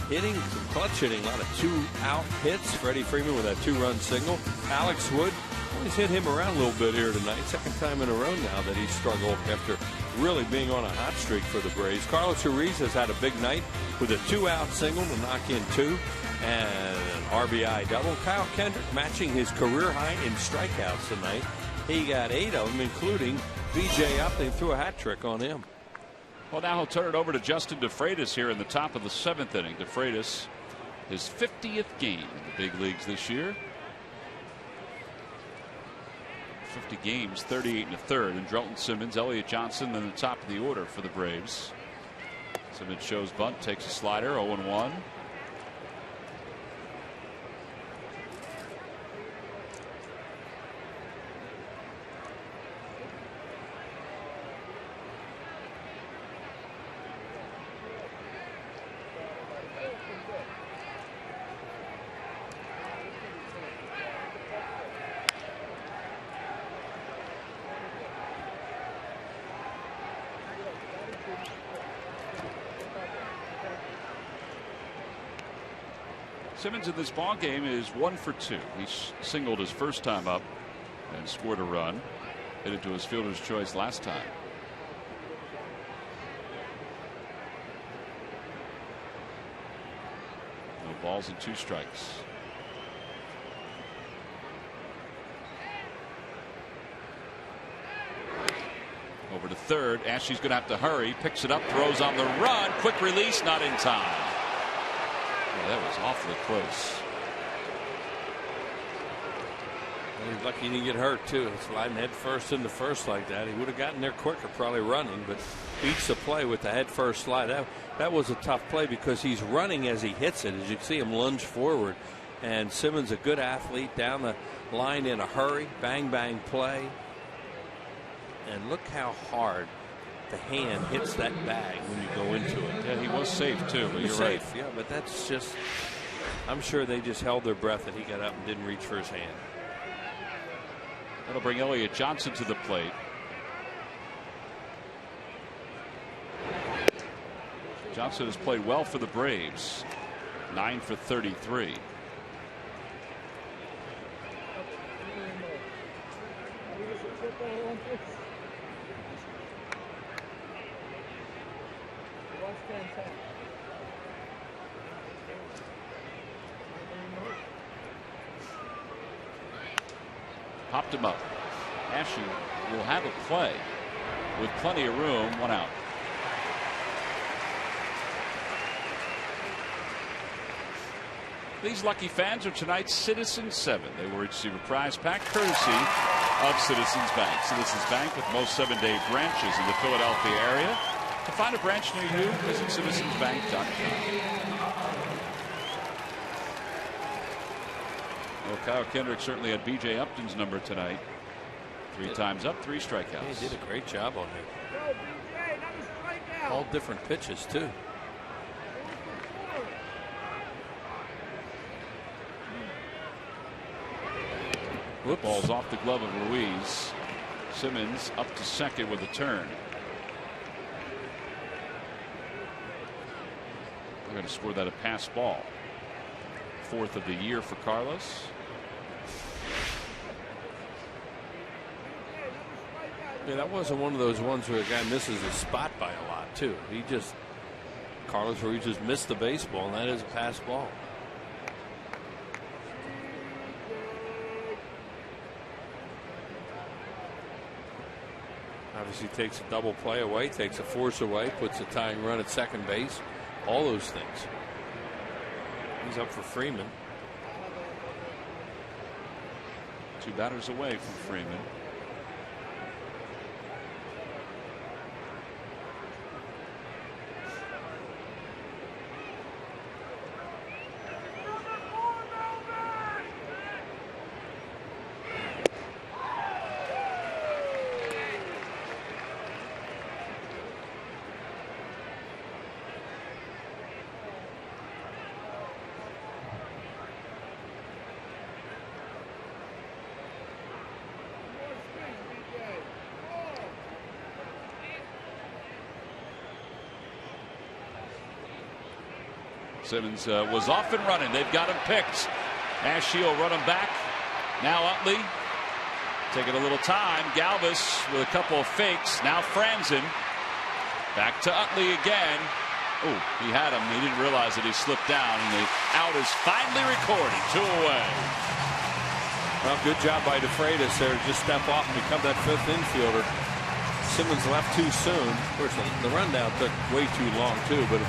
hitting, some clutch hitting. A lot of 2-out hits. Freddie Freeman with that 2-run single. Alex Wood always hit him around a little bit here tonight. Second time in a row now that he's struggled after really being on a hot streak for the Braves. Carlos Ruiz has had a big night with a 2-out single to knock in 2 and an RBI double. Kyle Kendrick matching his career high in strikeouts tonight. He got 8 of them, including B.J. Up. They threw a hat trick on him. Well, now he'll turn it over to Justin DeFreitas here in the top of the 7th inning. DeFreitas, his 50th game in the big leagues this year. 50 games, 38 1/3. And Drelton Simmons, Elliott Johnson in the top of the order for the Braves. Simmons shows bunt, takes a slider, 0-1. Simmons in this ball game is 1 for 2. He singled his first time up and scored a run. Hit it to his fielder's choice last time. No balls and 2 strikes. Over to third. Ashley's going to have to hurry. Picks it up, throws on the run. Quick release, not in time. Oh, that was awfully close. He's lucky he didn't get hurt, too. Sliding head first in the first like that. He would have gotten there quicker, probably running, but beats the play with the head first slide. That was a tough play because he's running as he hits it. As you can see him lunge forward. And Simmons, a good athlete, down the line in a hurry. Bang, bang play. And look how hard the hand hits that bag when you go into it. Yeah, he was safe, too. But you're safe, right. yeah, but that's just, I'm sure they just held their breath that he got up and didn't reach for his hand. That'll bring Elliott Johnson to the plate. Johnson has played well for the Braves. 9 for 33. Popped him up. Ashe will have a play with plenty of room. 1 out. These lucky fans are tonight's Citizens 7. They will receive a prize pack courtesy of Citizens Bank. Citizens Bank with most 7-day branches in the Philadelphia area. To find a branch near you, visit citizensbank.com. Well, Kyle Kendrick certainly had B.J. Upton's number tonight. 3 times up, 3 strikeouts. He did a great job on him. All different pitches, too. Whoop. Ball's off the glove of Ruiz. Simmons up to second with a turn. They're going to score that a pass ball. 4th of the year for Carlos. Yeah, that wasn't one of those ones where a guy misses a spot by a lot, too. Carlos Ruiz just missed the baseball, and that is a pass ball. Obviously takes a double play away, takes a force away, puts a tying run at second base. All those things. He's up for Freeman. 2 batters away from Freeman. Simmons was off and running. They've got him picked. Ashe will run him back. Now Utley taking a little time. Galvis with a couple of fakes. Now Franzen back to Utley again. Oh, he had him. He didn't realize that he slipped down, and the out is finally recorded. 2 away. Well, good job by DeFreitas there to just step off and become that 5th infielder. Simmons left too soon. Of course, the rundown took way too long too, but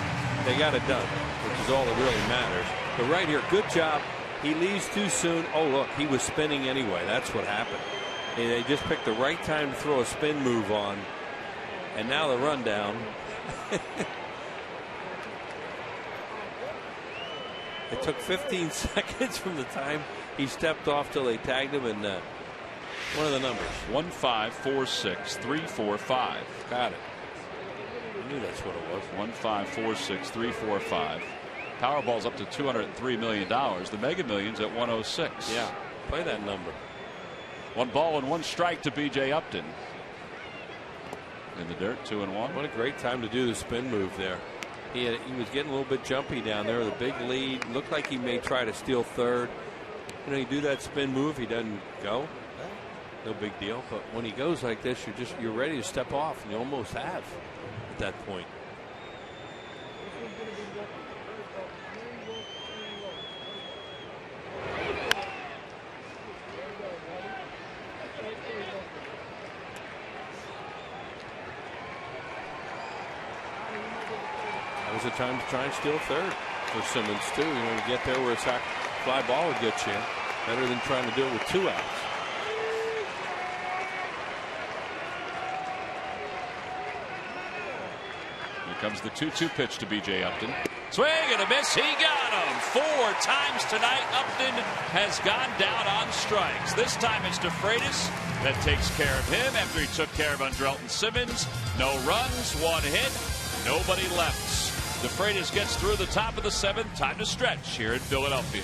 they got it done, which is all that really matters. But right here, good job. He leaves too soon. Oh, look, he was spinning anyway. That's what happened. And they just picked the right time to throw a spin move on. And now the rundown. It took 15 seconds from the time he stepped off till they tagged him. And what are the numbers? 1 5 4 6 3 4 5. Got it. I knew that's what it was. 1 5 4 6 3 4 5. Powerball's up to $203 million. The Mega Millions at 106. Yeah, play that number. 1 ball and 1 strike to B.J. Upton. In the dirt, 2-1. What a great time to do the spin move there. He was getting a little bit jumpy down there with a big lead. Looked like he may try to steal third. You know, you do that spin move, he doesn't go. No big deal. But when he goes like this, you're ready to step off, and you almost have at that point. That was a time to try and steal third for Simmons too. You know, you get there where a fly ball would get you. Better than trying to do it with 2 outs. Here comes the 2-2 pitch to B.J. Upton. Swing and a miss. He got him 4 times tonight. Upton has gone down on strikes. This time it's DeFreitas that takes care of him after he took care of Andrelton Simmons. No runs, 1 hit, nobody left. DeFreitas gets through the top of the 7th. Time to stretch here in Philadelphia.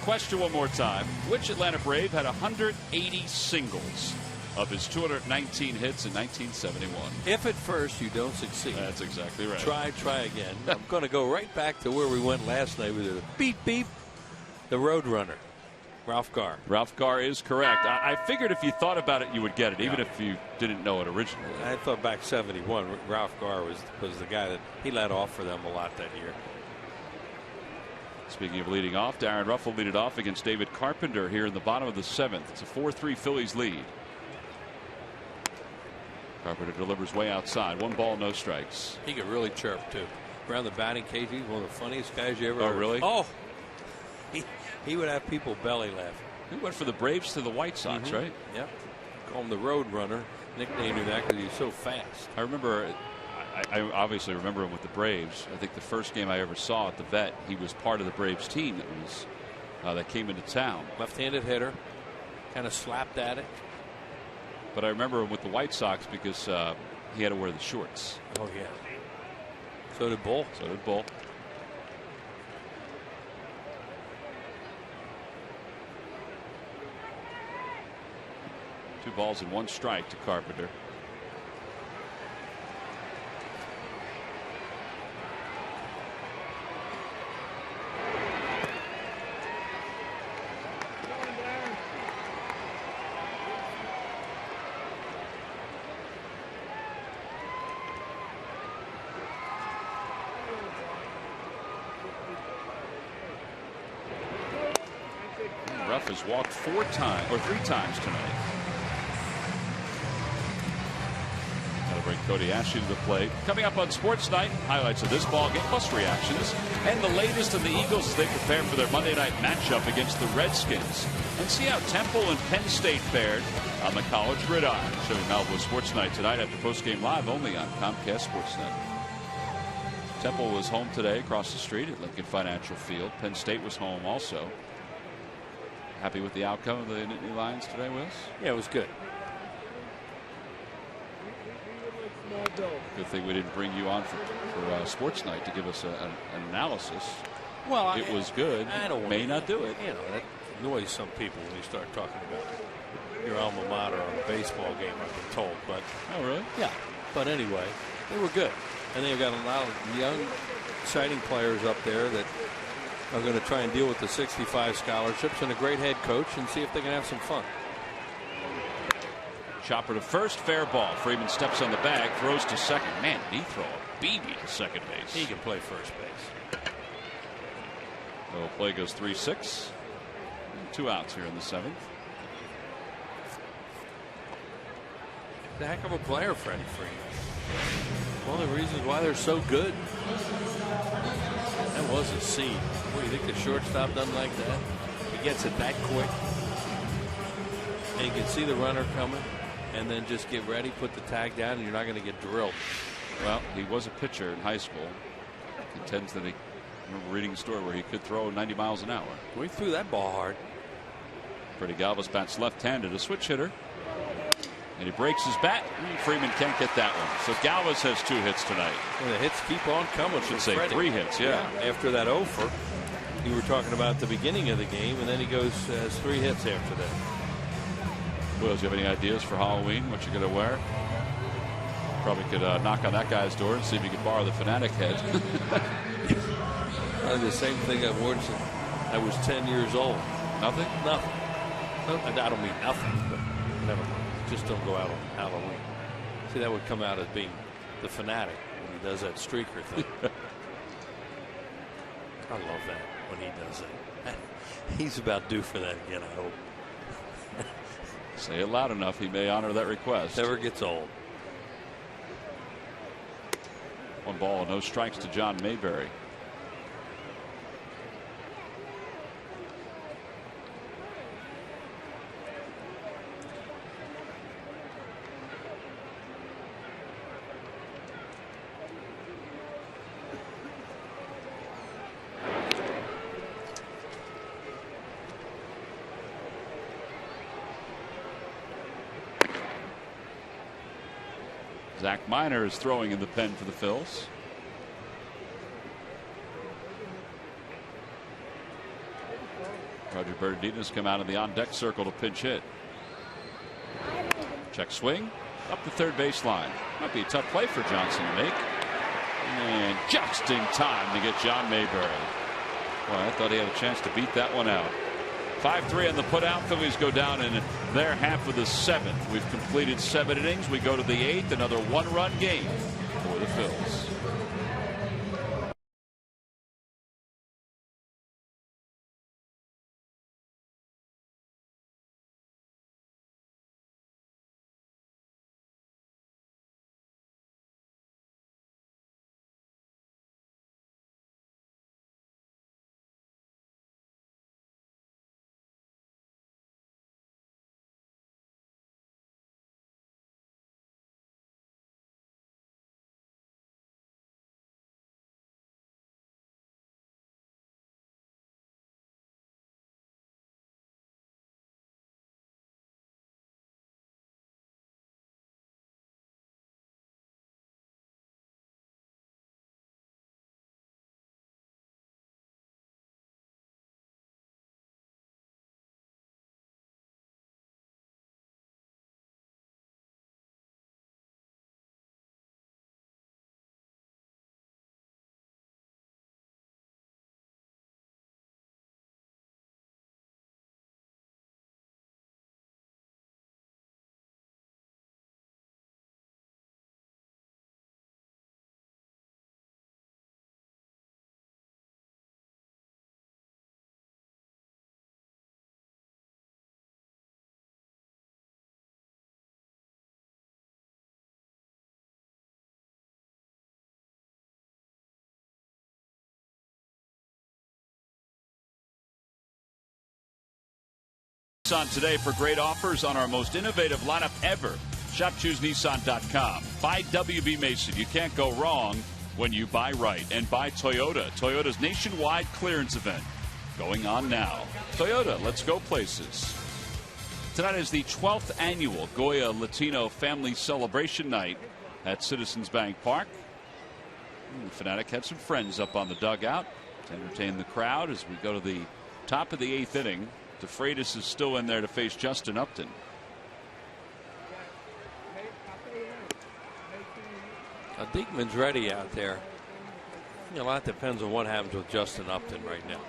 question one more time. Which Atlanta Brave had 180 singles of his 219 hits in 1971? If at first you don't succeed, That's exactly right. try again. I'm going to go right back to where we went last night with the beep beep, the Roadrunner, Ralph Garr. Ralph Garr is correct. I figured if you thought about it, you would get it, even if you didn't know it originally. I thought back 71, Ralph Garr was the guy that he led off for them a lot that year. Speaking of leading off, Darren Ruffel leaded off against David Carpenter here in the bottom of the 7th. It's a 4-3 Phillies lead. Carpenter delivers way outside. 1 ball, no strikes. He could really chirp too. Around the batting cage, he's one of the funniest guys you ever heard. Oh, really? Oh, he would have people belly laughing. He went for the Braves to the White Sox, right? Yep. Call him the Roadrunner. Nicknamed him that because he's so fast. I remember. I obviously remember him with the Braves. I think the first game I ever saw at the Vet, he was part of the Braves team that came into town. Left-handed hitter, kind of slapped at it. But I remember him with the White Sox because he had to wear the shorts. Oh yeah. So did Bull. So did Bull. Two balls and 1 strike to Carpenter. Ruff has walked 3 times tonight. That'll bring Cody Ashley to the plate. Coming up on Sports Night, highlights of this ball game, plus reactions, and the latest of the Eagles as they prepare for their Monday night matchup against the Redskins. And see how Temple and Penn State fared on the college gridiron. Showing Malibu Sports Night tonight after postgame live only on Comcast Sportsnet. Temple was home today across the street at Lincoln Financial Field. Penn State was home also. Happy with the outcome of the Nittany Lions today, Wills? Yeah, it was good. Good thing we didn't bring you on for Sports Night to give us an analysis. Well, it was good. I don't may not do it. You know, that annoys some people when you start talking about your alma mater on a baseball game, I've been told. But oh, really? Yeah. But anyway, they were good, and they've got a lot of young, exciting players up there that are going to try and deal with the 65 scholarships and a great head coach and see if they can have some fun. Chopper to first, fair ball. Freeman steps on the bag, throws to second. Man, did he throw a BB to second base? He can play first base. So play goes 3-6. 2 outs here in the 7th. The heck of a player, Freddie Freeman. One of the reasons why they're so good. That was a seed. What do you think the shortstop doesn't like that? He gets it that quick. And you can see the runner coming and then just get ready, put the tag down, and you're not going to get drilled. Well, he was a pitcher in high school. Contends that I remember reading a story where he could throw 90 miles an hour. We threw that ball hard. Freddie Galvis bats left-handed, a switch hitter. And he breaks his bat. Freeman can't get that one. So Galvis has 2 hits tonight. Well, the hits keep on coming. Should say Freddie. 3 hits, yeah. After that offer, you were talking about the beginning of the game, and then he goes has 3 hits after that. Will, do you have any ideas for Halloween? What you're going to wear? Probably could knock on that guy's door and see if you could borrow the Fanatic head. The same thing I wore since I was 10 years old. Nothing? Nothing. I don't mean nothing, but never mind. Just don't go out on Halloween. See, that would come out as being the Fanatic when he does that streaker thing. I love that when he does that. He's about due for that again, I hope. Say it loud enough, he may honor that request. Never gets old. 1 ball, no strikes to John Mayberry. Zach Minor is throwing in the pen for the Phils. Roger Bernardino's come out of the on-deck circle to pinch hit. Check swing up the third baseline. Might be a tough play for Johnson to make. And just in time to get John Mayberry. Well, I thought he had a chance to beat that one out. 5-3 on the putout. Phillies go down in their half of the seventh. We've completed 7 innings. We go to the 8th. Another 1-run game for the Phils. Nissan today for great offers on our most innovative lineup ever. ShopChooseNissan.com. Buy WB Mason. You can't go wrong when you buy right. And buy Toyota. Toyota's nationwide clearance event going on now. Toyota, let's go places. Tonight is the 12th annual Goya Latino Family Celebration Night at Citizens Bank Park. Fanatic had some friends up on the dugout to entertain the crowd as we go to the top of the 8th inning. DeFreitas is still in there to face Justin Upton. Now Diekman's ready out there. A lot depends on what happens with Justin Upton right now.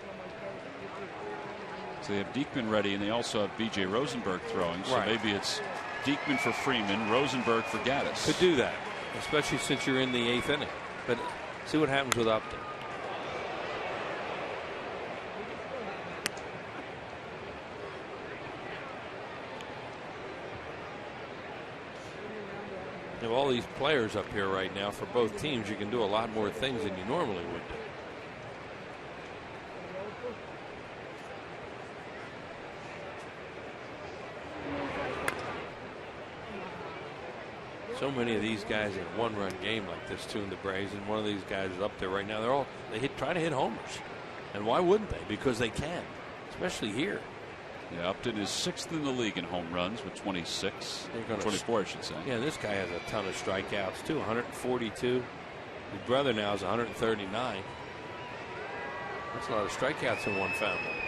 So they have Diekman ready, and they also have B.J. Rosenberg throwing. So right. Maybe it's Diekman for Freeman, Rosenberg for Gaddis. Could do that, especially since you're in the 8th inning. But see what happens with Upton. You have all these players up here right now for both teams. You can do a lot more things than you normally would do. So many of these guys in a one-run game like this too in the Braves, and one of these guys is up there right now. They try to hit homers, and why wouldn't they? Because they can, especially here. Yeah, Upton is 6th in the league in home runs with 26. 24, I should say. Yeah, this guy has a ton of strikeouts too, 142. His brother now is 139. That's a lot of strikeouts in one family.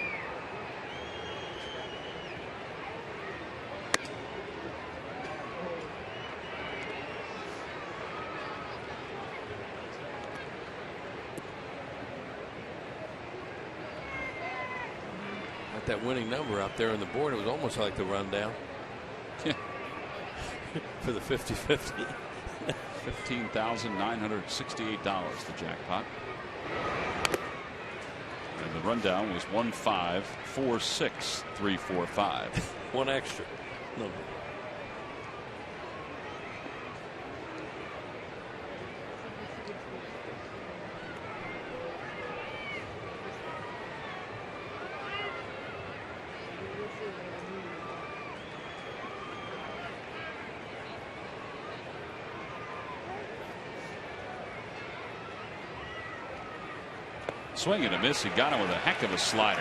That winning number up there on the board, it was almost like the rundown. Yeah. For the 50-50. $15,968, the jackpot. And the rundown was 1546345. One extra. No. Swing and a miss. He got him with a heck of a slider.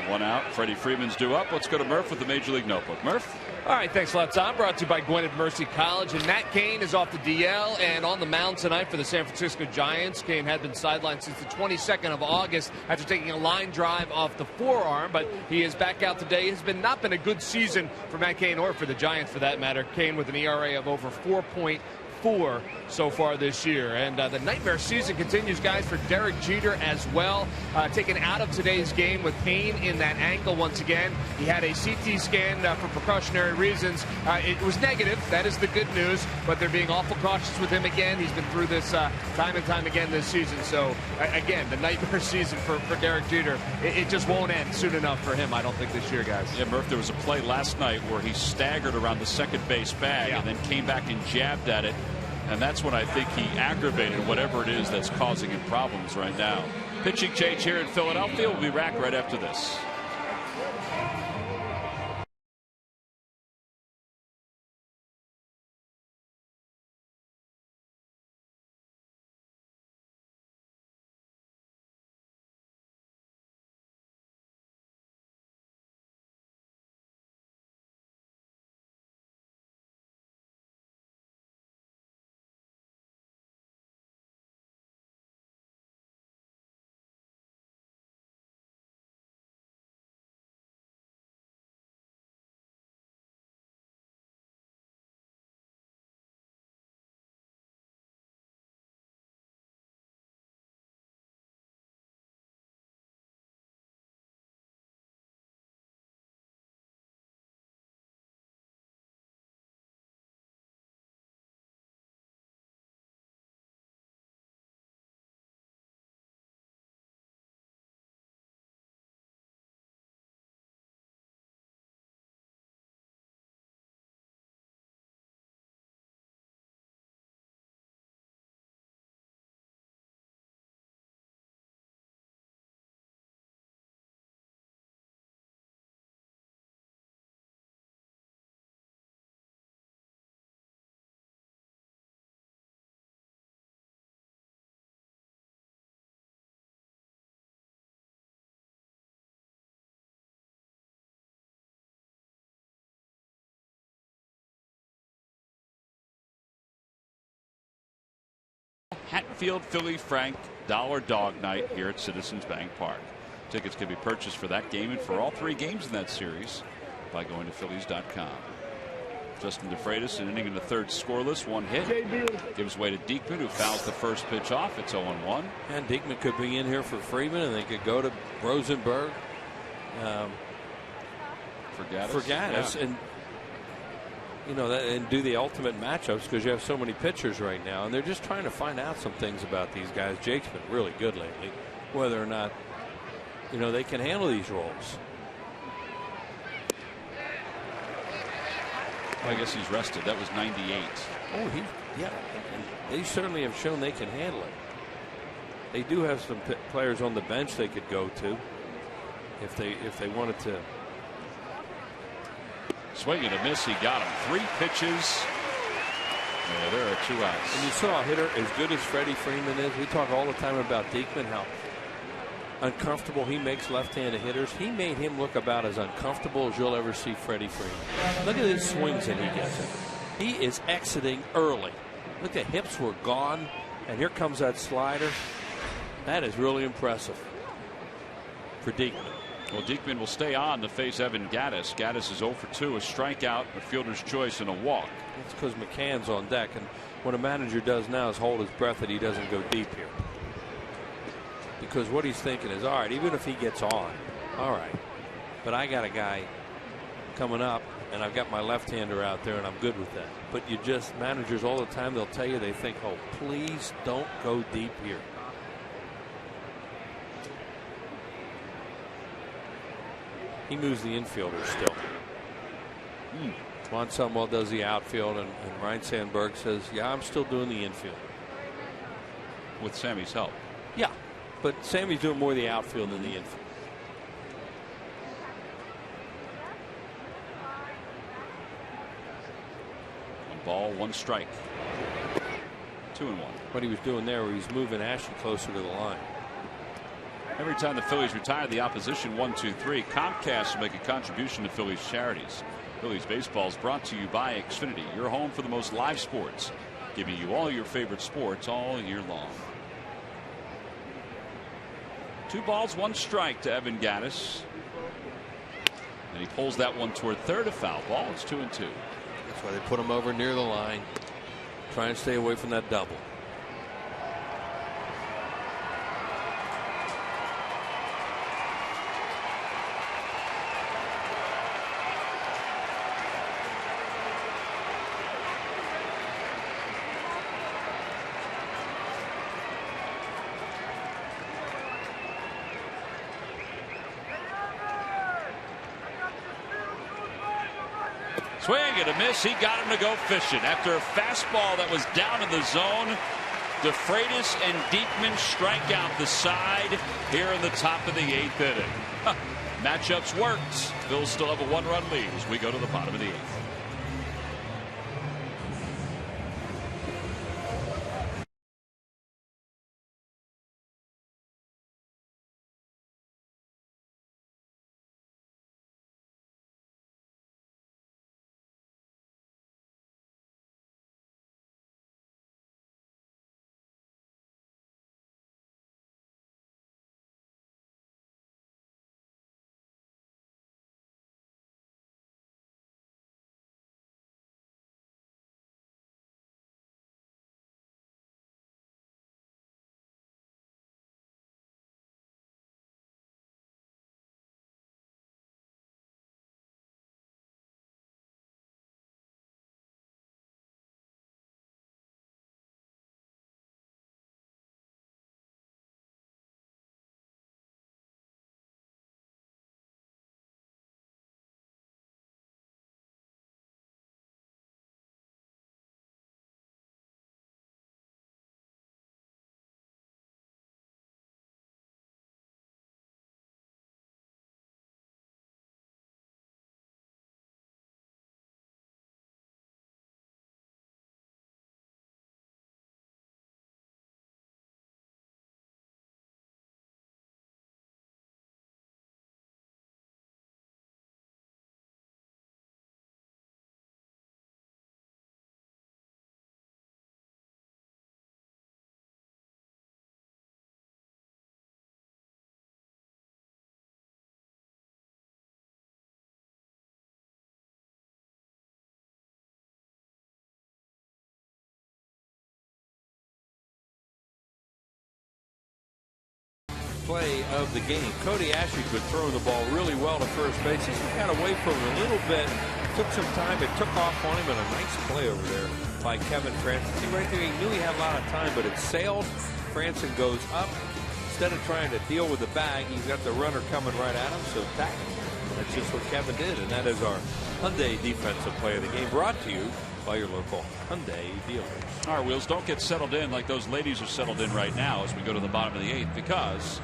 One out. Freddie Freeman's due up. Let's go to Murph with the Major League Notebook. Murph? All right, thanks a lot, Tom. Brought to you by Gwinnett Mercy College. And Matt Cain is off the DL and on the mound tonight for the San Francisco Giants. Cain had been sidelined since the 22nd of August after taking a line drive off the forearm, but he is back out today. It has not been a good season for Matt Cain or for the Giants for that matter. Cain with an ERA of over 4.4 so far this year. And the nightmare season continues, guys, for Derek Jeter as well. Taken out of today's game with pain in that ankle once again. He had a CT scan for precautionary reasons. It was negative. That is the good news. But they're being awful cautious with him again. He's been through this time and time again this season. So, again, the nightmare season for Derek Jeter. It just won't end soon enough for him, I don't think, this year, guys. Yeah, Murph, there was a play last night where he staggered around the second base bag and then came back and jabbed at it. And that's when I think he aggravated whatever it is that's causing him problems right now. Pitching change here in Philadelphia. We'll be back right after this. Hatfield Philly Frank Dollar Dog Night here at Citizens Bank Park. Tickets can be purchased for that game and for all 3 games in that series by going to Phillies.com. Justin DeFreitas, an inning in the third, scoreless, 1 hit. Gives way to Diekman, who fouls the first pitch off. It's 0-1. And Diekman could be in here for Freeman, and they could go to Rosenberg. For Gaddis. Yeah. And you know, and do the ultimate matchups because you have so many pitchers right now, and they're just trying to find out some things about these guys. Jake's been really good lately, whether or not, you know, they can handle these roles. I guess he's rested. That was 98. Oh, yeah. And they certainly have shown they can handle it. They do have some players on the bench they could go to if they wanted to. Swing and a miss. He got him. 3 pitches. Yeah, there are 2 outs. And you saw a hitter as good as Freddie Freeman is. We talk all the time about Diekman, how uncomfortable he makes left-handed hitters. He made him look about as uncomfortable as you'll ever see Freddie Freeman. Look at his swings that he gets in. He is exiting early. Look, the hips were gone, and here comes that slider. That is really impressive for Diekman. Well, Diekman will stay on to face Evan Gaddis. Gaddis is 0 for 2, a strikeout, a fielder's choice, and a walk. That's because McCann's on deck, and what a manager does now is hold his breath that he doesn't go deep here. Because what he's thinking is, all right, even if he gets on, all right, but I got a guy coming up, and I've got my left-hander out there, and I'm good with that. But you just, managers all the time, they'll tell you, they think, oh, please don't go deep here. He moves the infielder still. Juan Sumwell does the outfield, and Ryan Sandberg says, yeah, I'm still doing the infield. With Sammy's help. Yeah, but Sammy's doing more of the outfield than the infield. One ball, 1 strike. 2-1. What he was doing there, where he's moving Ashley closer to the line. Every time the Phillies retire, the opposition 1, 2, 3. Comcast will make a contribution to Phillies charities. Phillies baseball is brought to you by Xfinity, your home for the most live sports, giving you all your favorite sports all year long. 2 balls, 1 strike to Evan Gattis. And he pulls that one toward third, a foul ball. It's 2-2. That's why they put him over near the line, trying to stay away from that double. Swing and a miss. He got him to go fishing after a fastball that was down in the zone. DeFreitas and Diekman strike out the side here in the top of the 8th inning. Matchups worked. Phils still have a 1-run lead as we go to the bottom of the 8th. Play of the game. Cody Ashley could throw the ball really well to first base. He got away from it a little bit. Took some time. It took off on him, and a nice play over there by Kevin Francis. See right there, he knew he had a lot of time, but it sailed. Francis goes up. Instead of trying to deal with the bag, he's got the runner coming right at him. So that's just what Kevin did, and that is our Hyundai defensive play of the game, brought to you by your local Hyundai dealers. All right, Wheels, don't get settled in like those ladies are settled in right now as we go to the bottom of the 8th, because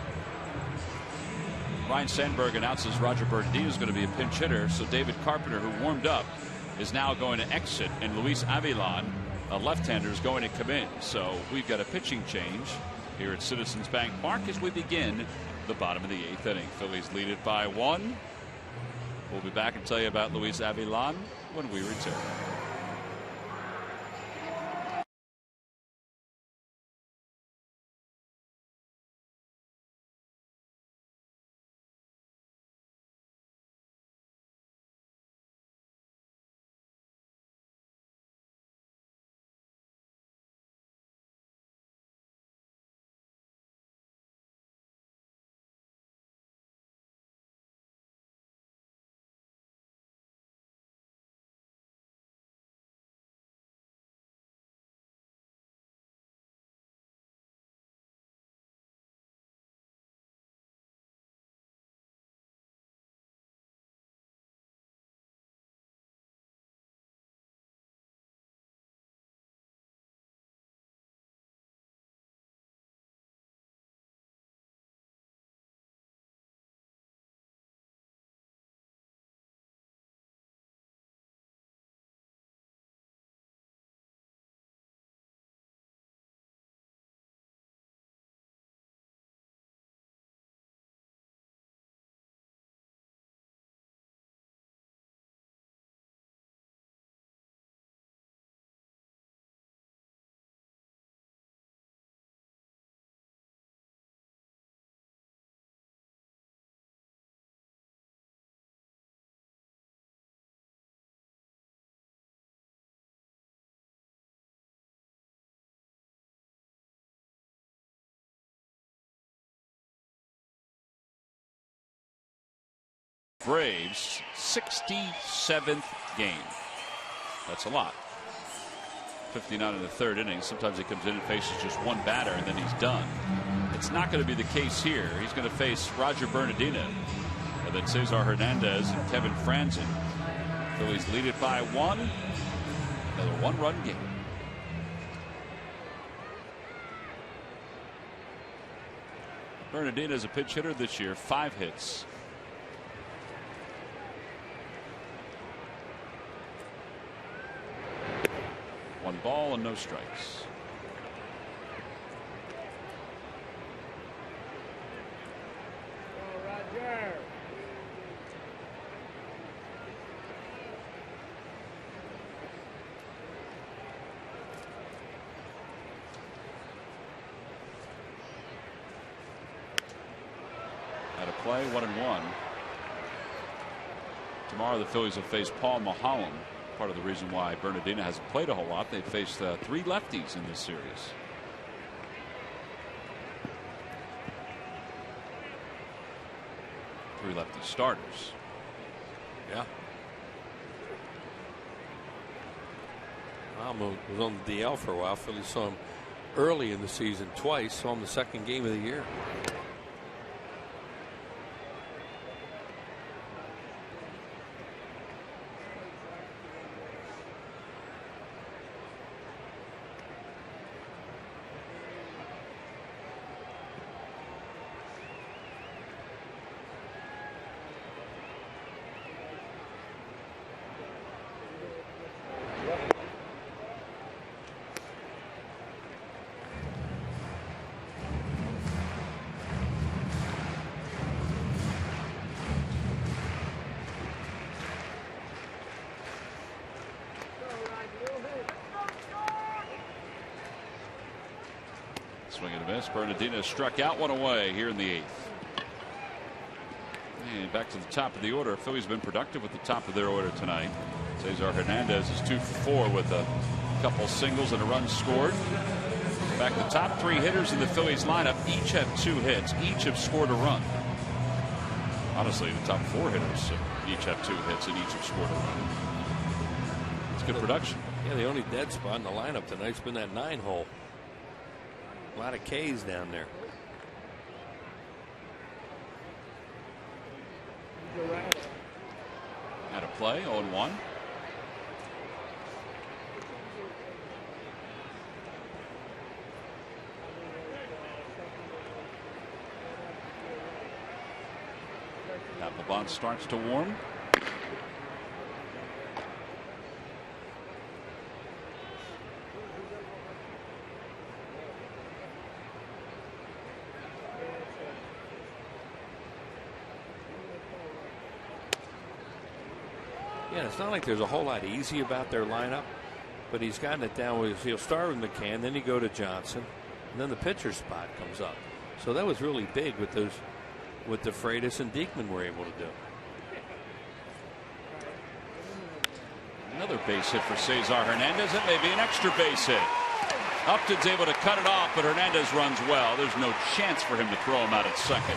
Ryan Sandberg announces Roger Bernardino is going to be a pinch hitter. So David Carpenter, who warmed up, is now going to exit, and Luis Avilan, a left-hander, is going to come in. So we've got a pitching change here at Citizens Bank Park as we begin the bottom of the 8th inning. Phillies lead it by 1. We'll be back and tell you about Luis Avilan when we return. Braves' 67th game. That's a lot. 59 in the third inning. Sometimes he comes in and faces just one batter and then he's done. It's not going to be the case here. He's going to face Roger Bernardino and then Cesar Hernandez and Kevin Franzen. Phillies lead it by 1. Another one-run game. Bernardino is a pinch hitter this year, 5 hits. One ball and no strikes. At a play, 1-1. Tomorrow the Phillies will face Paul Mulholland. Part of the reason why Bernardino hasn't played a whole lot. They faced 3 lefties in this series. Three lefty starters. Yeah. Malmo was on the DL for a while. Phillies saw him early in the season twice. Saw him the second game of the year. Swing and a miss. Bernardino struck out, 1 away here in the 8th. And back to the top of the order. Phillies been productive with the top of their order tonight. Cesar Hernandez is 2 for 4 with a couple singles and a run scored. Back the top 3 hitters in the Phillies lineup each have 2 hits. Each have scored a run. Honestly, the top 4 hitters each have 2 hits and each have scored a run. It's good production. Yeah, the only dead spot in the lineup tonight's been that 9 hole. A lot of K's down there. At a play, 0-1. Applebaum starts to warm. Yeah, it's not like there's a whole lot easy about their lineup, but he's gotten it down with, he'll start with McCann, then you go to Johnson, and then the pitcher spot comes up. So that was really big with those, what the Freitas and Diekman were able to do. Another base hit for Cesar Hernandez. That may be an extra base hit. Upton's able to cut it off, but Hernandez runs well. There's no chance for him to throw him out at second.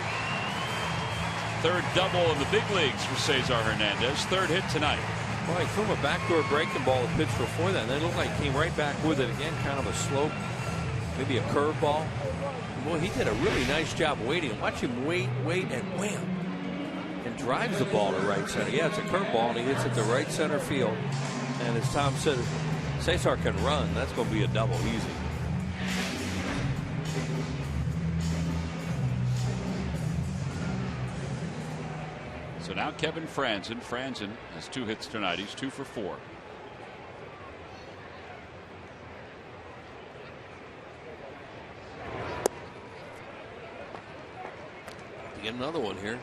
3rd double in the big leagues for Cesar Hernandez. 3rd hit tonight. Well, he threw him a backdoor breaking ball a pitch before that, and then it looked like he came right back with it again, kind of a slope, maybe a curveball. Boy, he did a really nice job waiting. Watch him wait, and wham, and drives the ball to right center. Yeah, it's a curveball, and he hits it to right center field. And as Tom said, Cesar can run. That's going to be a double easy. So now Kevin Franzen. Franzen has 2 hits tonight. He's 2 for 4. To get another one here.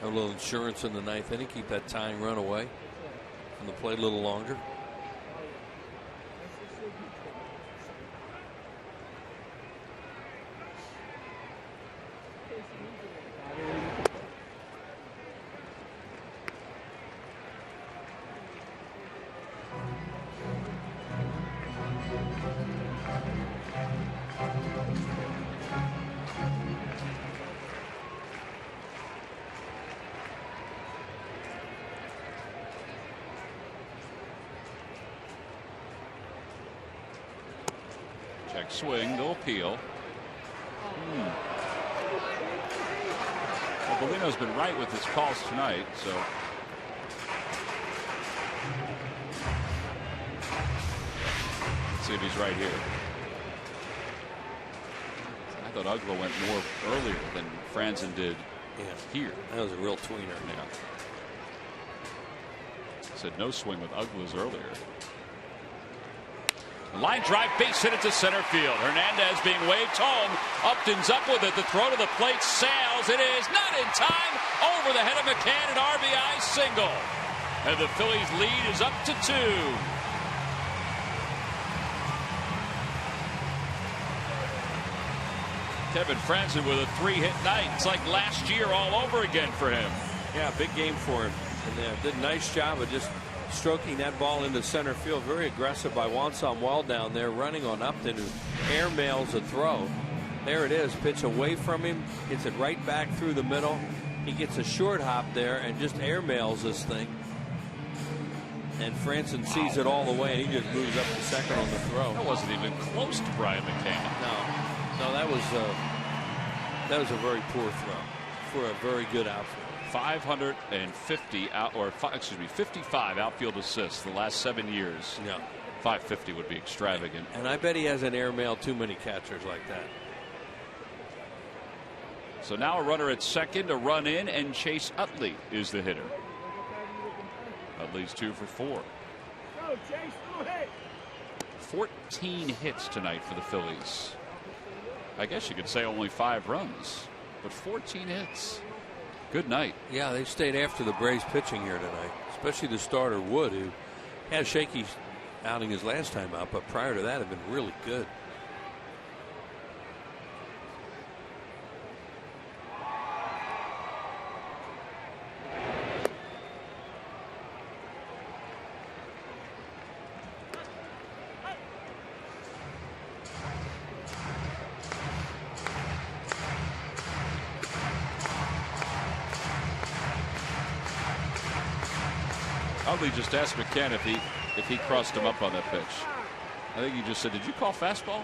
Have a little insurance in the 9th inning. Keep that tying run away from the plate a little longer. Check swing. No appeal. Well, Bellino's been right with his calls tonight, so. Let's see if he's right here. I thought Ugla went more earlier than Franzen did here. That was a real tweener. Yeah. Said no swing with Uglas earlier. Line drive, base hit it to center field. Hernandez being waved home. Upton's up with it. The throw to the plate sails. It is not in time. Over the head of McCann, an RBI single. And the Phillies lead is up to 2. Kevin Franzen with a 3-hit night. It's like last year all over again for him. Yeah, big game for him. And did a nice job of just stroking that ball into center field. Very aggressive by Juan Samuel down there, running on Upton, who airmails a throw. There it is, pitch away from him, gets it right back through the middle. He gets a short hop there and just airmails this thing. And Franzen sees it all the way, and he just moves up to second on the throw. That wasn't even close to Brian McCann. No, that was a very poor throw for a very good outfield. 550 55 outfield assists the last 7 years. Yeah. 550 would be extravagant. And I bet he hasn't airmailed too many catchers like that. So now a runner at second, a run in, and Chase Utley is the hitter. Utley's 2 for 4. 14 hits tonight for the Phillies. I guess you could say only 5 runs, but 14 hits. Good night. Yeah, they stayed after the Braves pitching here tonight, especially the starter Wood, who had a shaky outing his last time out, but prior to that had been really good. Utley just asked McCann if he crossed him up on that pitch. I think he just said, "Did you call fastball?"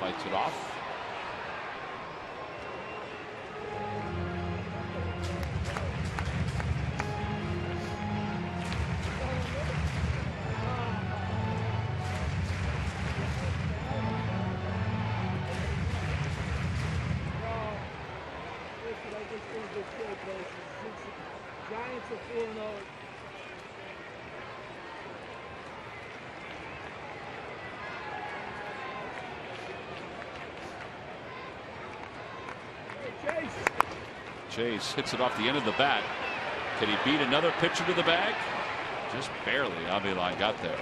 Fights it off. Giants are 4-0. Chase hits it off the end of the bat. Can he beat another pitcher to the bag? Just barely. Avilan got there.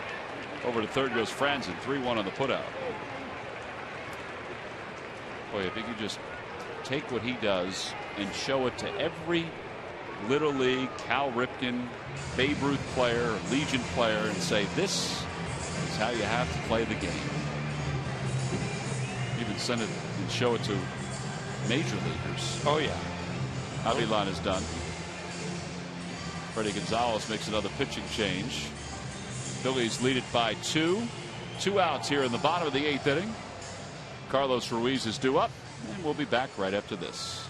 Over to third goes Franzen. 3-1 on the putout. Boy, if he could just take what he does and show it to every Little League, Cal Ripken, Babe Ruth player, Legion player, and say, this is how you have to play the game. Even send it and show it to major leaguers. Oh, yeah. Avilan is done. Freddie Gonzalez makes another pitching change. Phillies lead it by 2. 2 outs here in the bottom of the 8th inning. Carlos Ruiz is due up, and we'll be back right after this.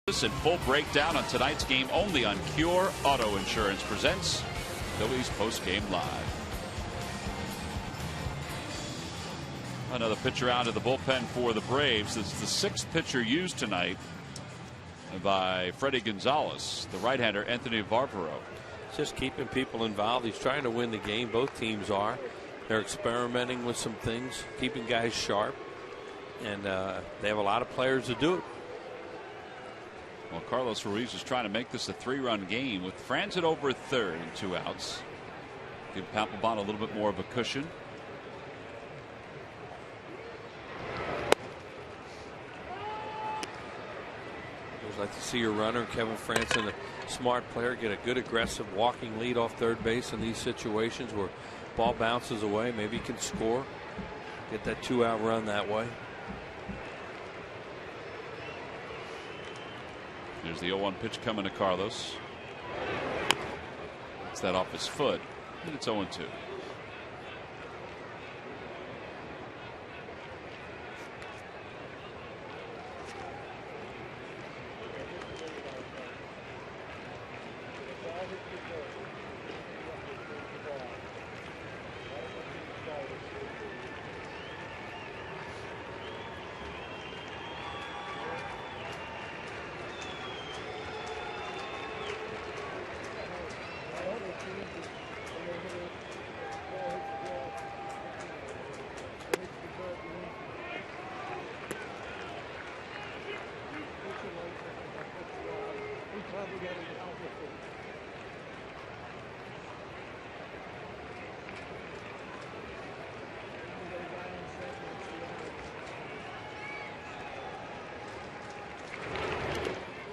And full breakdown on tonight's game only on Cure Auto Insurance presents Phillies post-game live. Another pitcher out of the bullpen for the Braves. This is the sixth pitcher used tonight by Freddie Gonzalez, the right-hander Anthony Barbaro. Just keeping people involved. He's trying to win the game. Both teams are. They're experimenting with some things, keeping guys sharp, and they have a lot of players to do it. Well, Carlos Ruiz is trying to make this a 3-run game with Franz at over third and 2 outs. Give Papelbon a little bit more of a cushion. I'd like to see your runner, Kevin Franson, a smart player, get a good aggressive walking lead off third base in these situations where ball bounces away. Maybe he can score, get that 2-out run that way. There's the 0-1 pitch coming to Carlos. It's that off his foot, and it's 0-2.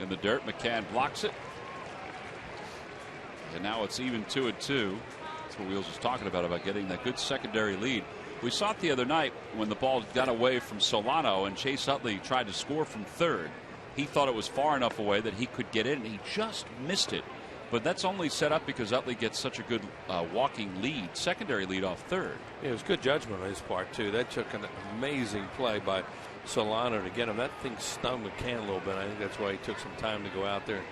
In the dirt, McCann blocks it. And now it's even 2-2. That's what Wheels was talking about getting that good secondary lead. We saw it the other night when the ball got away from Solano and Chase Utley tried to score from third. He thought it was far enough away that he could get in, and he just missed it. But that's only set up because Utley gets such a good walking lead, secondary lead off third. Yeah, it was good judgment on his part, too. That took an amazing play by Solano to get him. That thing stung McCann a little bit. I think that's why he took some time to go out there and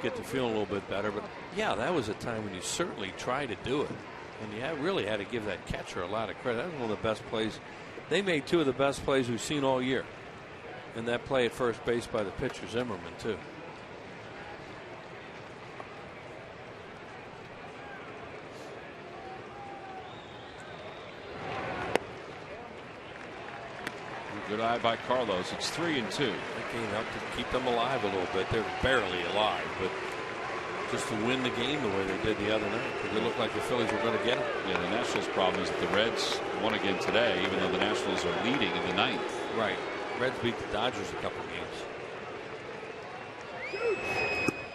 get to feel a little bit better. But yeah, that was a time when you certainly tried to do it, and you really had to give that catcher a lot of credit. That was one of the best plays. They made 2 of the best plays we've seen all year, and that play at first base by the pitcher Zimmerman too. Good eye by Carlos. It's 3-2. That game helped to keep them alive a little bit. They're barely alive, but just to win the game the way they did the other night, because it looked like the Phillies were going to get them. Yeah, the Nationals' problem is that the Reds won again today, even though the Nationals are leading in the 9th. Right. Reds beat the Dodgers a couple games.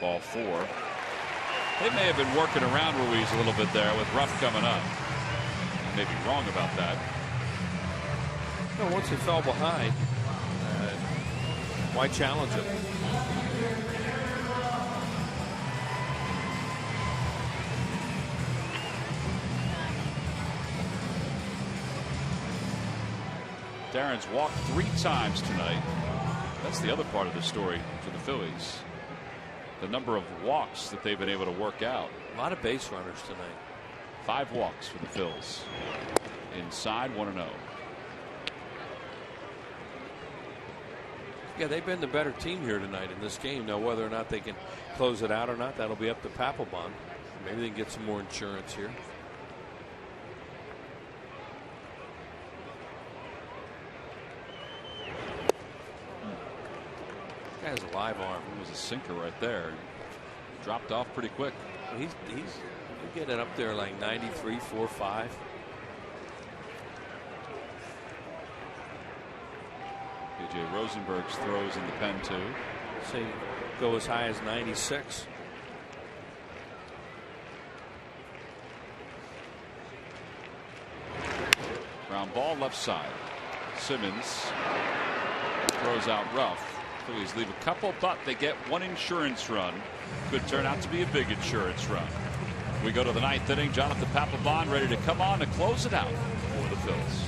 Ball 4. They may have been working around Ruiz a little bit there with Ruff coming up. May be wrong about that. No, once he fell behind, why challenge him? Darren's walked 3 times tonight. That's the other part of the story for the Phillies. The number of walks that they've been able to work out. A lot of base runners tonight. 5 walks for the Phils. Inside 1-0. Yeah, they've been the better team here tonight in this game. Now, whether or not they can close it out or not, that'll be up to Papelbon. Maybe they can get some more insurance here. Guy's a live arm. It was a sinker right there. Dropped off pretty quick. He's getting up there like 93, 4, 5. AJ Rosenberg's throws in the pen too. Say go as high as 96. Ground ball left side. Simmons throws out Ruff. Phillies leave a couple, but they get 1 insurance run. Could turn out to be a big insurance run. We go to the 9th inning. Jonathan Papelbon ready to come on to close it out for the Phils.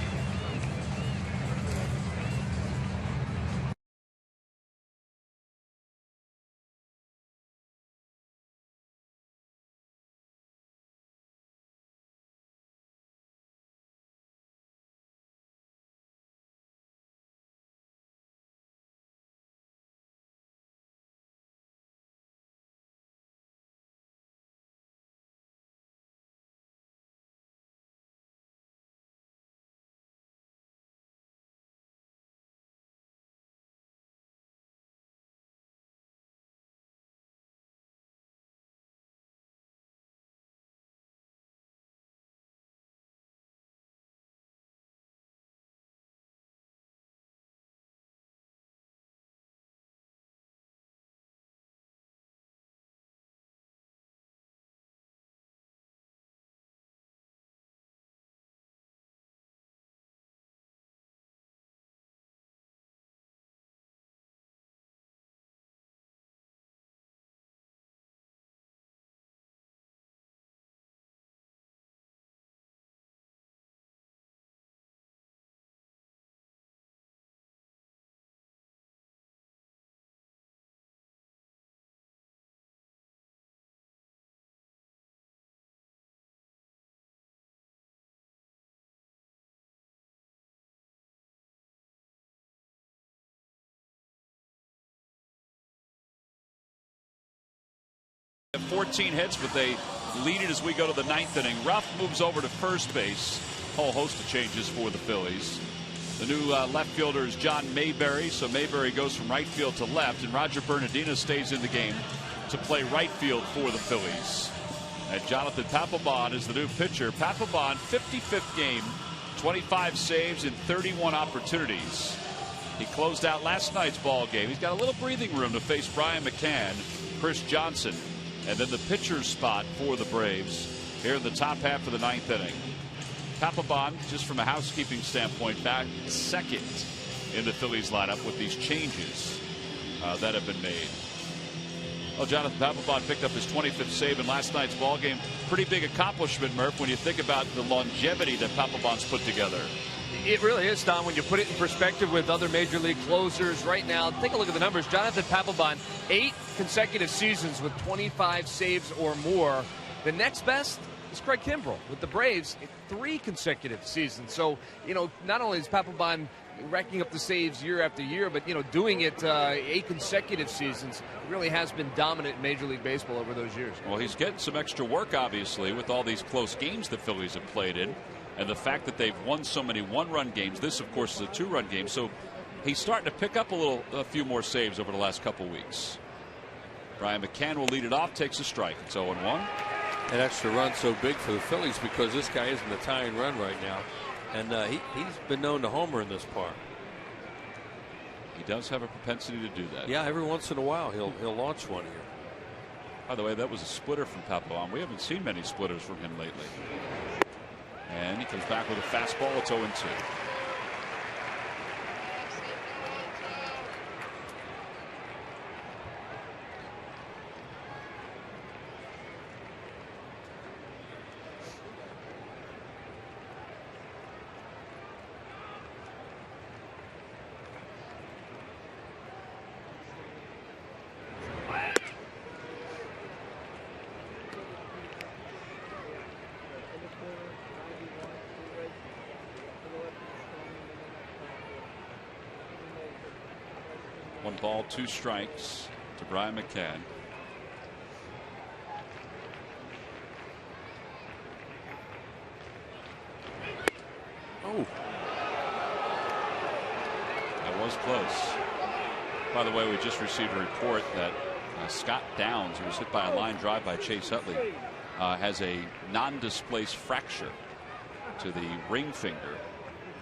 14 hits, but they lead it as we go to the 9th inning. Ruff moves over to first base. Whole host of changes for the Phillies. The new left fielder is John Mayberry, so Mayberry goes from right field to left, and Roger Bernardino stays in the game to play right field for the Phillies. And Jonathan Papelbon is the new pitcher. Papelbon, 55th game, 25 saves in 31 opportunities. He closed out last night's ball game. He's got a little breathing room to face Brian McCann, Chris Johnson, and then the pitcher's spot for the Braves here in the top half of the 9th inning. Papelbon, just from a housekeeping standpoint, back second in the Phillies lineup with these changes that have been made. Well, Jonathan Papelbon picked up his 25th save in last night's ball game. Pretty big accomplishment, Murph, when you think about the longevity that Papelbon's put together. It really is, Don, when you put it in perspective with other major league closers right now. Take a look at the numbers. Jonathan Papelbon, 8 consecutive seasons with 25 saves or more. The next best is Craig Kimbrell with the Braves, 3 consecutive seasons. So, not only is Papelbon racking up the saves year after year, but, doing it 8 consecutive seasons. It really has been dominant in Major League Baseball over those years. Well, he's getting some extra work, obviously, with all these close games the Phillies have played in. And the fact that they've won so many one-run games. This, of course, is a 2-run game. So he's starting to pick up a few more saves over the last couple weeks. Brian McCann will lead it off, takes a strike. It's 0-1. That extra run so big for the Phillies because this guy isn't a tying run right now. And he's been known to homer in this park. He does have a propensity to do that. Yeah, every once in a while he'll launch one here. By the way, that was a splitter from Papelbon. We haven't seen many splitters from him lately. And he comes back with a fastball. It's 0-2. One ball, 2 strikes to Brian McCann. Oh, that was close. By the way, we just received a report that Scott Downs, who was hit by a line drive by Chase Utley, has a non-displaced fracture to the ring finger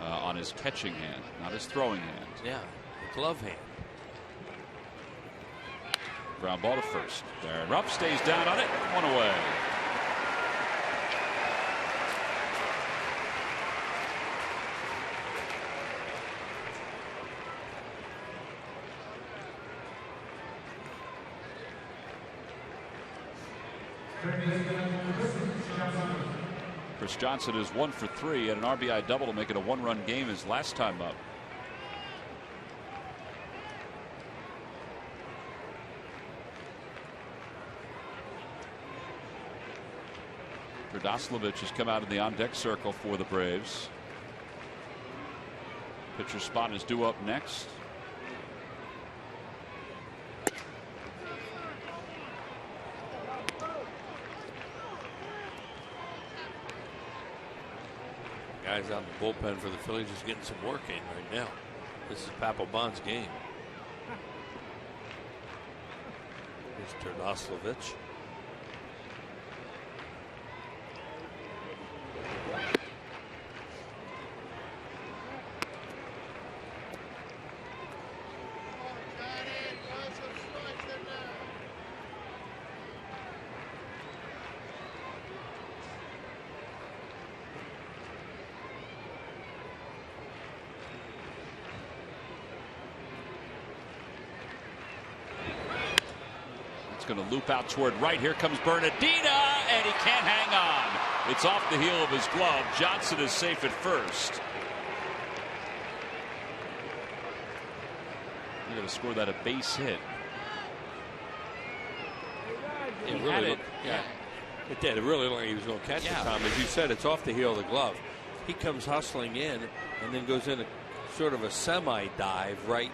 on his catching hand, not his throwing hand. yeah, the glove hand. Ground ball to first. Darren Rupp stays down on it. 1 away. Chris Johnson is 1 for 3 and an RBI double to make it a 1-run game his last time up. Doslovich has come out in the on-deck circle for the Braves. Pitcher spot is due up next. Guys out in the bullpen for the Phillies just getting some work in right now. This is Papelbon's game. Here's Doslovich. Going to loop out toward right. Here comes Bernardino, and he can't hang on. It's off the heel of his glove. Johnson is safe at first. They're going to score that a base hit. It really looked, yeah, it did. It really looked like he was going to catch it, Tom. As you said, it's off the heel of the glove. He comes hustling in and then goes in a sort of a semi-dive right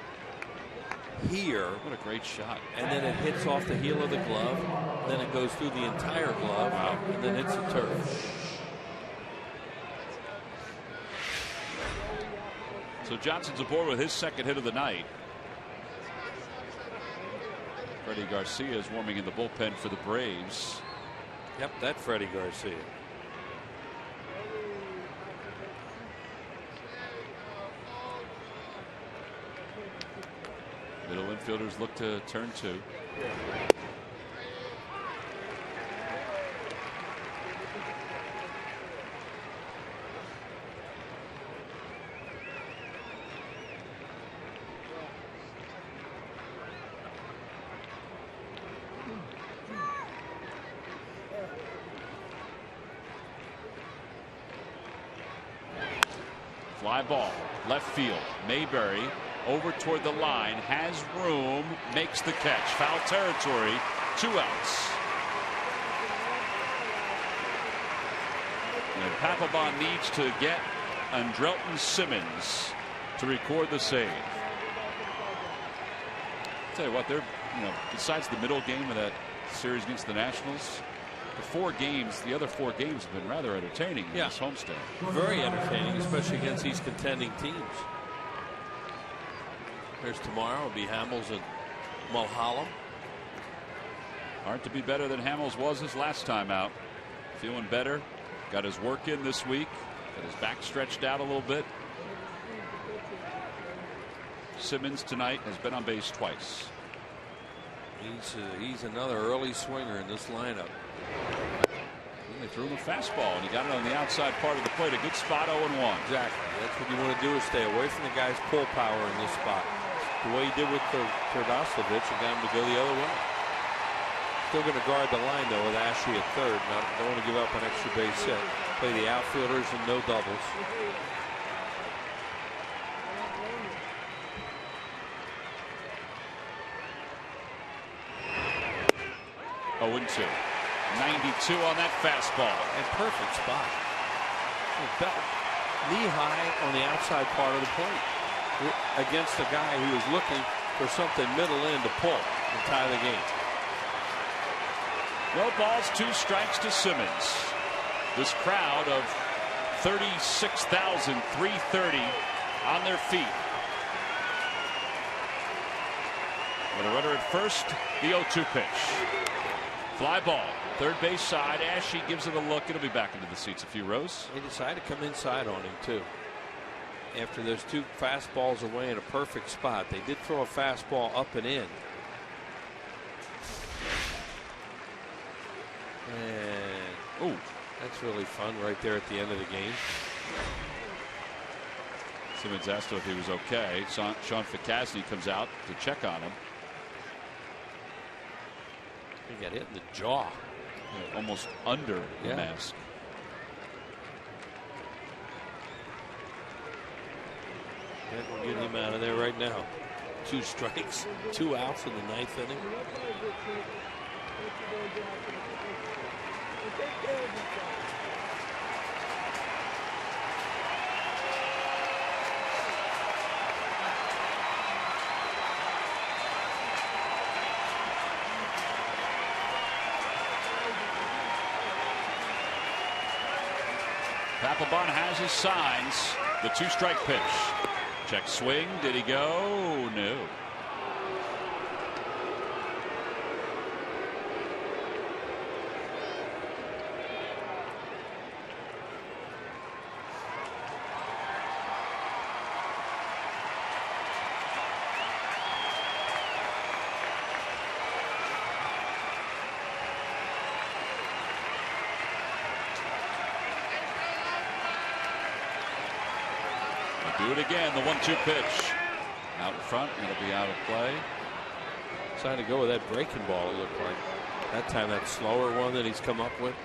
here. What a great shot. And then it hits off the heel of the glove. Then it goes through the entire glove. Wow. And then hits the turf. So Johnson's aboard with his second hit of the night. Freddie Garcia is warming in the bullpen for the Braves. Yep, that Freddie Garcia. Middle infielders look to turn two. Fly ball, left field. Mayberry over toward the line, has room, makes the catch. Foul territory, 2 outs. And Papelbon needs to get Andrelton Simmons to record the save. Tell you what, they're, besides the middle game of that series against the Nationals, the other four games have been rather entertaining in this homestand. Very entertaining, especially against these contending teams. There's tomorrow. It'll be Hamels and Mulholland. Hard to be better than Hamels was his last time out. Feeling better. Got his work in this week. Got his back stretched out a little bit. Simmons tonight has been on base twice. He's another early swinger in this lineup. They threw him a fastball, and he got it on the outside part of the plate. A good spot, 0-1. Exactly. That's what you want to do, is stay away from the guy's pull power in this spot. The way he did with Terdosevich and got him to go the other way. Still going to guard the line, though, with Ashley at third. Don't want to give up an extra base hit. Play the outfielders and no doubles. Oh, 2. 92 on that fastball. And perfect spot. Knee high on the outside part of the plate against a guy who was looking for something middle in to pull and tie the game. No balls, 2 strikes to Simmons. This crowd of 36,330 on their feet. With a runner at first, the 0-2 pitch. Fly ball, third base side. Ashe gives it a look. It'll be back into the seats a few rows. They decided to come inside on him, too. After those 2 fastballs away in a perfect spot, they did throw a fastball up and in. And oh, that's really fun right there at the end of the game. Simmons asked if he was okay. Sean Ficasny comes out to check on him. He got hit in the jaw. Almost under the mask. We'll get him out of there right now. 2 strikes, 2 outs in the 9th inning. Papelbon has his signs. The 2-strike pitch. Check swing. Did he go? No. Do it again. The 1-2 pitch. Out in front. It'll be out of play. Decided to go with that breaking ball, it looked like. That time, that slower one that he's come up with.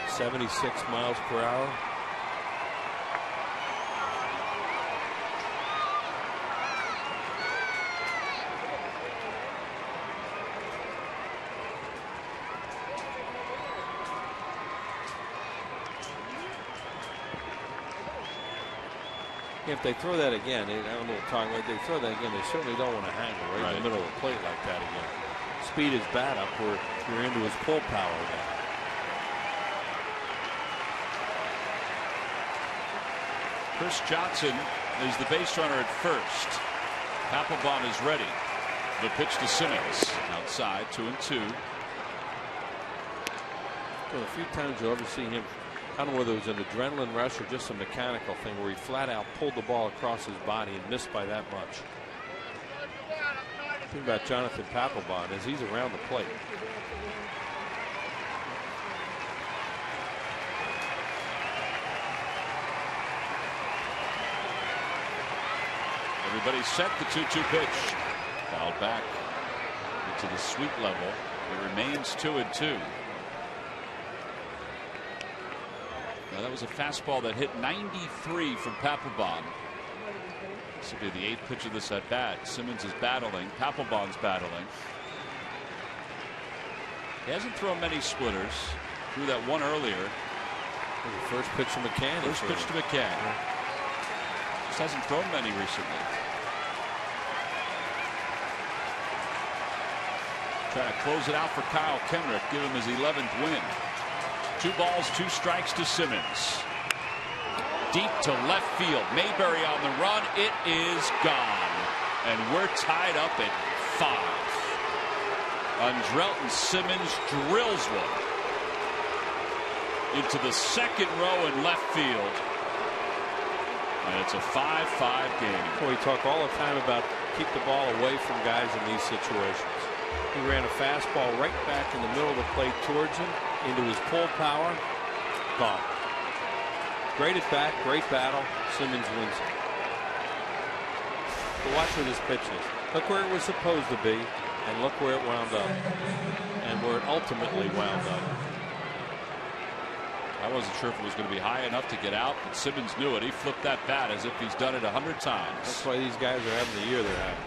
76 miles per hour. If they throw that again, I don't know what talking about. If they throw that again, they certainly don't want to hang it right in the middle of the plate like that again. Speed his bat up where you're into his pull power again. Chris Johnson is the base runner at first. Papelbon is ready. The pitch to Simmons. Outside, 2-2. Well, a few times you'll ever see him, I don't know whether it was an adrenaline rush or just a mechanical thing where he flat out pulled the ball across his body and missed by that much. The thing about Jonathan Papelbon is he's around the plate. Everybody's set. The 2-2 pitch. Fouled back into the sweep level. It remains 2-2. Now that was a fastball that hit 93 from Papelbon. This will be the 8th pitch of this at bat. Simmons is battling. Papelbon's battling. He hasn't thrown many splitters. Threw that one earlier. The first pitch to McCann. First pitch to McCann. Just hasn't thrown many recently. Trying to close it out for Kyle Kenrick. Give him his 11th win. 2 balls, 2 strikes to Simmons. Deep to left field. Mayberry on the run. It is gone. And we're tied up at 5. Andrelton Simmons drills one into the second row in left field. And it's a 5-5 game. Well, we talk all the time about keep the ball away from guys in these situations. He ran a fastball right back in the middle of the plate towards him, into his pull power. Gone. Great at bat, great battle. Simmons wins it. But watch where this pitch is. Look where it was supposed to be, and look where it wound up. And where it ultimately wound up. I wasn't sure if it was going to be high enough to get out, but Simmons knew it. He flipped that bat as if he's done it 100 times. That's why these guys are having the year they're having.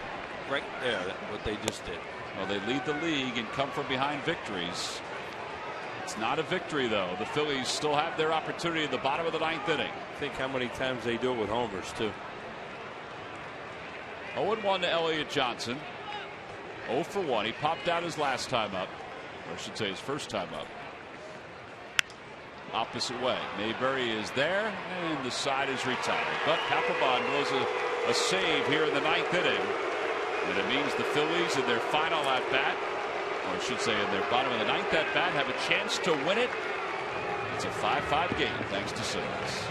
Right there, what they just did. Well, they lead the league and come from behind victories. It's not a victory, though. The Phillies still have their opportunity at the bottom of the 9th inning. Think how many times they do it with homers, too. 0-1 to Elliott Johnson. 0 for 1. He popped out his last time up, or I should say his first time up. Opposite way. Mayberry is there, and the side is retired. But Papelbon blows a save here in the 9th inning. And it means the Phillies in their final at bat, or I should say in their bottom of the 9th at bat, have a chance to win it. It's a 5-5 game thanks to Simmons.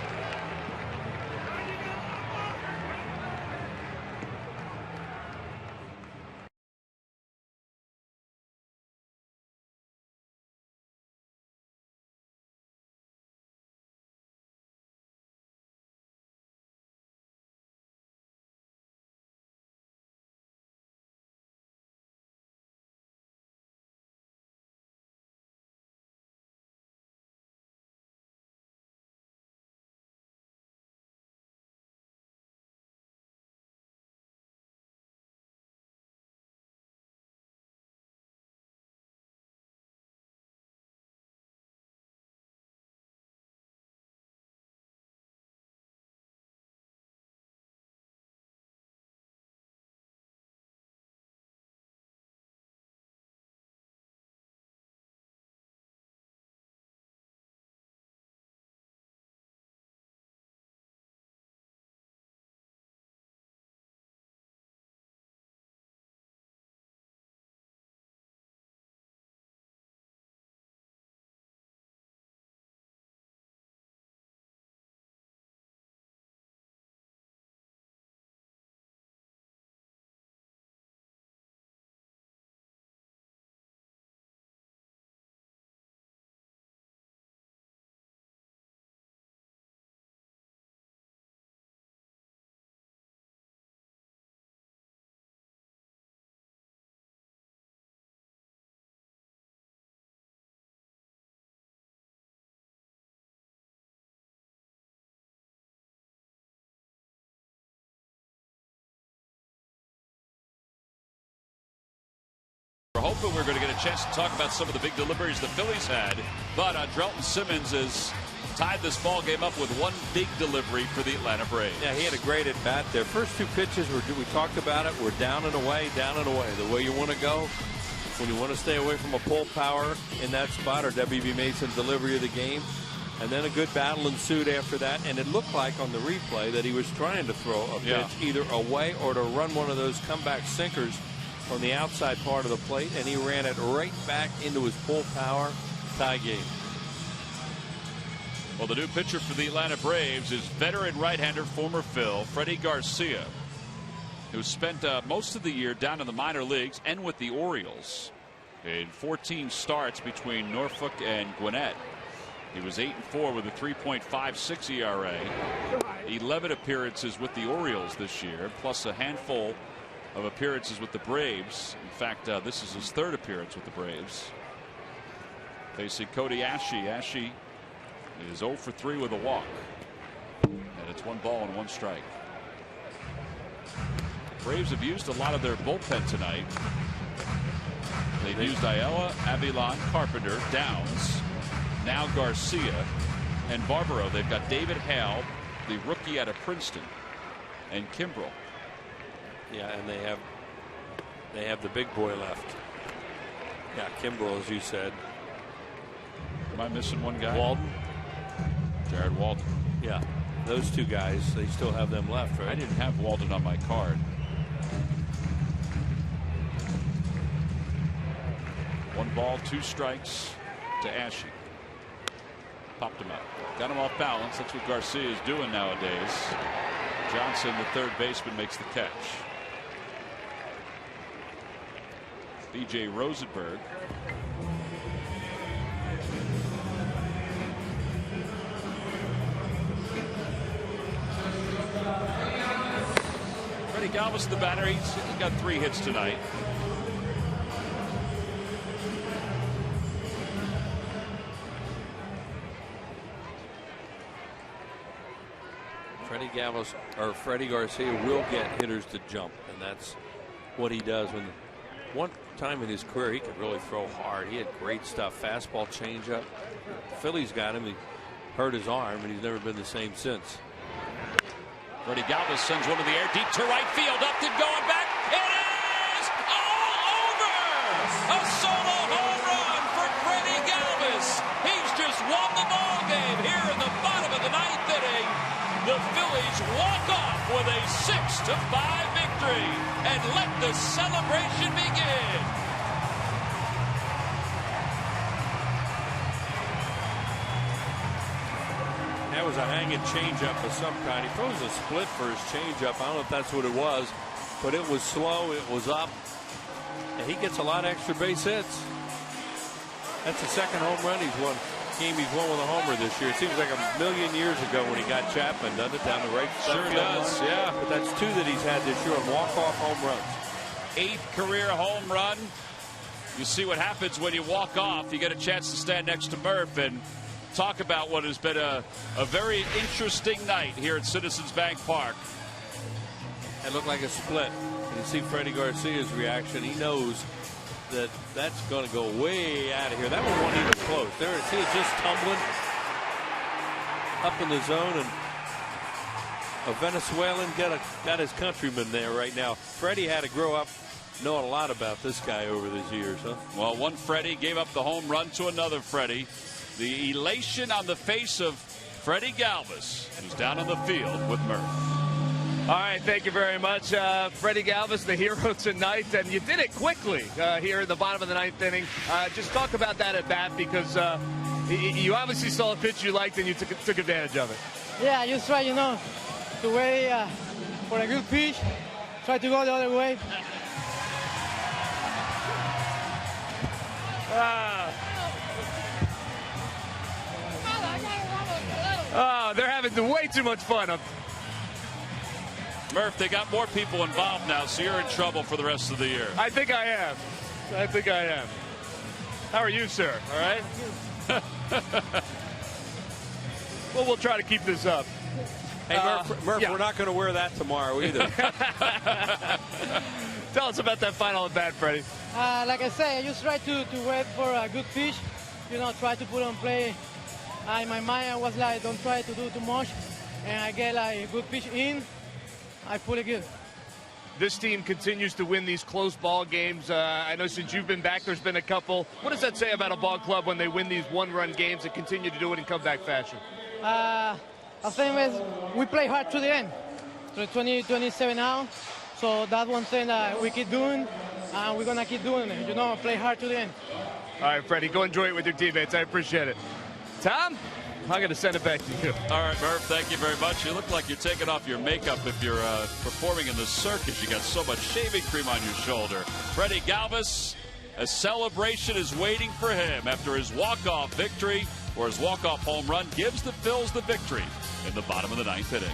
We're hoping we're going to get a chance to talk about some of the big deliveries the Phillies had, but Andrelton Simmons is tied this ball game up with one big delivery for the Atlanta Braves. Yeah, he had a great at bat there. First two pitches we talked about it. We're down and away, the way you want to go. When you want to stay away from a pull power in that spot, or W.B. Mason's delivery of the game. And then a good battle ensued after that, and it looked like on the replay that he was trying to throw a pitch either away or to run one of those comeback sinkers on the outside part of the plate, and he ran it right back into his pull power. Tie game. Well, the new pitcher for the Atlanta Braves is veteran right-hander, former Phil, Freddie Garcia, who spent most of the year down in the minor leagues and with the Orioles in 14 starts between Norfolk and Gwinnett. He was 8-4 with a 3.56 ERA, 11 appearances with the Orioles this year, plus a handful of appearances with the Braves. In fact, this is his third appearance with the Braves. Facing Cody Ashe. Ashe is 0 for 3 with a walk. And it's 1 ball and 1 strike. Braves have used a lot of their bullpen tonight. They've used Ayala, Avilan, Carpenter, Downs, now Garcia, and Barbaro. They've got David Hale, the rookie out of Princeton, and Kimbrell. Yeah, and they have the big boy left. Yeah, Kimbrell, as you said. Am I missing one guy? Walden. Jared Walden. Yeah, those two guys, they still have them left, right? I didn't have Walden on my card. 1 ball, 2 strikes to Ashe. Popped him up. Got him off balance. That's what Garcia is doing nowadays. Johnson, the third baseman, makes the catch. B.J. Rosenberg. Freddie Galvis, the batter. He's got 3 hits tonight. Freddie Garcia will get hitters to jump, and that's what he does. When one time in his career he could really throw hard. He had great stuff, fastball, changeup. Phillies got him. He hurt his arm, and he's never been the same since. Freddie Galvis sends one to the air, deep to right field, Upton going back. It is all over! A solo home run for Freddie Galvis. He's just won the ball game here in the bottom of the 9th inning. The Phillies walk off with a 6-5 victory and let the celebration begin. That was a hanging changeup of some kind. He throws a split for his changeup. I don't know if that's what it was, but it was slow. It was up, and he gets a lot of extra base hits. That's the second home run he's won. He's won with a homer this year. It seems like a million years ago when he got Chapman, doesn't it, down the right side? Sure does, yeah. But that's 2 that he's had this year on walk-off home runs. 8th career home run. You see what happens when you walk off. You get a chance to stand next to Murph and talk about what has been a very interesting night here at Citizens Bank Park. It looked like a split. You see Freddie Garcia's reaction. He knows that that's going to go way out of here. That one wasn't even close. There, see it just tumbling up in the zone, and a Venezuelan got his countryman there right now. Freddie had to grow up knowing a lot about this guy over these years, huh? Well, one Freddie gave up the home run to another Freddie. The elation on the face of Freddie Galvis, who's down on the field with Murph. All right, thank you very much, Freddie Galvis, the hero tonight, and you did it quickly here in the bottom of the 9th inning. Just talk about that at bat, because you obviously saw a pitch you liked and you took advantage of it. Yeah, I just try, to wait for a good pitch, try to go the other way. They're having way too much fun. Murph, they got more people involved now, so you're in trouble for the rest of the year. I think I am. How are you, sir? All right? Well, we'll try to keep this up. Hey, Murph, yeah. We're not going to wear that tomorrow either. Tell us about that final at bat, Freddie. Like I say, I just try to wait for a good pitch. Try to put on play In my mind, I was like, don't try to do too much. And I get like a good pitch in. I pull it good. This team continues to win these close ball games. I know since you've been back, there's been a couple. What does that say about a ball club when they win these one-run games and continue to do it in comeback fashion? I think we play hard to the end. So 27 now. So that's one thing that we keep doing, and we're going to keep doing it. You know, play hard to the end. All right, Freddie, go enjoy it with your teammates. I appreciate it. Tom, I'm going to send it back to you. All right, Murph, thank you very much. You look like you're taking off your makeup if you're performing in the circus. You got so much shaving cream on your shoulder. Freddie Galvis, a celebration is waiting for him after his walk-off victory, or his walk-off home run gives the Phils the victory in the bottom of the ninth inning.